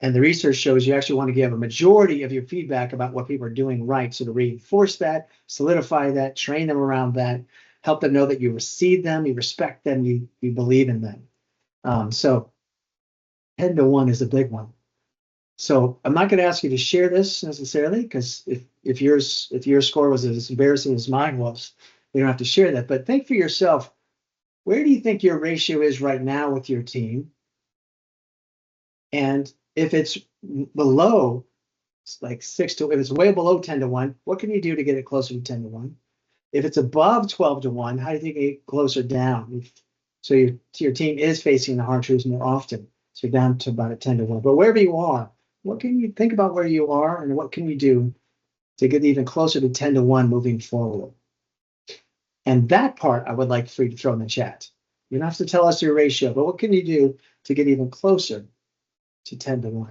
And the research shows you actually want to give a majority of your feedback about what people are doing right. So to reinforce that, solidify that, train them around that, help them know that you receive them, you respect them, you believe in them. So 10-1 is a big one. So I'm not going to ask you to share this necessarily, because if your score was as embarrassing as mine was, you don't have to share that. But think for yourself, where do you think your ratio is right now with your team? And if it's below, like if it's way below 10-1, what can you do to get it closer to 10-1? If it's above 12-1, how do you think you get closer down? So your team is facing the hard truths more often. So you're down to about a 10-1. But wherever you are, what can you think about where you are and what can you do to get even closer to 10-1 moving forward? And that part I would like for you to throw in the chat. You don't have to tell us your ratio, but what can you do to get even closer to 10-1?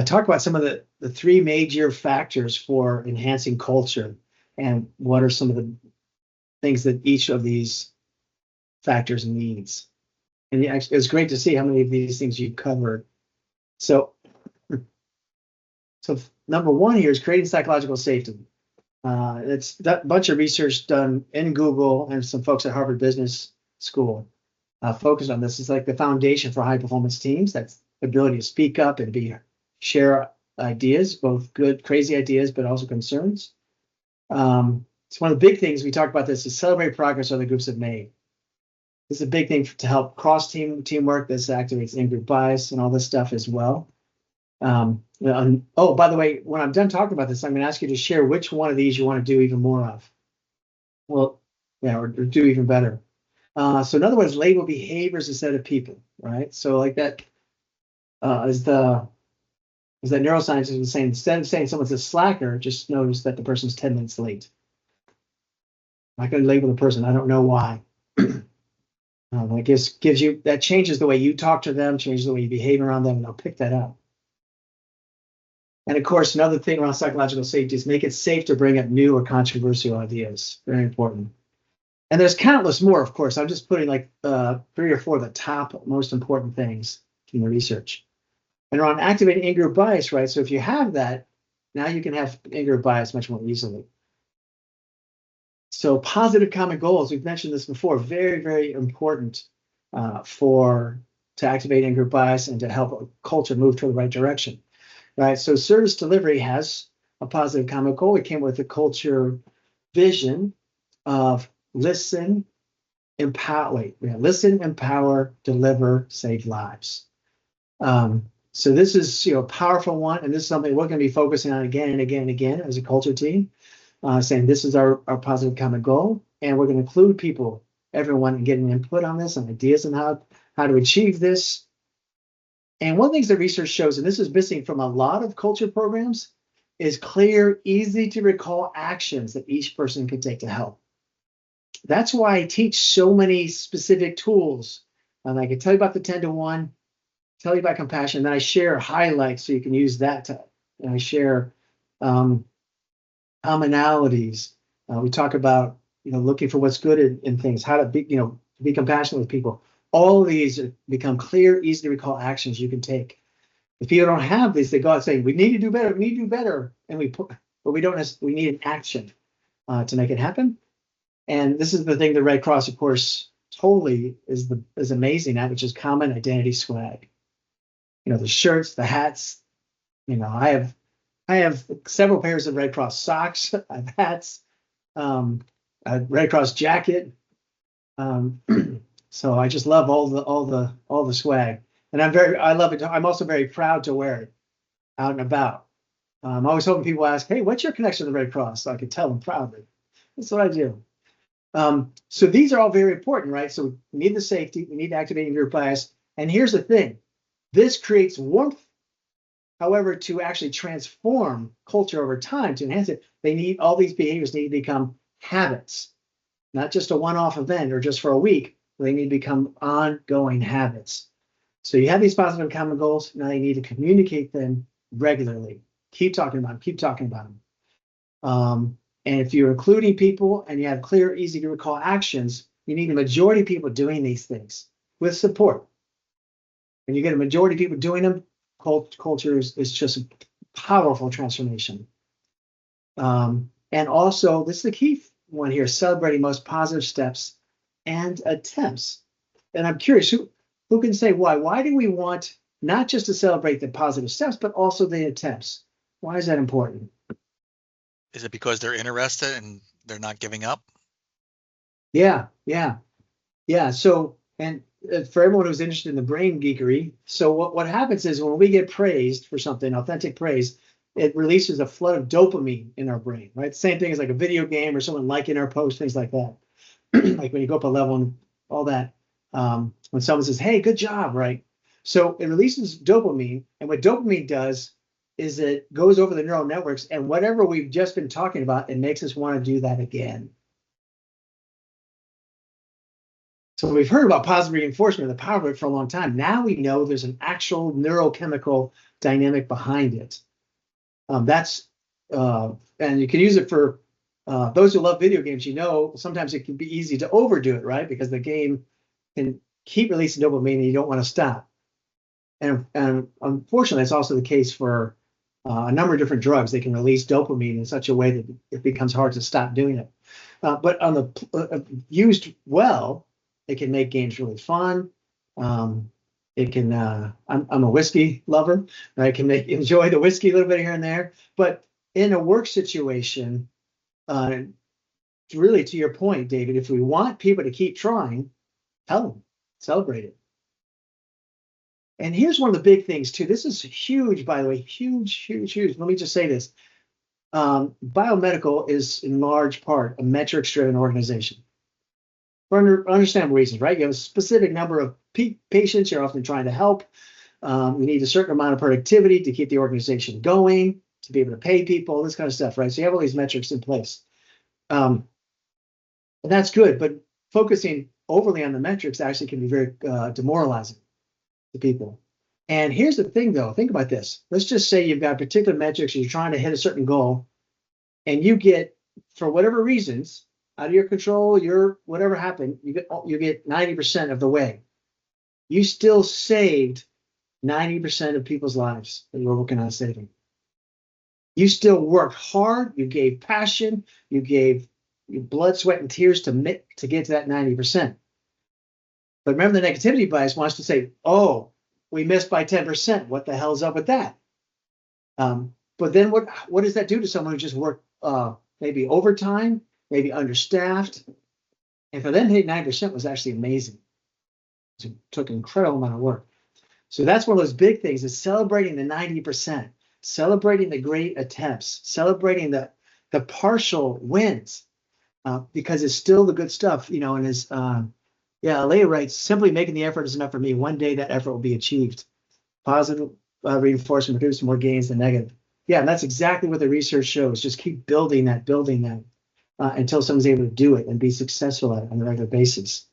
Talk about some of the three major factors for enhancing culture, and what are some of the things that each of these factors needs. And it was great to see how many of these things you covered. So number one here is creating psychological safety. It's that bunch of research done in Google and some folks at Harvard Business School focused on this. It's like the foundation for high performance teams. That's the ability to speak up and share ideas, both good, crazy ideas, but also concerns. It's one of the big things we talk about this is celebrate progress other groups have made. This is a big thing to help teamwork. This activates in-group bias and all this stuff as well. Oh, by the way, when I'm done talking about this, I'm going to ask you to share which one of these you want to do even more of. Well, yeah, or do even better. So in other words, label behaviors instead of people, right? So like that is that neuroscientist was saying, instead of saying someone's a slacker, just notice that the person's 10 minutes late. I'm not going to label the person. I don't know why. That gives you, that changes the way you talk to them, changes the way you behave around them, and they'll pick that up. And of course, another thing around psychological safety is make it safe to bring up new or controversial ideas. Very important. And there's countless more, of course. I'm just putting like 3 or 4 of the top most important things in the research. And around activating in-group bias, right? So if you have that, now you can have in-group bias much more easily. So positive common goals, we've mentioned this before, very, very important to activate in-group bias and to help a culture move to the right direction, right? So service delivery has a positive common goal. It came with a culture vision of listen, empower, deliver, save lives. So this is a powerful one, and this is something we're going to be focusing on again and again and again as a culture team. Saying this is our positive common goal, and we're going to include people, everyone, getting input on this and ideas on how to achieve this. And one of the things that research shows, and this is missing from a lot of culture programs, is clear, easy to recall actions that each person can take to help. That's why I teach so many specific tools. And I can tell you about the 10-to-1, tell you about compassion, and then I share highlights so you can use that and I share commonalities. We talk about looking for what's good in things, how to be compassionate with people. All of these become clear, easy to recall actions you can take. If people don't have these, they go out saying, "We need to do better. We need to do better," and we don't. We need an action to make it happen. And this is the thing the Red Cross, of course, totally is amazing at, which is common identity swag. The shirts, the hats. I have several pairs of Red Cross socks. I have hats, a Red Cross jacket. So I just love all the swag, and I love it. I'm also very proud to wear it out and about. I'm always hoping people ask, "Hey, what's your connection to the Red Cross?" So I can tell them proudly. That's what I do. So these are all very important, right? So we need the safety, we need activating group bias, and here's the thing: this creates warmth. However, to actually transform culture over time, to enhance it, all these behaviors need to become habits, not just a one-off event or just for a week. They need to become ongoing habits. So you have these positive common goals. Now you need to communicate them regularly. Keep talking about them. And if you're including people and you have clear, easy to recall actions, you need a majority of people doing these things with support. When you get a majority of people doing them, culture is just a powerful transformation. And also, this is the key one here, celebrating most positive steps and attempts. And I'm curious, who can say why? Why do we want not just to celebrate the positive steps, but also the attempts? Why is that important? Is it because they're interested and they're not giving up? Yeah. So, and for everyone who's interested in the brain geekery, so what happens is when we get praised for something, authentic praise, it releases a flood of dopamine in our brain, right? Same thing as like a video game or someone liking our post, things like that. Like when you go up a level and all that, when someone says, "Hey, good job," right? So it releases dopamine, and what dopamine does is it goes over the neural networks, and whatever we've just been talking about, it makes us want to do that again. So we've heard about positive reinforcement and the power of it for a long time. Now we know there's an actual neurochemical dynamic behind it. And you can use it for those who love video games. Sometimes it can be easy to overdo it, right? Because the game can keep releasing dopamine and you don't want to stop. And unfortunately, it's also the case for a number of different drugs. They can release dopamine in such a way that it becomes hard to stop doing it. But on the used well, it can make games really fun. It can. I'm a whiskey lover. Right? Can enjoy the whiskey a little bit here and there. But in a work situation, really to your point, David, if we want people to keep trying, tell them, celebrate it. And here's one of the big things too. This is huge, by the way, huge. Let me just say this. Biomedical is in large part a metrics-driven organization for understandable reasons, right? You have a specific number of patients you're often trying to help. You need a certain amount of productivity to keep the organization going, to be able to pay people, this kind of stuff, right? So you have all these metrics in place. And that's good, but focusing overly on the metrics actually can be very demoralizing to people. And here's the thing, though. Think about this. Let's just say you've got particular metrics, you're trying to hit a certain goal, and you get, for whatever reasons, out of your control, whatever happened, you get 90% of the way. You still saved 90% of people's lives that you were working on saving. You still worked hard. You gave passion. You gave your blood, sweat, and tears to get to that 90%. But remember, the negativity bias wants to say, oh, we missed by 10%. What the hell's up with that? But then what does that do to someone who just worked maybe overtime, maybe understaffed? And for them, hitting 9% was actually amazing. It took an incredible amount of work. So that's one of those big things, is celebrating the 90%, celebrating the great attempts, celebrating the partial wins, because it's still the good stuff, you know. And as Alea writes, simply making the effort is enough for me. One day that effort will be achieved. Positive reinforcement produces more gains than negative. Yeah, and that's exactly what the research shows. Just keep building that until someone's able to do it and be successful at it on a regular basis.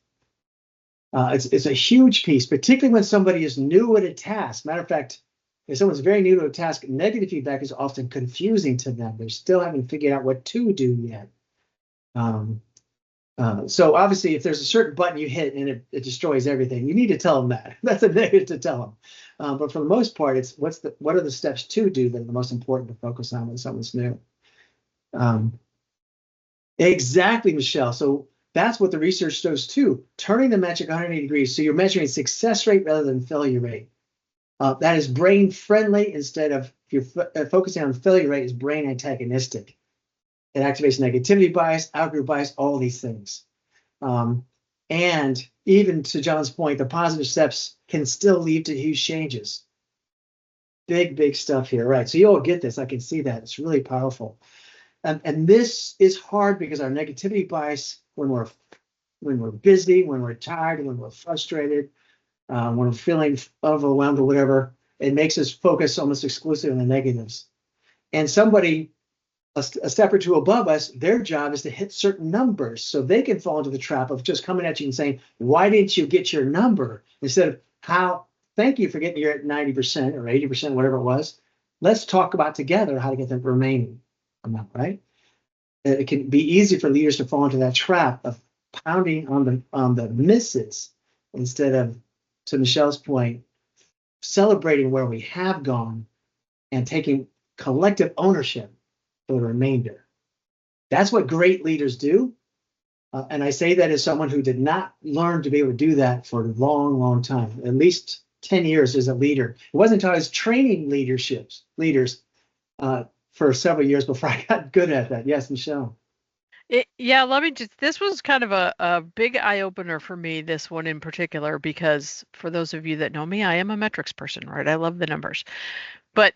It's a huge piece, particularly when somebody is new at a task. Matter of fact, if someone's very new to a task, negative feedback is often confusing to them. They still haven't figured out what to do yet. So obviously, if there's a certain button you hit and it destroys everything, you need to tell them that. That's a negative to tell them. But for the most part, it's what are the steps to do that are the most important to focus on when someone's new. Exactly, Michelle. So that's what the research shows too. Turning the metric 180 degrees, so you're measuring success rate rather than failure rate. That is brain friendly instead of, if you're focusing on failure rate, is brain antagonistic. It activates negativity bias, outgroup bias, all these things. And even to John's point, the positive steps can still lead to huge changes. Big stuff here, right? So you all get this. I can see that. It's really powerful. And this is hard because our negativity bias, when we're busy, when we're tired, when we're frustrated, when we're feeling overwhelmed or whatever, it makes us focus almost exclusively on the negatives. And somebody a step or two above us, their job is to hit certain numbers, so they can fall into the trap of just coming at you and saying, why didn't you get your number? Instead of thank you for getting your 90% or 80%, whatever it was. Let's talk about together how to get the remaining amount, right? It can be easy for leaders to fall into that trap of pounding on the misses instead of, to Michelle's point, celebrating where we have gone and taking collective ownership for the remainder. That's what great leaders do. And I say that as someone who did not learn to be able to do that for a long time, at least 10 years as a leader. It wasn't until I was training leaders for several years before I got good at that. Yes, Michelle. This was kind of a big eye opener for me, this one in particular, because for those of you that know me, I am a metrics person, right? I love the numbers. But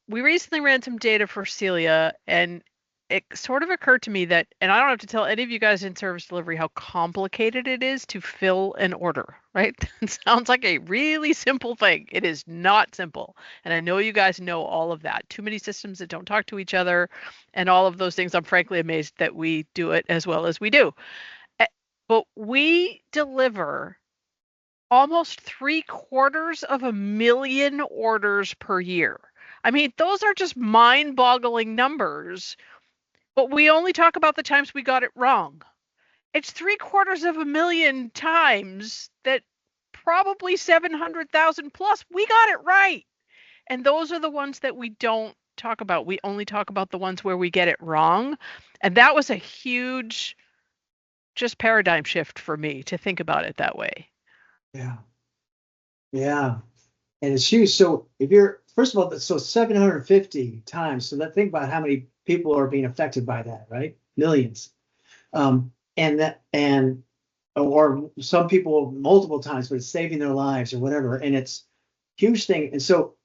we recently ran some data for Celia, and it sort of occurred to me that, and I don't have to tell any of you guys in service delivery how complicated it is to fill an order, right? It sounds like a really simple thing. It is not simple. And I know you guys know all of that. Too many systems that don't talk to each other and all of those things. I'm frankly amazed that we do it as well as we do. But we deliver almost 750,000 orders per year. I mean, those are just mind-boggling numbers, but we only talk about the times we got it wrong. It's 750,000 times that probably 700,000 plus, we got it right. And those are the ones that we don't talk about. We only talk about the ones where we get it wrong. And that was a huge just paradigm shift for me to think about it that way. Yeah. And it's huge. So if you're, first of all, so 750 times. So think about how many people are being affected by that, right? Millions. And or some people multiple times, but it's saving their lives or whatever. And it's huge thing. And so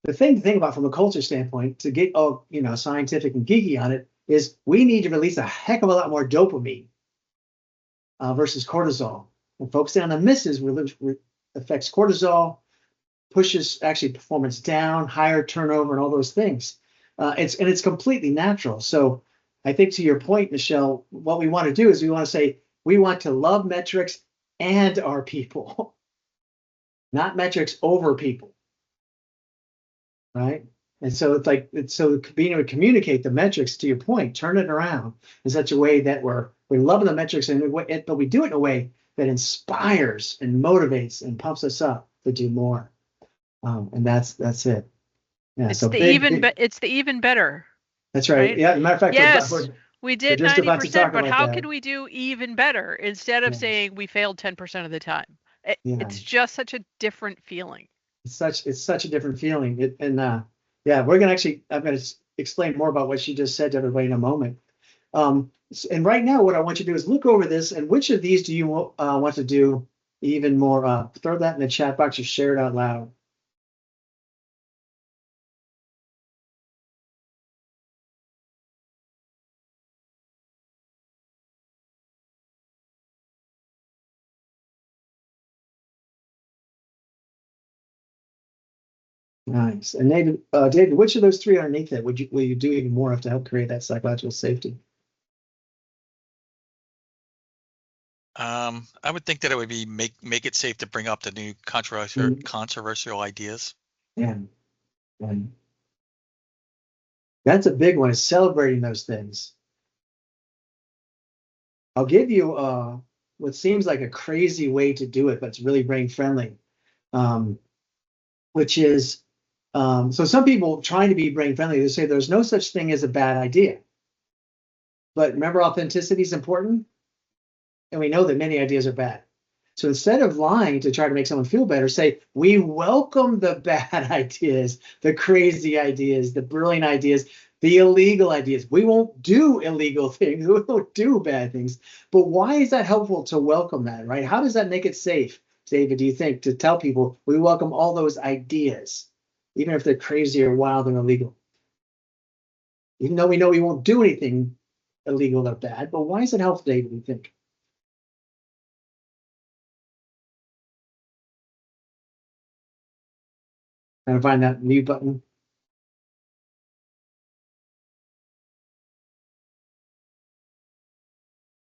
the thing to think about from a culture standpoint, to get scientific and geeky on it, is we need to release a heck of a lot more dopamine versus cortisol. And focusing on the misses affects cortisol, pushes actually performance down, higher turnover, and all those things. It's completely natural. So I think to your point, Michelle, what we want to do is we want to say we want to love metrics and our people, not metrics over people, right? And so so being able to communicate the metrics, to your point, turn it around in such a way that we're loving the metrics, but we do it in a way that inspires and motivates and pumps us up to do more. And that's it. Yeah, it's so it's the even better. That's right. Right? Yeah, as a matter of fact, Yes, we did just about to 90%, talk but about how that. can we do even better instead of Yeah. saying we failed 10% of the time? Yeah. It's just such a different feeling. It's such a different feeling. We're gonna I'm gonna explain more about what she just said to everybody in a moment. And right now, what I want you to do is look over this, and which of these do you want to do even more? Throw that in the chat box or share it out loud. Nice. And David, which of those three underneath it will you do even more of to help create that psychological safety? I would think that it would be make it safe to bring up the new controversial ideas. Yeah. And that's a big one, is celebrating those things. I'll give you what seems like a crazy way to do it, but it's really brain friendly, which is, so some people trying to be brain friendly, they say there's no such thing as a bad idea. But remember, authenticity is important, and we know that many ideas are bad. So instead of lying to try to make someone feel better, say, we welcome the bad ideas, the crazy ideas, the brilliant ideas, the illegal ideas. We won't do illegal things. We won't do bad things. But why is that helpful to welcome that, right? How does that make it safe, David, do you think, to tell people we welcome all those ideas, even if they're crazy or wild and illegal? Even though we know we won't do anything illegal or bad, but why is it helpful, David, do you think? Trying to find that mute button.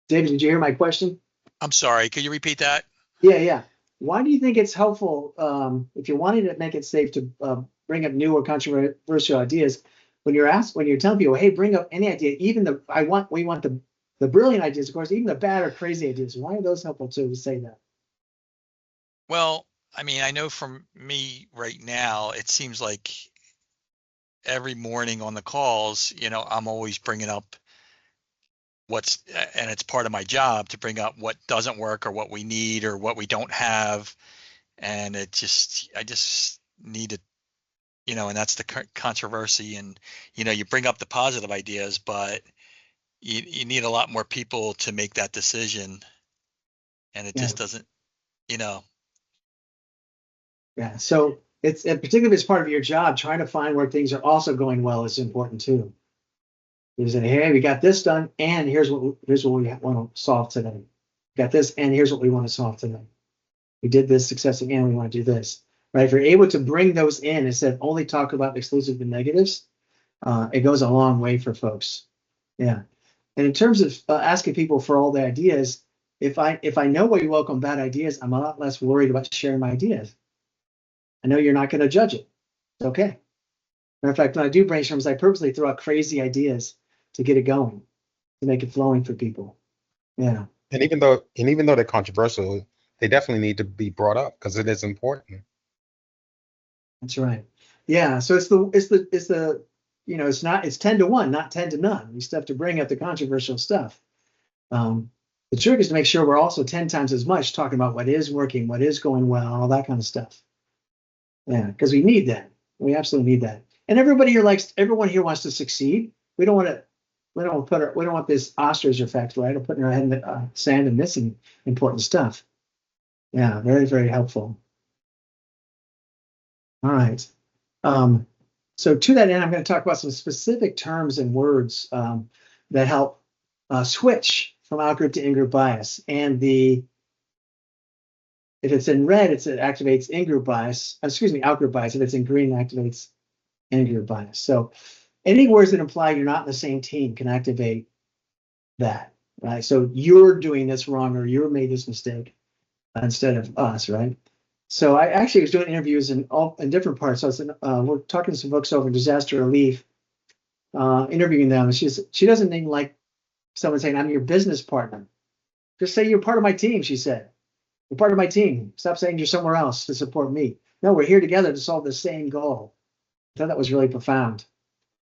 David, did you hear my question? I'm sorry, could you repeat that? Yeah. Why do you think it's helpful, if you're wanting to make it safe, to bring up new or controversial ideas, when you're telling people, hey, bring up any idea, even we want the brilliant ideas, of course, even the bad or crazy ideas. Why are those helpful to say that? Well, I mean, I know from me right now, it seems like every morning on the calls, I'm always bringing up and it's part of my job to bring up what doesn't work or what we need or what we don't have. And I just need to, and that's the controversy. And, you bring up the positive ideas, but you need a lot more people to make that decision. And it just doesn't, Yeah, so particularly if it's part of your job, trying to find where things are also going well is important too. You say, hey, we got this done, and here's what we want to solve today. We got this, and here's what we want to solve today. We did this successfully, and we want to do this. Right? If you're able to bring those in instead of only talk about exclusive and negatives, it goes a long way for folks. Yeah. And in terms of asking people for all the ideas, if I know we welcome bad ideas, I'm a lot less worried about sharing my ideas. I know you're not going to judge it. It's okay. Matter of fact, when I do brainstorms, I purposely throw out crazy ideas to get it going, to make it flowing for people. Yeah. And even though they're controversial, they definitely need to be brought up because it is important. That's right. Yeah. So it's 10 to 1, not 10 to none. We still have to bring up the controversial stuff. The trick is to make sure we're also 10 times as much talking about what is working, what is going well, all that kind of stuff. Yeah, because we need that. We absolutely need that. And everyone here wants to succeed. We don't want to we don't want this ostrich effect, right? Or putting our head in the sand and missing important stuff. Yeah, very, very helpful. All right. So to that end, I'm going to talk about some specific terms and words that help switch from outgroup to in-group bias. And if it's in red, it activates in-group bias. Excuse me, outgroup bias. If it's in green, it activates in-group bias. So any words that imply you're not in the same team can activate that, right? So you're doing this wrong, or you made this mistake instead of us, right? So I actually was doing interviews in different parts. So we're talking to some folks over in disaster relief, interviewing them. And she doesn't even like someone saying, I'm your business partner. Just say you're part of my team, she said. You're part of my team. Stop saying you're somewhere else to support me. No, we're here together to solve the same goal. I thought that was really profound.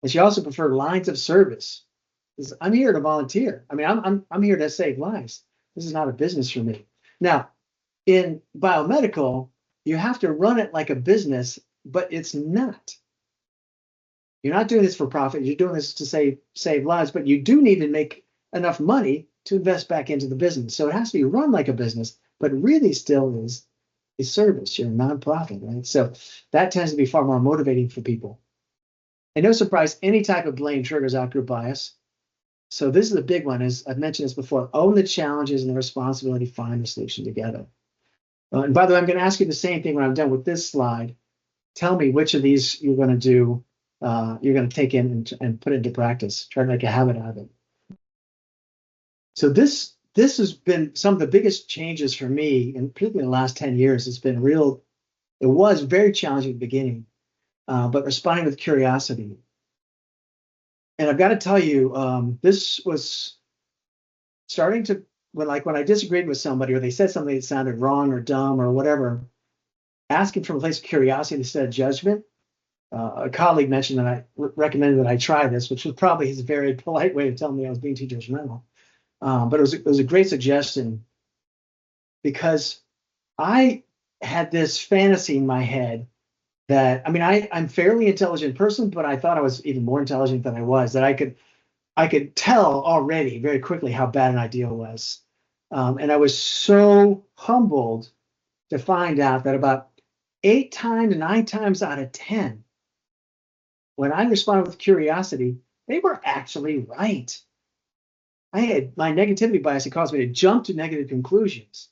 And she also preferred lines of service. I'm here to volunteer. I mean, I'm here to save lives. This is not a business for me. Now, in biomedical, you have to run it like a business, but it's not. You're not doing this for profit. You're doing this to save lives, but you do need to make enough money to invest back into the business. So it has to be run like a business, but really still is a service. You're a nonprofit, right? So that tends to be far more motivating for people. And no surprise, any type of blame triggers outgroup bias. So this is the big one, as I've mentioned this before: own the challenges and the responsibility, find the solution together. And by the way, I'm going to ask you the same thing when I'm done with this slide. Tell me which of these you're going to do, you're going to take in and put into practice. Try to make a habit out of it. So this has been some of the biggest changes for me, and particularly in the last 10 years. It's been real. It was very challenging at the beginning, but responding with curiosity. And I've got to tell you, this was starting to, when I disagreed with somebody, or they said something that sounded wrong or dumb or whatever, asking from a place of curiosity instead of judgment. A colleague mentioned that I recommended that I try this, which was probably his very polite way of telling me I was being too judgmental. But it was a great suggestion, because I had this fantasy in my head that, I mean, I'm a fairly intelligent person, but I thought I was even more intelligent than I was, that I could tell already very quickly how bad an idea was. And I was so humbled to find out that about 8 times, 9 times out of 10, when I responded with curiosity, they were actually right. I had my negativity bias that caused me to jump to negative conclusions.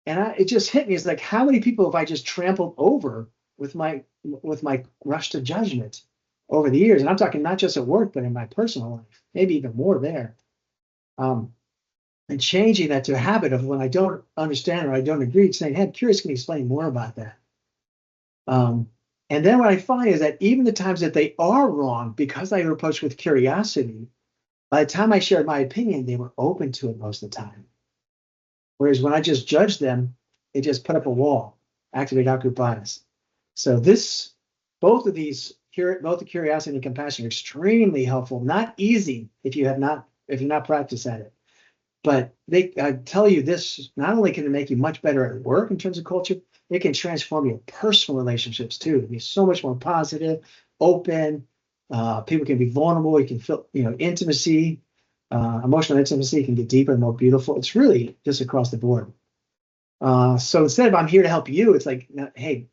And it just hit me. It's like, how many people have I just trampled over with my rush to judgment over the years? And I'm talking not just at work, but in my personal life, maybe even more there. And changing that to a habit of, when I don't understand or I don't agree, saying, hey, I'm curious, can you explain more about that? And then what I find is that even the times that they are wrong, because I approached with curiosity, by the time I shared my opinion, they were open to it most of the time. Whereas when I just judged them, it just put up a wall, activate outgroup bias. So both the curiosity and compassion are extremely helpful. Not easy if you're not practiced at it. But I tell you this, not only can it make you much better at work in terms of culture, it can transform your personal relationships too. Be so much more positive, open. People can be vulnerable. You can feel, intimacy, emotional intimacy can get deeper and more beautiful. It's really just across the board. So instead of I'm here to help you, it's like, hey,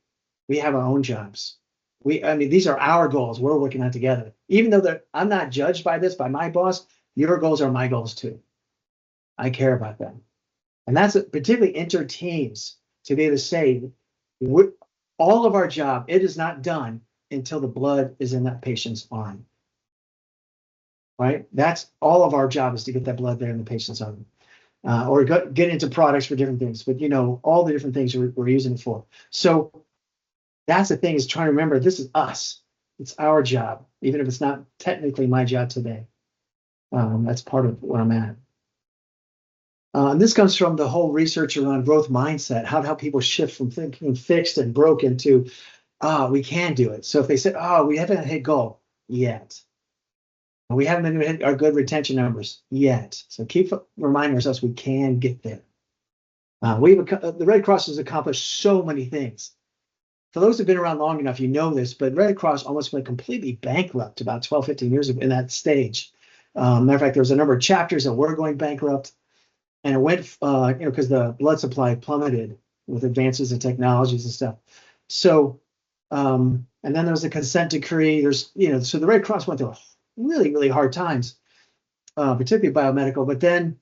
we have our own jobs. These are our goals. We're working on together. Even though I'm not judged by this, by my boss, your goals are my goals too. I care about them. And that's particularly inter teams, to be able to say, all of our job, it is not done until the blood is in that patient's arm. Right? That's all of our job, is to get that blood there in the patient's arm. Or get into products for different things, but all the different things we're using it for. So that's the thing, is trying to remember, this is us. It's our job, even if it's not technically my job today. That's part of where I'm at. And this comes from the whole research around growth mindset, how to help people shift from thinking fixed and broken to, we can do it. So if they said, we haven't hit goal yet, we haven't hit our good retention numbers yet. So keep reminding ourselves we can get there. The Red Cross has accomplished so many things. For those who've been around long enough, you know this, but Red Cross almost went completely bankrupt about 12, 15 years ago in that stage. Matter of fact, there was a number of chapters that were going bankrupt, and it went, because the blood supply plummeted with advances in technologies and stuff. So, and then there was a consent decree. So the Red Cross went through really, really hard times, particularly biomedical. But then,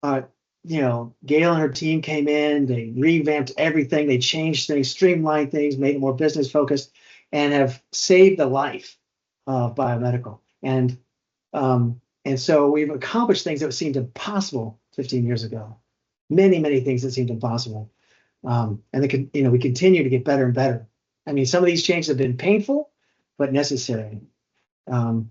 Gail and her team came in, they revamped everything, they changed things, streamlined things, made it more business focused, and have saved the life of biomedical. And so we've accomplished things that seemed impossible 15 years ago. Many, many things that seemed impossible. And we continue to get better and better. I mean, some of these changes have been painful, but necessary. But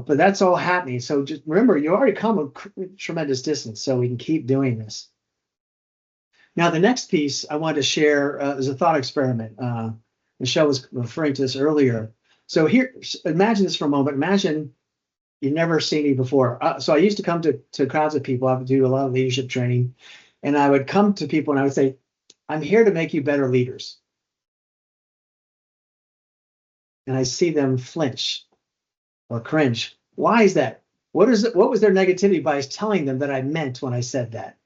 that's all happening. So just remember, you already come a tremendous distance, so we can keep doing this. Now, the next piece I wanted to share is a thought experiment. Michelle was referring to this earlier. So here, imagine this for a moment. Imagine you've never seen me before. So I used to come to crowds of people. I would do a lot of leadership training. And I would come to people and I would say, I'm here to make you better leaders. And I see them flinch or cringe. Why is that? What was their negativity bias telling them that I meant when I said that?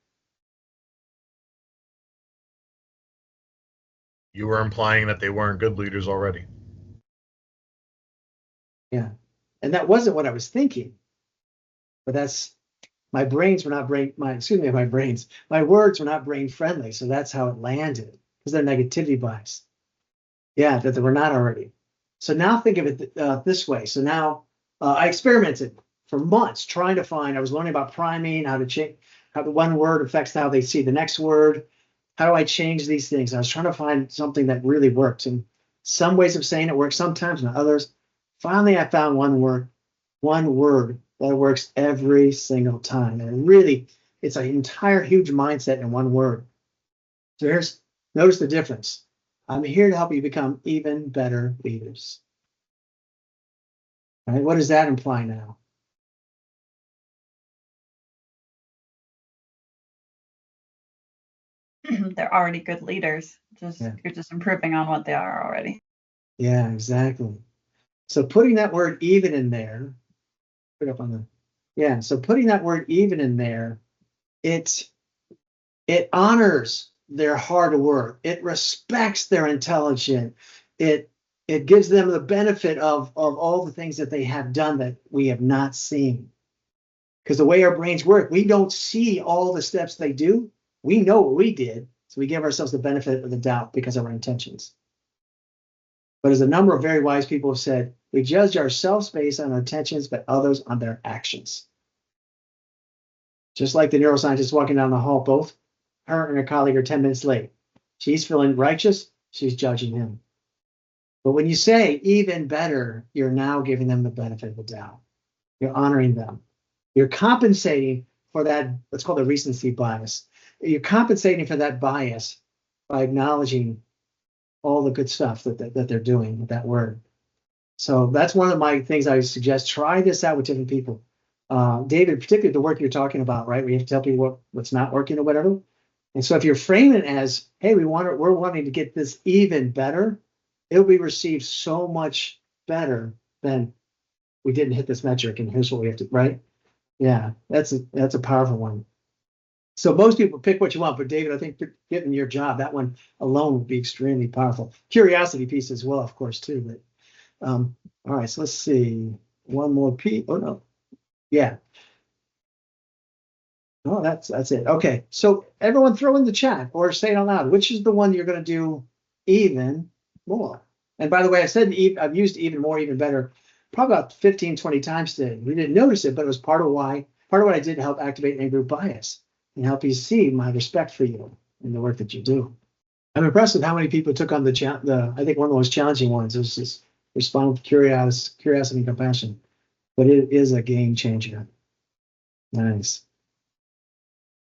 You were implying that they weren't good leaders already. Yeah. And that wasn't what I was thinking. But my words were not brain friendly. So that's how it landed, because they're negativity bias. Yeah, that they were not already. So now think of it this way. So now I experimented for months trying to find, I was learning about priming, how to change, how the one word affects how they see the next word. How do I change these things? I was trying to find something that really works. And some ways of saying it works sometimes, and others. Finally, I found one word that works every single time. And really, it's an entire huge mindset in one word. So notice the difference. I'm here to help you become even better leaders. All right, what does that imply now? They're already good leaders. You're just improving on what they are already. Yeah, exactly. So putting that word even in there, so putting that word even in there, it honors their hard work. It respects their intelligence. It gives them the benefit of all the things that they have done that we have not seen. Because the way our brains work, we don't see all the steps they do. We know what we did, so we give ourselves the benefit of the doubt because of our intentions. But as a number of very wise people have said, we judge ourselves based on our intentions, but others on their actions. Just like the neuroscientist walking down the hall, both her and her colleague are 10 minutes late. She's feeling righteous, she's judging him. But when you say even better, you're now giving them the benefit of the doubt. You're honoring them. You're compensating for that, what's called the recency bias. You're compensating for that bias by acknowledging all the good stuff that they're doing with that word. So that's one of my things I suggest. Try this out with different people. David, particularly the work you're talking about, right? We have to tell people what's not working or whatever. And so if you're framing it as, hey, we're wanting to get this even better, it'll be received so much better than we didn't hit this metric and here's what we have to, right? Yeah, that's a powerful one. So most people pick what you want, but David, I think getting your job, that one alone would be extremely powerful. Curiosity piece as well, of course, too. But all right, so let's see. One more piece. Oh no. Yeah. Oh, that's it. Okay. So everyone throw in the chat or say it out loud. Which is the one you're going to do even more? And by the way, I've used even more, even better, probably about 15, 20 times today. We didn't notice it, but it was part of what I did to help activate in-group bias and help you see my respect for you and the work that you do. I'm impressed with how many people took on I think one of the most challenging ones was this respond with curiosity and compassion. But it is a game changer. Nice.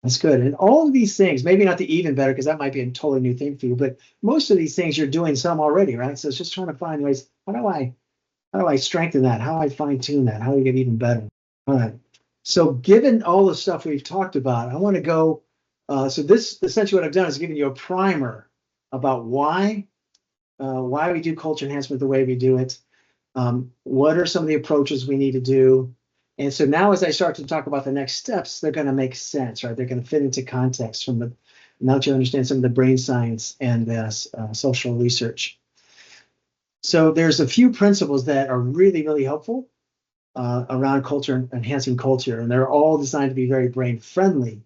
That's good. And all of these things, maybe not the even better, because that might be a totally new thing for you, but most of these things you're doing some already, right? So it's just trying to find ways, how do I strengthen that? How do I fine tune that? How do I get even better? All right. So given all the stuff we've talked about, I want to go, so this essentially what I've done is given you a primer about why we do culture enhancement the way we do it. What are some of the approaches we need to do? And so now as I start to talk about the next steps, they're going to make sense, right? They're going to fit into context from the, now that you understand some of the brain science and the social research. So there's a few principles that are really, really helpful around culture, enhancing culture, and they're all designed to be very brain friendly.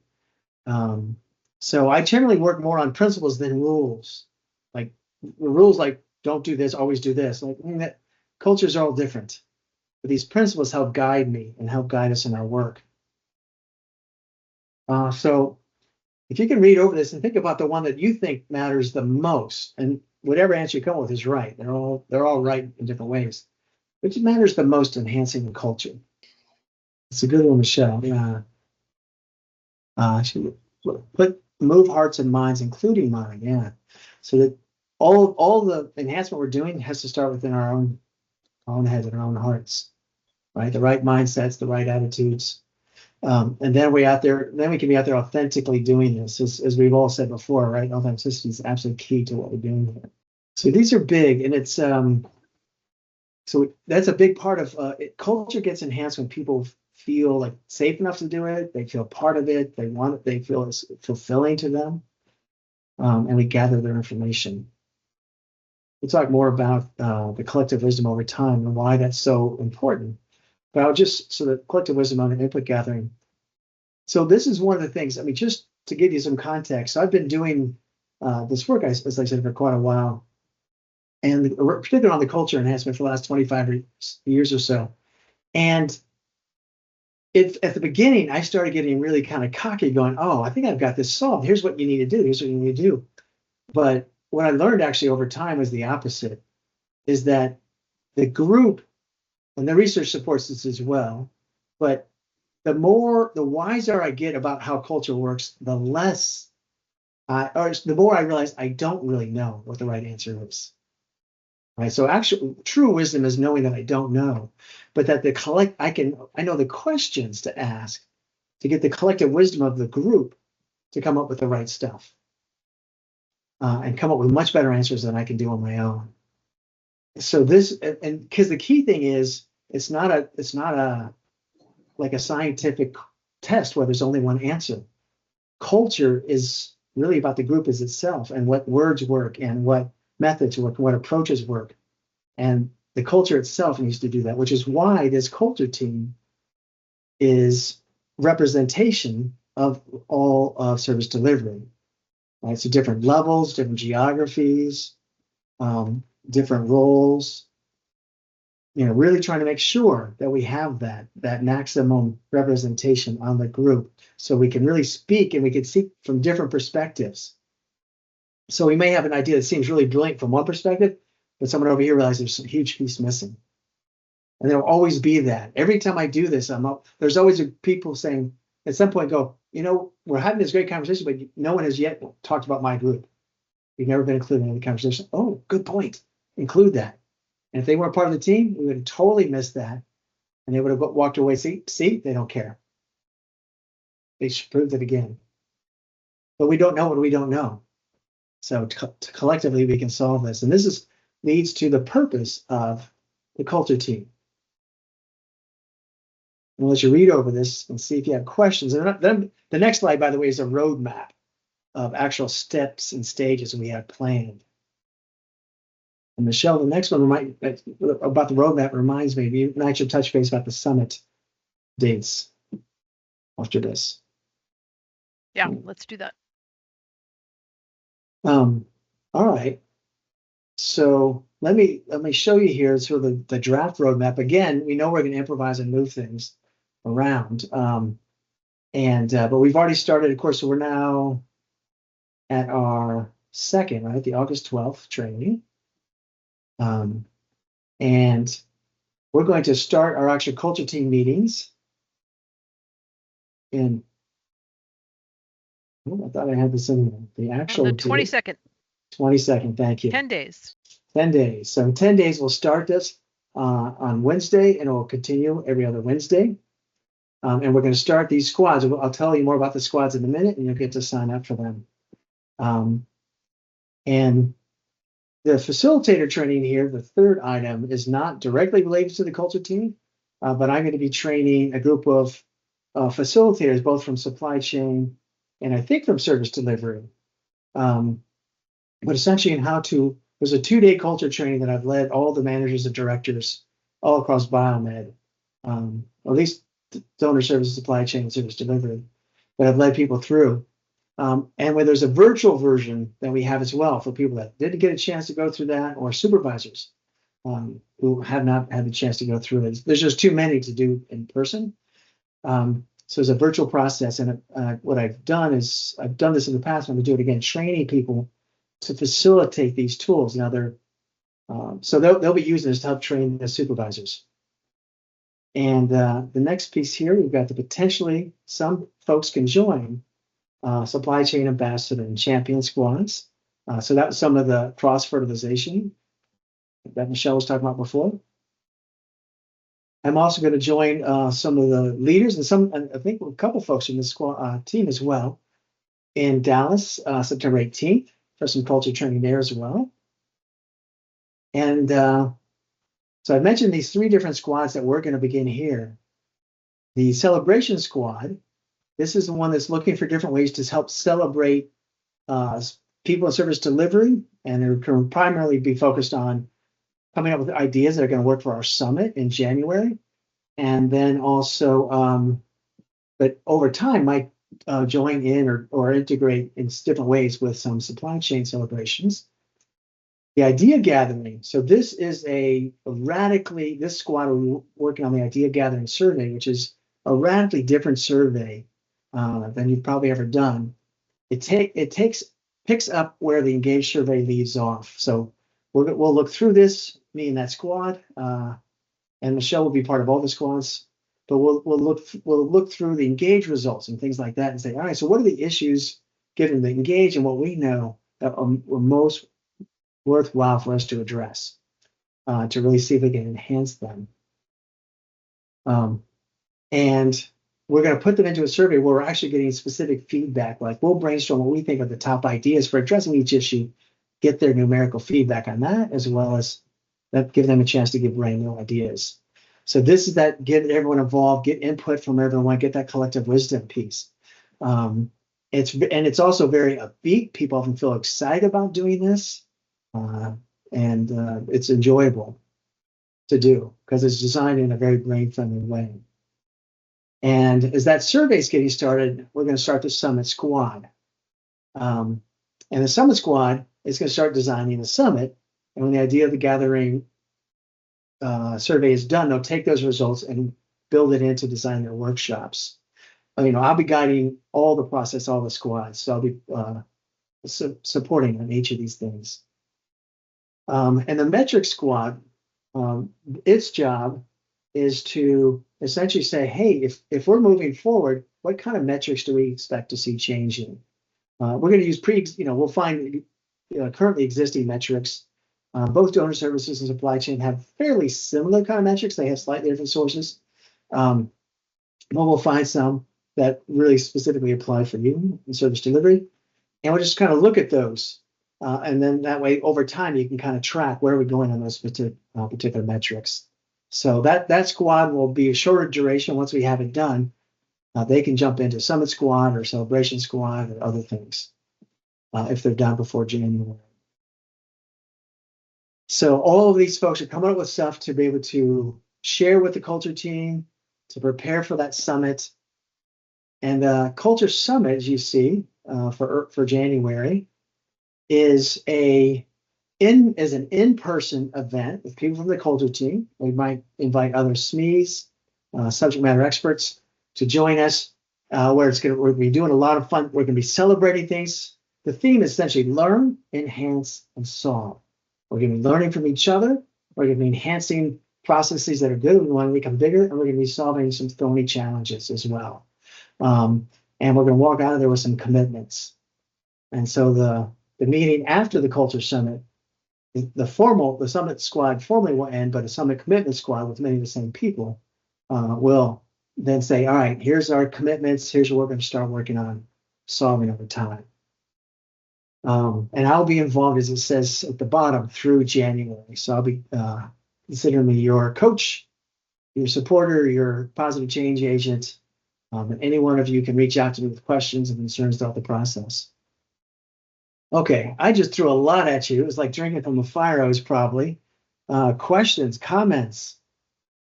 So I generally work more on principles than rules. Like rules like don't do this, always do this. Like that cultures are all different. But these principles help guide me and help guide us in our work. So if you can read over this and think about the one that you think matters the most, and whatever answer you come with is right. They're all right in different ways. Which matters the most in enhancing the culture? It's a good one, Michelle. Should put move hearts and minds, including mine. Yeah. So that all the enhancement we're doing has to start within our own heads and our own hearts, right? The right mindsets, the right attitudes. And then we can be out there authentically doing this, as we've all said before, right? Authenticity is absolutely key to what we're doing here. So these are big, and it's so that's a big part of culture gets enhanced when people feel like safe enough to do it. They feel part of it. They want it. They feel it's fulfilling to them, and we gather their information. We'll talk more about the collective wisdom over time and why that's so important. But the collective wisdom on input gathering. So this is one of the things, I mean, just to give you some context, I've been doing this work, as I said, for quite a while, and particularly on the culture enhancement for the last 25 years or so. And at the beginning, I started getting really kind of cocky going, oh, I think I've got this solved. Here's what you need to do. Here's what you need to do. But what I learned actually over time was the opposite, is that the group, and the research supports this as well, but the wiser I get about how culture works, the more I realize I don't really know what the right answer is. Right. So actually, true wisdom is knowing that I don't know, but that I know the questions to ask to get the collective wisdom of the group to come up with the right stuff, and come up with much better answers than I can do on my own. So this, and because the key thing is, it's not a like a scientific test where there's only one answer. Culture is really about the group as itself and what words work and what methods work, what approaches work. And the culture itself needs to do that, which is why this culture team is representation of all of service delivery. Right? So different levels, different geographies, different roles. Really trying to make sure that we have that maximum representation on the group, so we can really speak and we can see from different perspectives. So we may have an idea that seems really brilliant from one perspective, but someone over here realizes there's a huge piece missing. And there'll always be that. Every time I do this, there's always people saying at some point, we're having this great conversation, but no one has yet talked about my group. You've never been included in the conversation. Oh, good point. Include that. And if they weren't part of the team, we would have totally missed that. And they would have walked away. See, they don't care. They should prove it again. But we don't know what we don't know. So collectively, we can solve this. And this leads to the purpose of the culture team. And let you read over this and see if you have questions. And then the next slide, by the way, is a roadmap of actual steps and stages we have planned. And Michelle, the next one about the roadmap reminds me, you and I should touch base about the summit dates after this. Yeah, let's do that. All right. So let me show you here sort of the draft roadmap. Again, we know we're going to improvise and move things around. But we've already started, of course, so we're now at our second, right? The August 12th training. And we're going to start our actual culture team meetings in, I thought I had this in the actual. On the 22nd. 22nd, thank you. 10 days. 10 days. So 10 days, we'll start this on Wednesday, and it will continue every other Wednesday. And we're going to start these squads. I'll tell you more about the squads in a minute, and you'll get to sign up for them. And the facilitator training here, the third item, is not directly related to the culture team, but I'm going to be training a group of facilitators, both from supply chain and I think from service delivery. But essentially in how to, there's a 2-day culture training that I've led all the managers and directors all across biomed, at least donor service, supply chain, and service delivery, that I've led people through. And where there's a virtual version that we have as well for people that didn't get a chance to go through that, or supervisors who have not had the chance to go through it. There's just too many to do in person. So it's a virtual process. And what I've done is, I've done this in the past, and I'm going to do it again, training people to facilitate these tools. Now so they'll be using this to help train the supervisors. And the next piece here, we've got the potentially some folks can join supply chain ambassador and champion squads. So that was some of the cross fertilization that Michelle was talking about before. I'm also going to join some of the leaders and I think a couple folks in the squad team as well in Dallas, September 18th, for some culture training there as well. And so I mentioned these 3 different squads that we're going to begin here. The celebration squad, this is the one that's looking for different ways to help celebrate people in service delivery, and they're going to primarily be focused on coming up with ideas that are going to work for our summit in January. And then also, but over time might join in or integrate in different ways with some supply chain celebrations. The idea gathering. So this is this squad are working on the idea gathering survey, which is a radically different survey than you've probably ever done. It picks up where the Engage survey leaves off. So we'll look through this, me and that squad, and Michelle will be part of all the squads. But we'll look through the Engage results and things like that and say, all right, so what are the issues given the Engage and what we know that are most worthwhile for us to address, to really see if we can enhance them. And we're going to put them into a survey where we're actually getting specific feedback. Like we'll brainstorm what we think are the top ideas for addressing each issue, get their numerical feedback on that, as well as give them a chance to give brand new ideas. So this is that get everyone involved, get input from everyone, get that collective wisdom piece. It's also very upbeat. People often feel excited about doing this. And it's enjoyable to do because it's designed in a very brain-friendly way. And as that survey is getting started, we're going to start the Summit Squad. And the Summit Squad is going to start designing the summit. And when the idea of the gathering survey is done, they'll take those results and build it into design their workshops. I'll be guiding all the process, all the squads. So I'll be supporting on each of these things. And the metric squad, its job is to essentially say, hey, if we're moving forward, what kind of metrics do we expect to see changing? We're going to use we'll find currently existing metrics. Both donor services and supply chain have fairly similar kind of metrics. They have slightly different sources. But we'll find some that really specifically apply for you in service delivery. And we'll just kind of look at those. And then that way, over time, you can kind of track where we're going on those particular metrics. So that squad will be a shorter duration. Once we have it done, they can jump into Summit Squad or Celebration Squad or other things if they're done before January. So all of these folks are coming up with stuff to be able to share with the culture team, to prepare for that summit. And the Culture Summit, as you see, for January, is an in-person event with people from the culture team. We might invite other SMEs, subject matter experts, to join us, where we're going to be doing a lot of fun. We're going to be celebrating things. The theme is essentially learn, enhance, and solve. We're going to be learning from each other. We're going to be enhancing processes that are good. We want to become bigger, and we're going to be solving some thorny challenges as well. And we're going to walk out of there with some commitments. And so the meeting after the Culture Summit, the Summit Squad formally will end, but a Summit Commitment Squad with many of the same people will then say, all right, here's our commitments. Here's what we're going to start working on solving over time. And I'll be involved, as it says at the bottom, through January. So I'll be considering me your coach your supporter, your positive change agent. And any one of you can reach out to me with questions and concerns throughout the process. Okay, I just threw a lot at you. It was like drinking from a fire hose, probably. Questions, comments,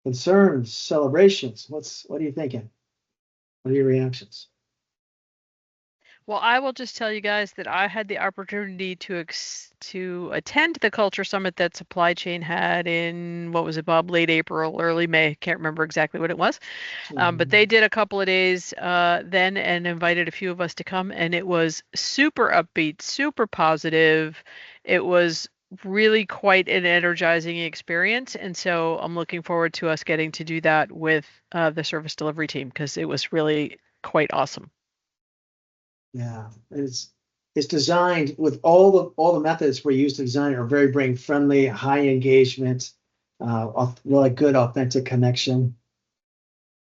concerns, celebrations. What are you thinking? What are your reactions? Well, I will just tell you guys that I had the opportunity to attend the culture summit that Supply Chain had in, what was it, Bob, late April, early May. Can't remember exactly what it was. But they did a couple of days then and invited a few of us to come, and it was super upbeat, super positive. It was really quite an energizing experience, and so I'm looking forward to us getting to do that with the service delivery team, because it was really quite awesome. Yeah, it's designed with all the methods we use to design it are very brain friendly, high engagement, really good authentic connection.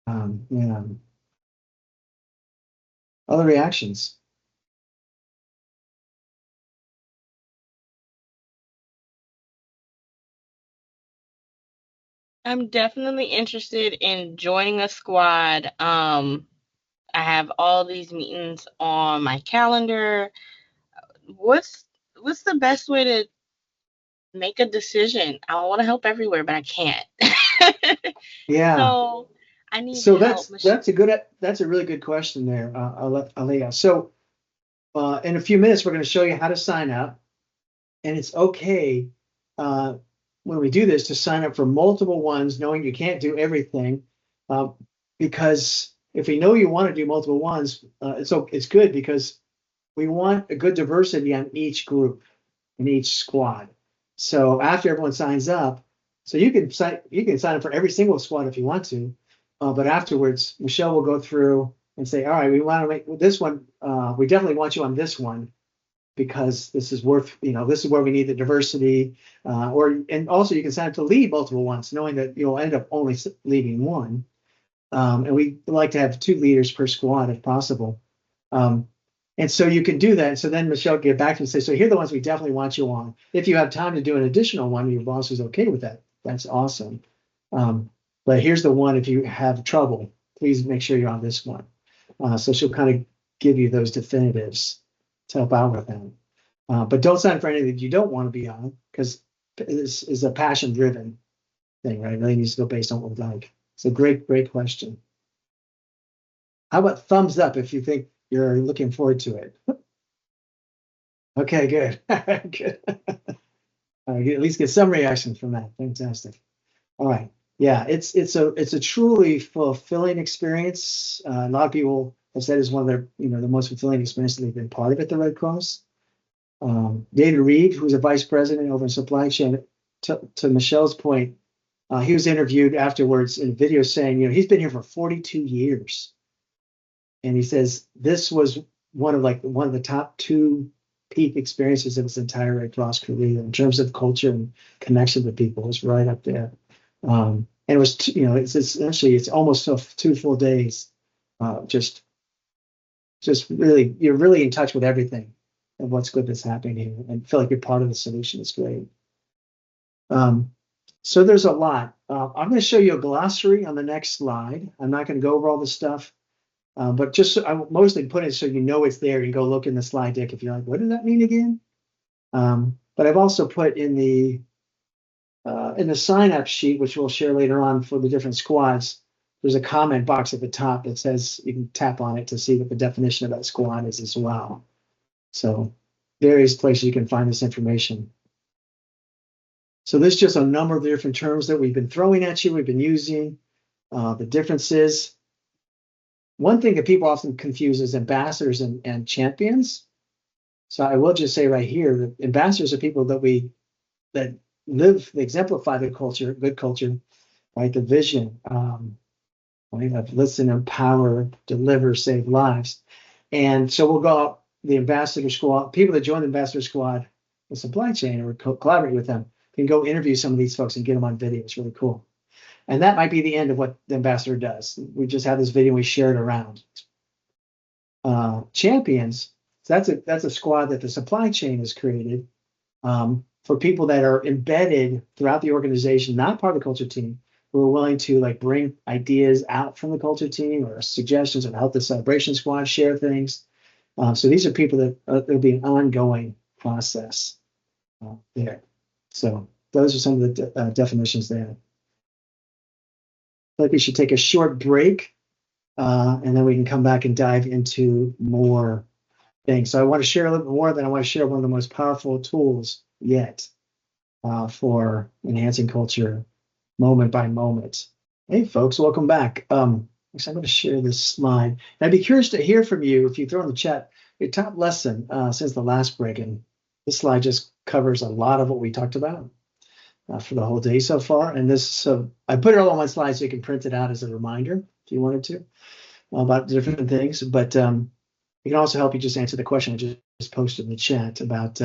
Yeah. Other reactions? I'm definitely interested in joining a squad. I have all these meetings on my calendar. What's the best way to make a decision? I want to help everywhere, but I can't. Yeah. So I need So help. that's a really good question there, Alea. So in a few minutes, we're going to show you how to sign up, and it's okay when we do this to sign up for multiple ones, knowing you can't do everything, because if we know you want to do multiple ones, it's good because we want a good diversity on each group in each squad. So after everyone signs up, so you can sign up for every single squad if you want to, but afterwards Michelle will go through and say, all right, we want to make this one. We definitely want you on this one because this is worth, this is where we need the diversity. And also you can sign up to lead multiple ones, knowing that you'll end up only leading one. And we like to have 2 leaders per squad if possible. And so you can do that. And so then Michelle will get back and say, so here are the ones we definitely want you on. If you have time to do an additional one, your boss is okay with that. That's awesome. But here's the one, if you have trouble, please make sure you're on this one. So she'll kind of give you those definitives to help out with them. But don't sign for anything that you don't want to be on, because this is a passion-driven thing, right? It really needs to go based on what we like. It's a great question. How about thumbs up if you think you're looking forward to it? Okay, good. Good. At least get some reaction from that. Fantastic. All right. Yeah, it's a truly fulfilling experience. A lot of people have said it's one of their the most fulfilling experiences they've been part of at the Red Cross. David Reed, who's a vice president over in supply chain, to Michelle's point, he was interviewed afterwards in a video saying, he's been here for 42 years. And he says this was one of the top 2 peak experiences of his entire Red Cross career in terms of culture and connection with people. It was right up there. And it was, it's almost 2 full days. Just really, you're really in touch with everything and what's good that's happening here, and feel like you're part of the solution. It's great. So there's a lot. I'm going to show you a glossary on the next slide. I'm not going to go over all this stuff. But just I mostly put it so you know it's there. You go look in the slide deck if you're like, what does that mean again? But I've also put in the sign-up sheet, which we'll share later on for the different squads, there's a comment box at the top that says you can tap on it to see what the definition of that squad is as well. So various places you can find this information. So there's just a number of different terms that we've been throwing at you, we've been using, the differences. One thing that people often confuse is ambassadors and champions. So I will just say right here that ambassadors are people that exemplify the culture, good culture, right? The vision. We have listen, empower, deliver, save lives. And so we'll go out the ambassador squad, people that join the ambassador squad, the supply chain, or collaborate with them, can go interview some of these folks and get them on video. It's really cool. And that might be the end of what the ambassador does. We just have this video, we share it around. Champions, so that's a squad that the supply chain has created for people that are embedded throughout the organization, not part of the culture team, who are willing to like bring ideas out from the culture team or suggestions or help the celebration squad share things. So these are people that there'll be an ongoing process there. So those are some of the definitions there. I think we should take a short break, and then we can come back and dive into more things. So I want to share a little bit more. Then I want to share one of the most powerful tools yet for enhancing culture moment by moment. Hey, folks, welcome back. I'm going to share this slide. And I'd be curious to hear from you if you throw in the chat your top lesson since the last break. And this slide just covers a lot of what we talked about for the whole day so far. And this, so I put it all on one slide so you can print it out as a reminder if you wanted to about different things. But it can also help you just answer the question I just posted in the chat about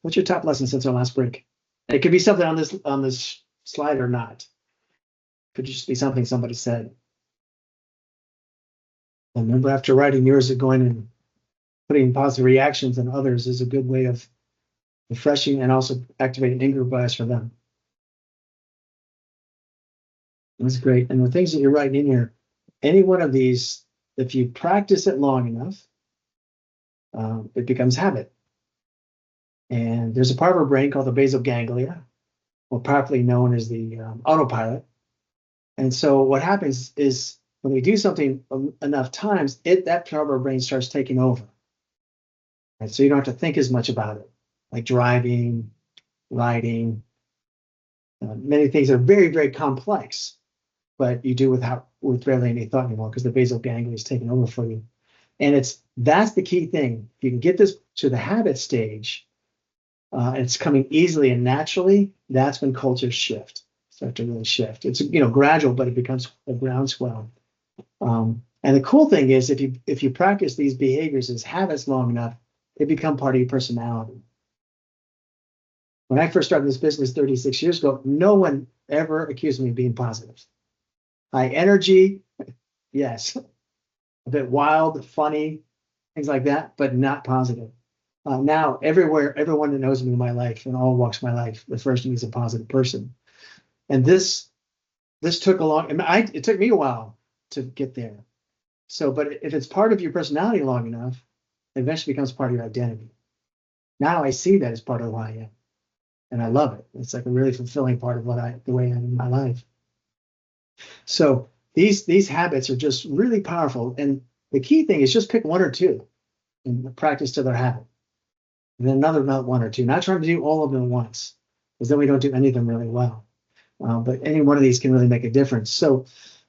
what's your top lesson since our last break. And it could be something on this slide or not. Could just be something somebody said. And remember, after writing yours, going and putting positive reactions on others is a good way of refreshing and also activating in-group bias for them. That's great. And the things that you're writing in here, any one of these, if you practice it long enough, it becomes habit. And there's a part of our brain called the basal ganglia, or properly known as the autopilot. And so what happens is when we do something enough times, that part of our brain starts taking over. And so you don't have to think as much about it, like driving, writing. Many things are very, very complex, but you do with barely any thought anymore because the basal ganglia is taking over for you. And that's the key thing. If you can get this to the habit stage, and it's coming easily and naturally, that's when cultures start to really shift. It's gradual, but it becomes a groundswell. And the cool thing is, if you practice these behaviors as habits long enough, they become part of your personality. When I first started this business 36 years ago, no one ever accused me of being positive. High energy, yes, a bit wild, funny, things like that, but not positive. Now, everyone that knows me in my life and all walks my life refers to me as a positive person. And this took it took me a while to get there. So, but if it's part of your personality long enough, it eventually becomes part of your identity. Now I see that as part of who I am, and I love it. It's like a really fulfilling part of the way I am in my life. So these habits are just really powerful. And the key thing is just pick one or two and practice to their habit. And then another one or two. Not trying to do all of them at once, because then we don't do any of them really well. But any one of these can really make a difference. So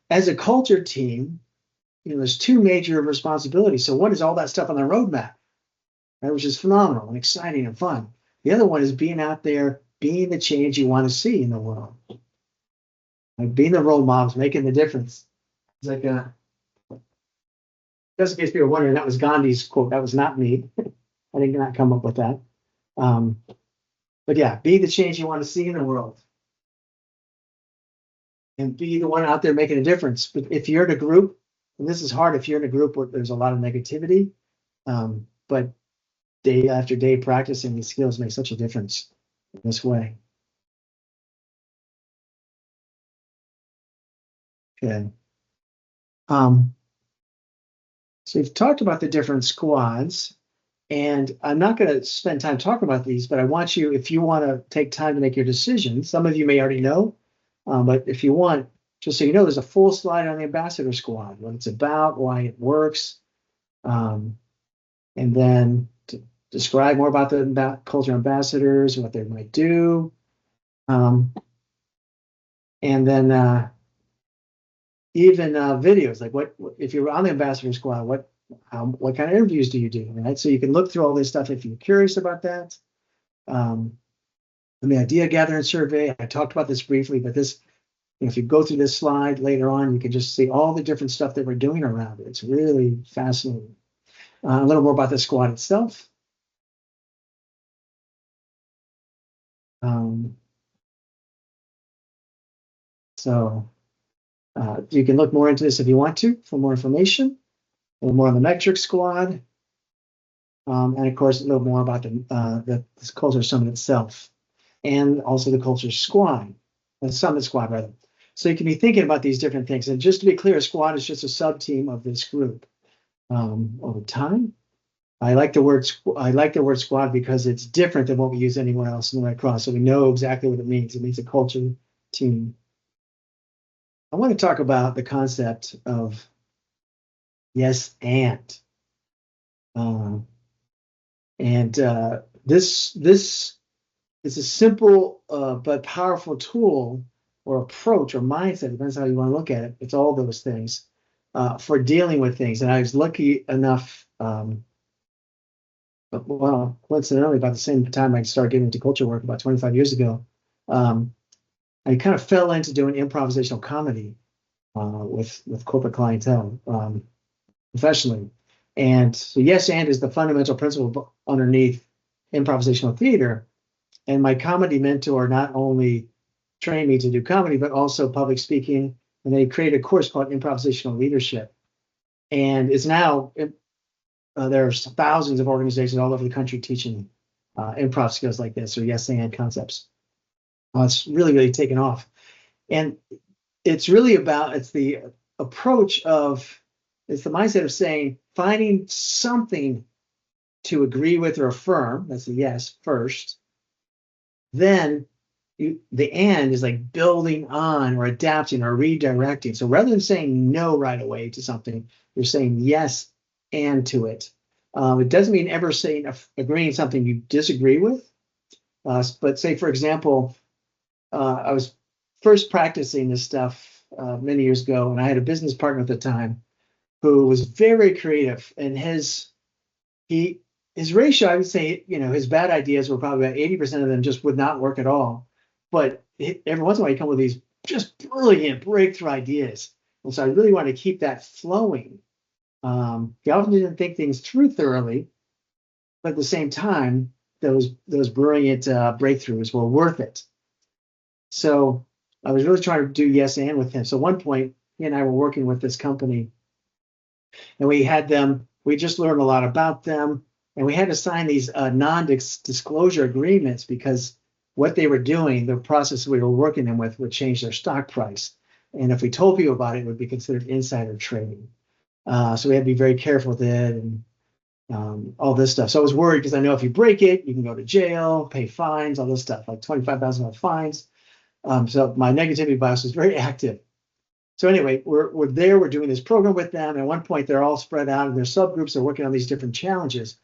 as a culture team, there's two major responsibilities. So one is all that stuff on the roadmap, right, which is phenomenal and exciting and fun. The other one is being out there, being the change you want to see in the world. Like being the role models, making the difference. It's like, just in case people are wondering, that was Gandhi's quote. That was not me. I did not come up with that. But yeah, be the change you want to see in the world. And be the one out there making a difference. But if you're in a group, and this is hard if you're in a group where there's a lot of negativity, but day after day practicing these skills makes such a difference in this way. Okay. So we've talked about the different squads, and I'm not going to spend time talking about these, but I want you, if you want to take time to make your decision, some of you may already know, but if you want, just so you know, there's a full slide on the ambassador squad, what it's about, why it works, and then to describe more about the culture ambassadors, what they might do, and then even videos, like what if you're on the ambassador squad, what kind of interviews do you do, right? So you can look through all this stuff if you're curious about that. The idea gathering survey, I talked about this briefly, but this, if you go through this slide later on, you can just see all the different stuff that we're doing around it. It's really fascinating. A little more about the squad itself. So you can look more into this if you want to for more information. A little more on the metric squad. And of course, a little more about the culture summit itself. And also the culture squad, the summit squad rather. So you can be thinking about these different things. And just to be clear, a squad is just a sub-team of this group. Over time, I like the word squad because it's different than what we use anywhere else in the Red Cross. So we know exactly what it means. It means a culture team. I want to talk about the concept of yes and. This is a simple but powerful tool or approach or mindset, depends how you want to look at it. It's all those things for dealing with things. And I was lucky enough, coincidentally, about the same time I started getting into culture work about 25 years ago, I kind of fell into doing improvisational comedy with corporate clientele professionally. And so yes and is the fundamental principle underneath improvisational theater. And my comedy mentor not only trained me to do comedy, but also public speaking. And they created a course called Improvisational Leadership. And it's now, there's thousands of organizations all over the country teaching improv skills like this, or yes and concepts. It's really, really taken off. And it's really about, it's the approach of, it's the mindset of saying, finding something to agree with or affirm, that's a yes first. Then the and is like building on or adapting or redirecting. So rather than saying no right away to something, you're saying yes and to it. It doesn't mean ever saying agreeing something you disagree with. But say, for example, I was first practicing this stuff many years ago, and I had a business partner at the time who was very creative, and his ratio, I would say, his bad ideas were probably about 80% of them just would not work at all. But every once in a while, he'd come with these just brilliant breakthrough ideas. And so I really wanted to keep that flowing. He often didn't think things through thoroughly, but at the same time, those brilliant breakthroughs were worth it. So I was really trying to do yes and with him. So at one point, he and I were working with this company, and we just learned a lot about them, and we had to sign these non-disclosure agreements because what they were doing, the process we were working them with, would change their stock price. And if we told people about it, it would be considered insider trading. So we had to be very careful with it and all this stuff. So I was worried because I know if you break it, you can go to jail, pay fines, all this stuff, like $25,000 fines. So my negativity bias was very active. So anyway, we're doing this program with them. And at one point, they're all spread out and their subgroups are working on these different challenges.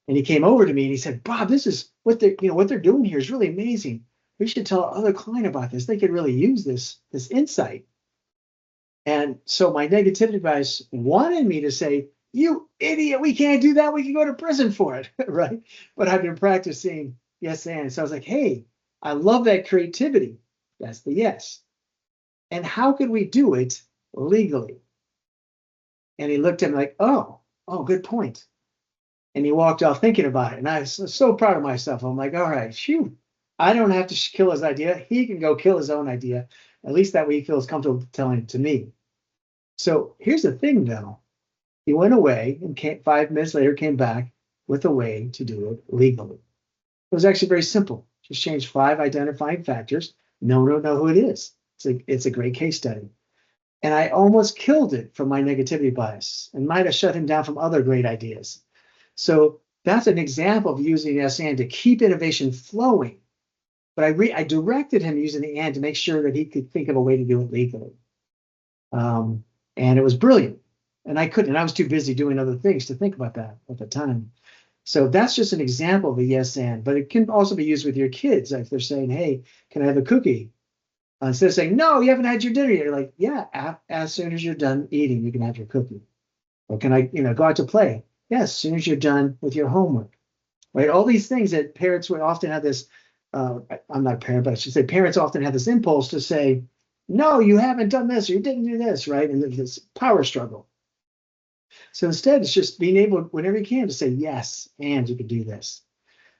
And he came over to me and he said, Bob, this is what they're doing here is really amazing. We should tell our other client about this. They could really use this insight. And so my negativity bias wanted me to say, you idiot, we can't do that. We can go to prison for it, right? But I've been practicing yes and. So I was like, hey, I love that creativity. That's the yes. And how could we do it legally? And he looked at me like, oh, good point. And he walked off thinking about it. And I was so proud of myself. I'm like, all right, phew, I don't have to kill his idea. He can go kill his own idea. At least that way he feels comfortable telling it to me. So here's the thing, though. He went away and 5 minutes later came back with a way to do it legally. It was actually very simple. Just change 5 identifying factors. No one will know who it is. It's a great case study. And I almost killed it from my negativity bias and might have shut him down from other great ideas. So that's an example of using yes and to keep innovation flowing. But I directed him using the and to make sure that he could think of a way to do it legally. And it was brilliant. And I couldn't, and I was too busy doing other things to think about that at the time. So that's just an example of a yes and, but it can also be used with your kids. If they're saying, hey, can I have a cookie? Instead of saying, no, you haven't had your dinner yet. You're like, yeah, as soon as you're done eating, you can have your cookie. Or can I, go out to play? Yes, as soon as you're done with your homework, right? All these things that parents would often have this, I'm not a parent, but I should say parents often have this impulse to say, no, you haven't done this, or you didn't do this, right? And this power struggle. So instead, it's just being able, whenever you can, to say yes, and you can do this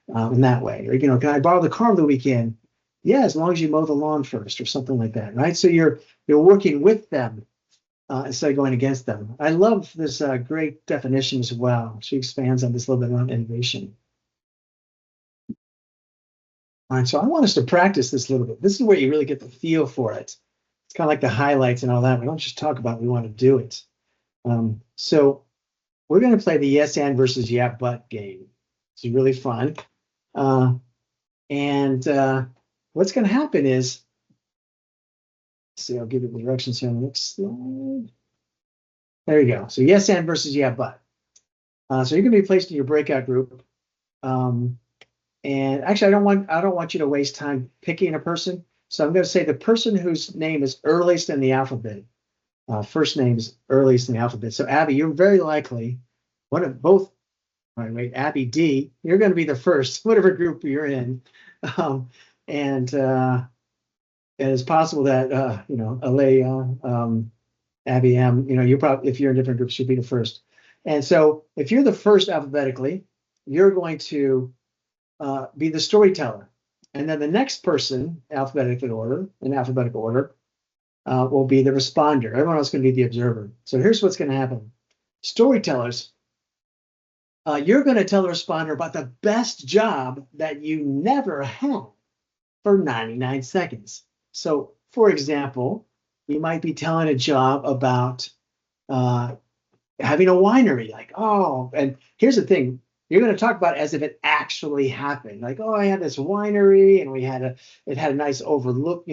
in that way. Or, can I borrow the car over the weekend? Yeah, as long as you mow the lawn first or something like that, right? So you're working with them instead of going against them. I love this great definition as well. She expands on this a little bit around innovation. All right, so I want us to practice this a little bit. This is where you really get the feel for it. it's kind of like the highlights and all that. We don't just talk about it, we want to do it. So we're going to play the yes and versus yeah but game. It's really fun. And what's going to happen is, let's see, I'll give you the directions here on the next slide. There you go. So yes and versus yeah but. So you're going to be placed in your breakout group. And actually, I don't want you to waste time picking a person. So I'm going to say the person whose name is earliest in the alphabet. First name is earliest in the alphabet. So Abby, you're very likely one of both. All right, wait, Abby D, you're going to be the first, whatever group you're in. And it's possible that Alea, Abby M, you probably, if you're in different groups, should be the first. And so if you're the first alphabetically, you're going to be the storyteller. And then the next person, in alphabetical order, will be the responder. Everyone else is going to be the observer. So here's what's going to happen. Storytellers, you're going to tell the responder about the best job that you never had for 99 seconds. So, for example, you might be telling a job about having a winery. Like, oh, and here's the thing. You're going to talk about it as if it actually happened. Like, oh, I had this winery and it had a nice overlook,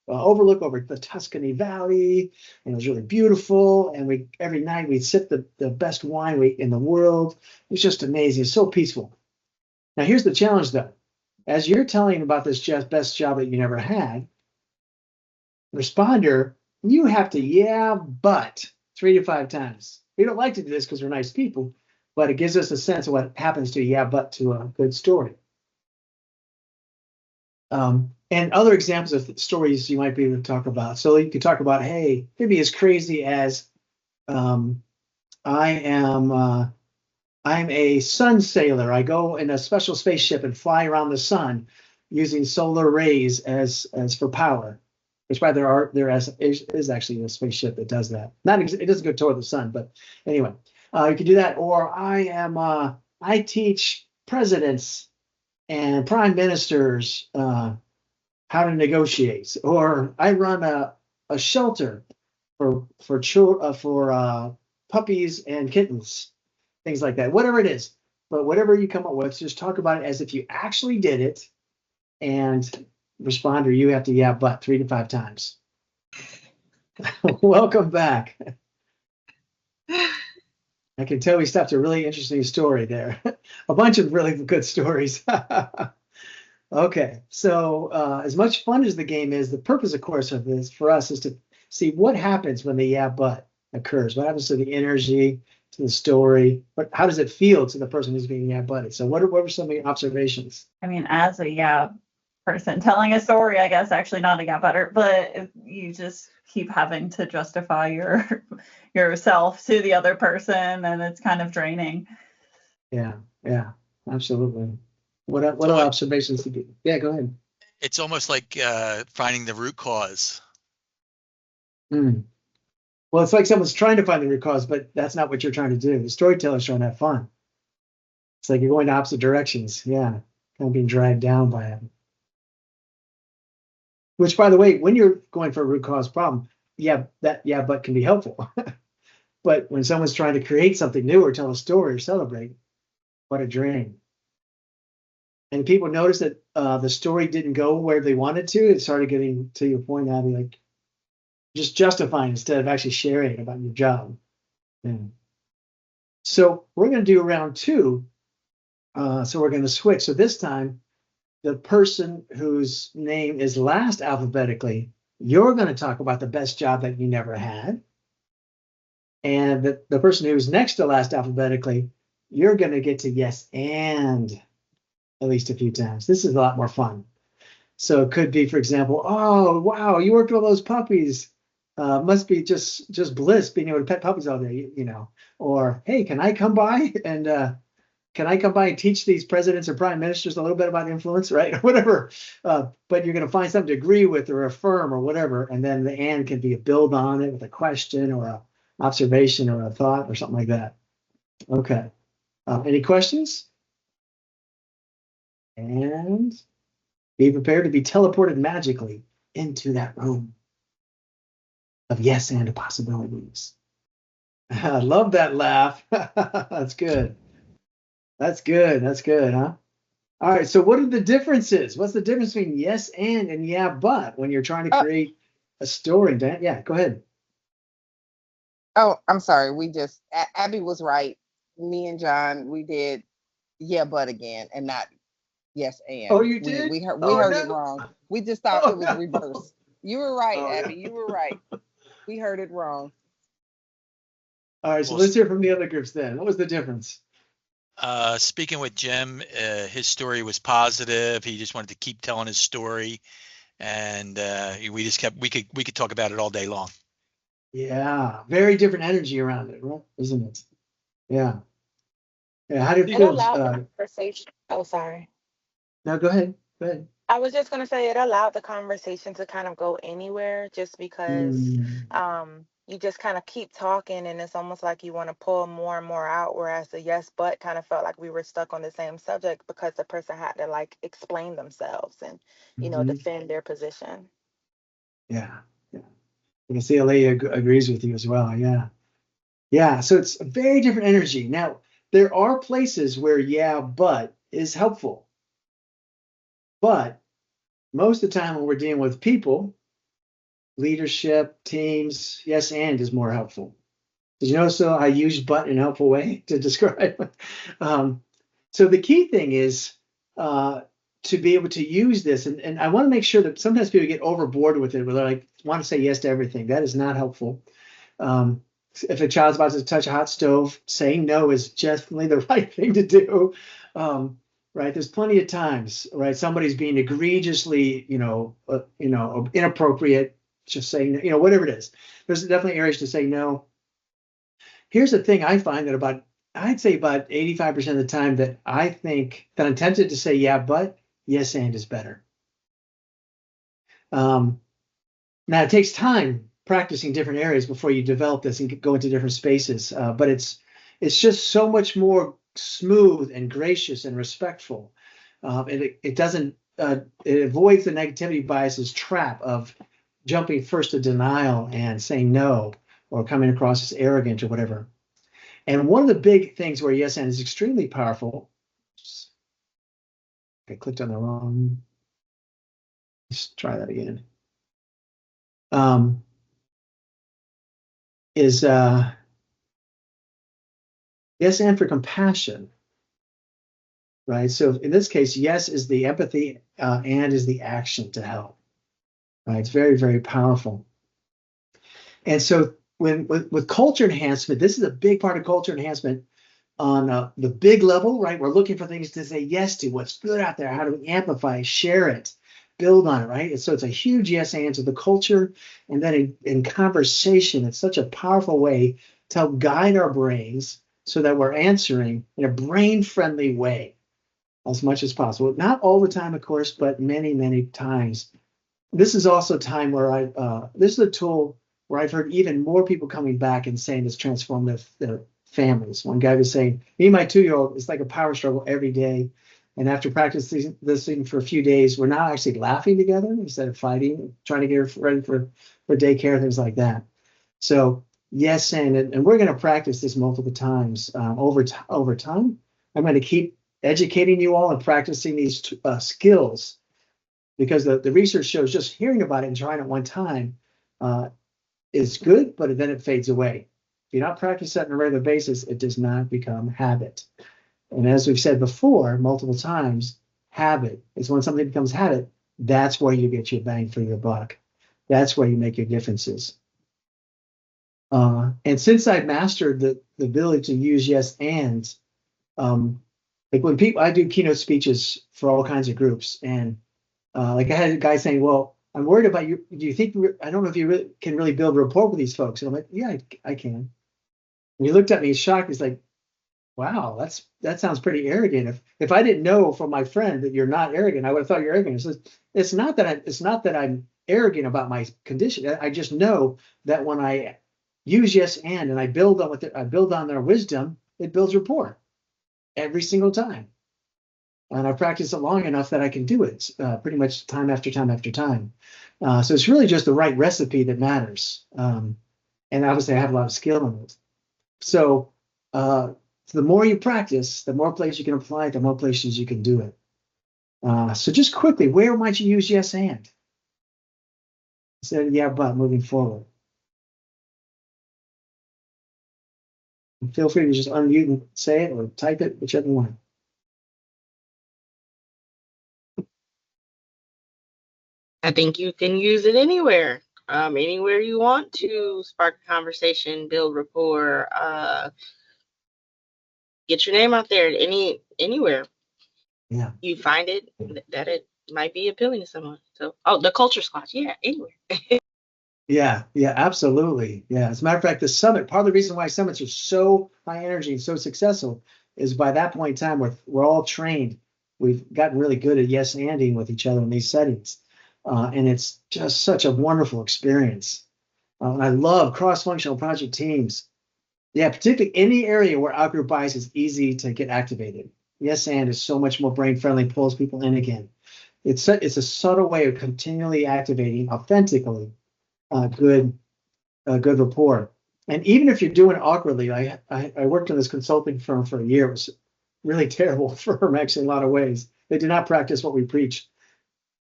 overlook over the Tuscany Valley, and it was really beautiful. And every night we'd sip the best wine in the world. It was just amazing. It's so peaceful. Now, here's the challenge, though. As you're telling about this best job that you never had, responder, you have to yeah, but 3 to 5 times. We don't like to do this because we're nice people, but it gives us a sense of what happens to yeah, but to a good story. And other examples of stories you might be able to talk about. So you could talk about, hey, maybe as crazy as I'm a sun sailor. I go in a special spaceship and fly around the sun using solar rays as for power. Which by there is actually a spaceship that does that. It doesn't go toward the sun, but anyway, you could do that. Or I teach presidents and prime ministers how to negotiate. Or I run a shelter for puppies and kittens, things like that. Whatever it is, but whatever you come up with, just talk about it as if you actually did it, and responder, you have to yeah, but 3 to 5 times. Welcome back. I can tell we stopped a really interesting story there. A bunch of really good stories. Okay, so as much fun as the game is, the purpose, of course, of this for us is to see what happens when the yeah, but occurs. What happens to the energy, to the story? How does it feel to the person who's being yeah, butted? So what were some of your observations? I mean, as a yeah person telling a story, I guess, actually not a yeah butter, but you just keep having to justify yourself to the other person, and it's kind of draining. Yeah, absolutely. What other observations did you? Yeah, go ahead. It's almost like finding the root cause. Well, it's like someone's trying to find the root cause, but that's not what you're trying to do. The storyteller's trying to have fun. It's like you're going to opposite directions. Yeah, kind of being dragged down by it. Which, by the way, when you're going for a root cause problem, but can be helpful. But when someone's trying to create something new or tell a story or celebrate, what a drain. And people notice that the story didn't go where they wanted to. It started getting to your point, Abby, like just justifying instead of actually sharing about your job. Yeah. So we're going to do round 2. So we're going to switch. So this time, the person whose name is last alphabetically, you're going to talk about the best job that you never had. And the person who's next to last alphabetically, you're going to get to yes and at least a few times. This is a lot more fun. So it could be, for example, oh, wow, you worked with all those puppies. Must be just bliss being able to pet puppies all day, Or, hey, can I come by and teach these presidents or prime ministers a little bit about influence, right? Or whatever. But you're going to find something to agree with or affirm or whatever. And then the and can be a build on it with a question or an observation or a thought or something like that. Okay. Any questions? And be prepared to be teleported magically into that room. of yes and possibilities. I love that laugh. That's good. That's good. That's good, huh? All right. So what are the differences? What's the difference between yes and yeah, but when you're trying to create a story? Dan? Yeah, go ahead. Oh, I'm sorry. Abby was right. Me and John, we did yeah, but again, and not yes and. Oh, you did? We heard Oh, it no. wrong. We just thought Oh, it was no. reversed. You were right, Oh, Abby. yeah. You were right. We heard it wrong. All right. So Well, let's hear from the other groups then. What was the difference? Speaking with Jim, his story was positive. He just wanted to keep telling his story, and we could talk about it all day long. Yeah. Very different energy around it, right? Isn't it? Yeah. Yeah. How did it It feel? allowed the conversation. Oh, sorry. No, go ahead. Go ahead. I was just gonna say it allowed the conversation to kind of go anywhere just because you just kind of keep talking and it's almost like you want to pull more and more out, whereas the yes but kind of felt like we were stuck on the same subject because the person had to like explain themselves and defend their position. Yeah. Yeah. I can see LA agrees with you as well. Yeah. Yeah. So it's a very different energy. Now, there are places where yeah, but is helpful. But most of the time when we're dealing with people, leadership, teams, yes, and is more helpful. Did you notice I use but in a helpful way to describe? So the key thing is to be able to use this. And I want to make sure that sometimes people get overboard with it, where they like want to say yes to everything. That is not helpful. If a child's about to touch a hot stove, saying no is definitely the right thing to do. Right? There's plenty of times, right? Somebody's being egregiously, inappropriate. Just saying, whatever it is. There's definitely areas to say no. Here's the thing I find that I'd say about 85% of the time that I think that I'm tempted to say yeah, but yes, and is better. Now it takes time practicing different areas before you develop this and go into different spaces. But it's just so much more smooth and gracious and respectful. And it doesn't, it avoids the negativity biases trap of jumping first to denial and saying no, or coming across as arrogant or whatever. And one of the big things where yes and is extremely powerful. I clicked on the wrong. Let's try that again. Is yes and for compassion, right? So in this case, yes is the empathy and is the action to help, right? It's very, very powerful. And so with culture enhancement, this is a big part of culture enhancement on the big level, right? We're looking for things to say yes to, what's good out there, how do we amplify, share it, build on it, right? And so it's a huge yes and to the culture. And then in conversation, it's such a powerful way to help guide our brains so that we're answering in a brain-friendly way as much as possible. Not all the time, of course, but many, many times. This is also a time where this is a tool where I've heard even more people coming back and saying it's transformed their families. One guy was saying, me and my 2-year-old, it's like a power struggle every day. And after practicing this thing for a few days, we're now actually laughing together instead of fighting, trying to get her ready for daycare, things like that. So yes, and we're going to practice this multiple times over time. I'm going to keep educating you all and practicing these skills, because the research shows just hearing about it and trying it one time is good, but then it fades away. If you're not practicing that on a regular basis, it does not become habit. And as we've said before, multiple times, habit is when something becomes habit. That's where you get your bang for your buck. That's where you make your differences. And since I've mastered the ability to use yes and, like when I do keynote speeches for all kinds of groups, and like I had a guy saying, well, I'm worried about you. Do you think, I don't know if you can really build rapport with these folks? And I'm like, yeah, I can. And he looked at me shocked. He's like, wow, that sounds pretty arrogant. If I didn't know from my friend that you're not arrogant, I would have thought you're arrogant. It's not that I'm arrogant about my condition. I just know that when I use yes and I build on their wisdom, it builds rapport every single time. And I've practiced it long enough that I can do it pretty much time after time after time. So it's really just the right recipe that matters. And obviously I have a lot of skill in it. So the more you practice, the more places you can apply it, the more places you can do it. So just quickly, where might you use yes and? Instead of yeah, but moving forward. And feel free to just unmute and say it or type it, whichever one. I think you can use it anywhere. Anywhere you want to spark a conversation, build rapport, get your name out there. Anywhere. Yeah. You find it that it might be appealing to someone. So, the culture squash, yeah, anywhere. Yeah, absolutely. Yeah. As a matter of fact, the summit, part of the reason why summits are so high energy and so successful is by that point in time we're all trained. We've gotten really good at yes anding with each other in these settings. And it's just such a wonderful experience. And I love cross-functional project teams. Yeah, particularly any area where outgroup bias is easy to get activated. Yes and is so much more brain friendly, pulls people in again. It's a subtle way of continually activating authentically good rapport. And even if you're doing it awkwardly, I worked in this consulting firm for a year. It was really terrible firm, actually, in a lot of ways. They did not practice what we preach.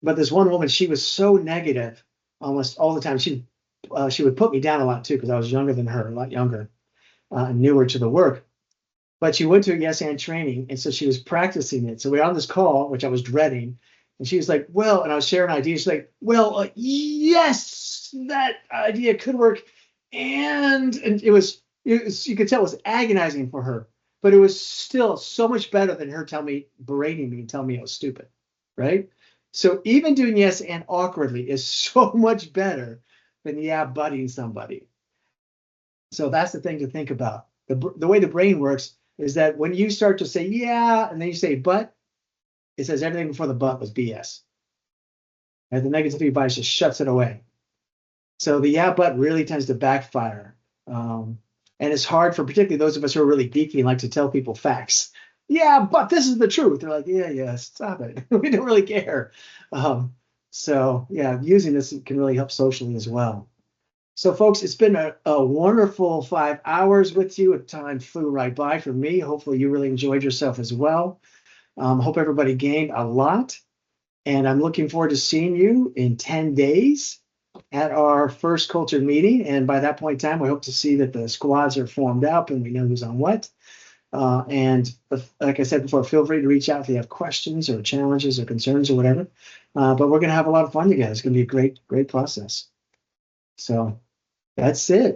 But this one woman, she was so negative almost all the time. She would put me down a lot too, because I was younger than her, a lot younger, and newer to the work. But she went to a yes and training, and so she was practicing it. So we were on this call, which I was dreading, and she was like, well, and I was sharing ideas. She's like, well, yes, that idea could work. And it was, you could tell it was agonizing for her, but it was still so much better than her berating me and telling me I was stupid, right? So even doing yes and awkwardly is so much better than butting somebody. So that's the thing to think about. The way the brain works is that when you start to say yeah, and then you say but, it says everything before the but was BS. And the negativity bias just shuts it away. So the yeah, but really tends to backfire. And it's hard for particularly those of us who are really geeky and like to tell people facts. Yeah, but this is the truth. They're like, yeah, stop it. We don't really care. So yeah, using this can really help socially as well. So folks, it's been a wonderful 5 hours with you. Time flew right by for me. Hopefully you really enjoyed yourself as well. Hope everybody gained a lot. And I'm looking forward to seeing you in 10 days at our first culture meeting. And by that point in time, we hope to see that the squads are formed up and we know who's on what. And like I said before, feel free to reach out if you have questions or challenges or concerns or whatever. But we're going to have a lot of fun together. It's going to be a great process. So that's it.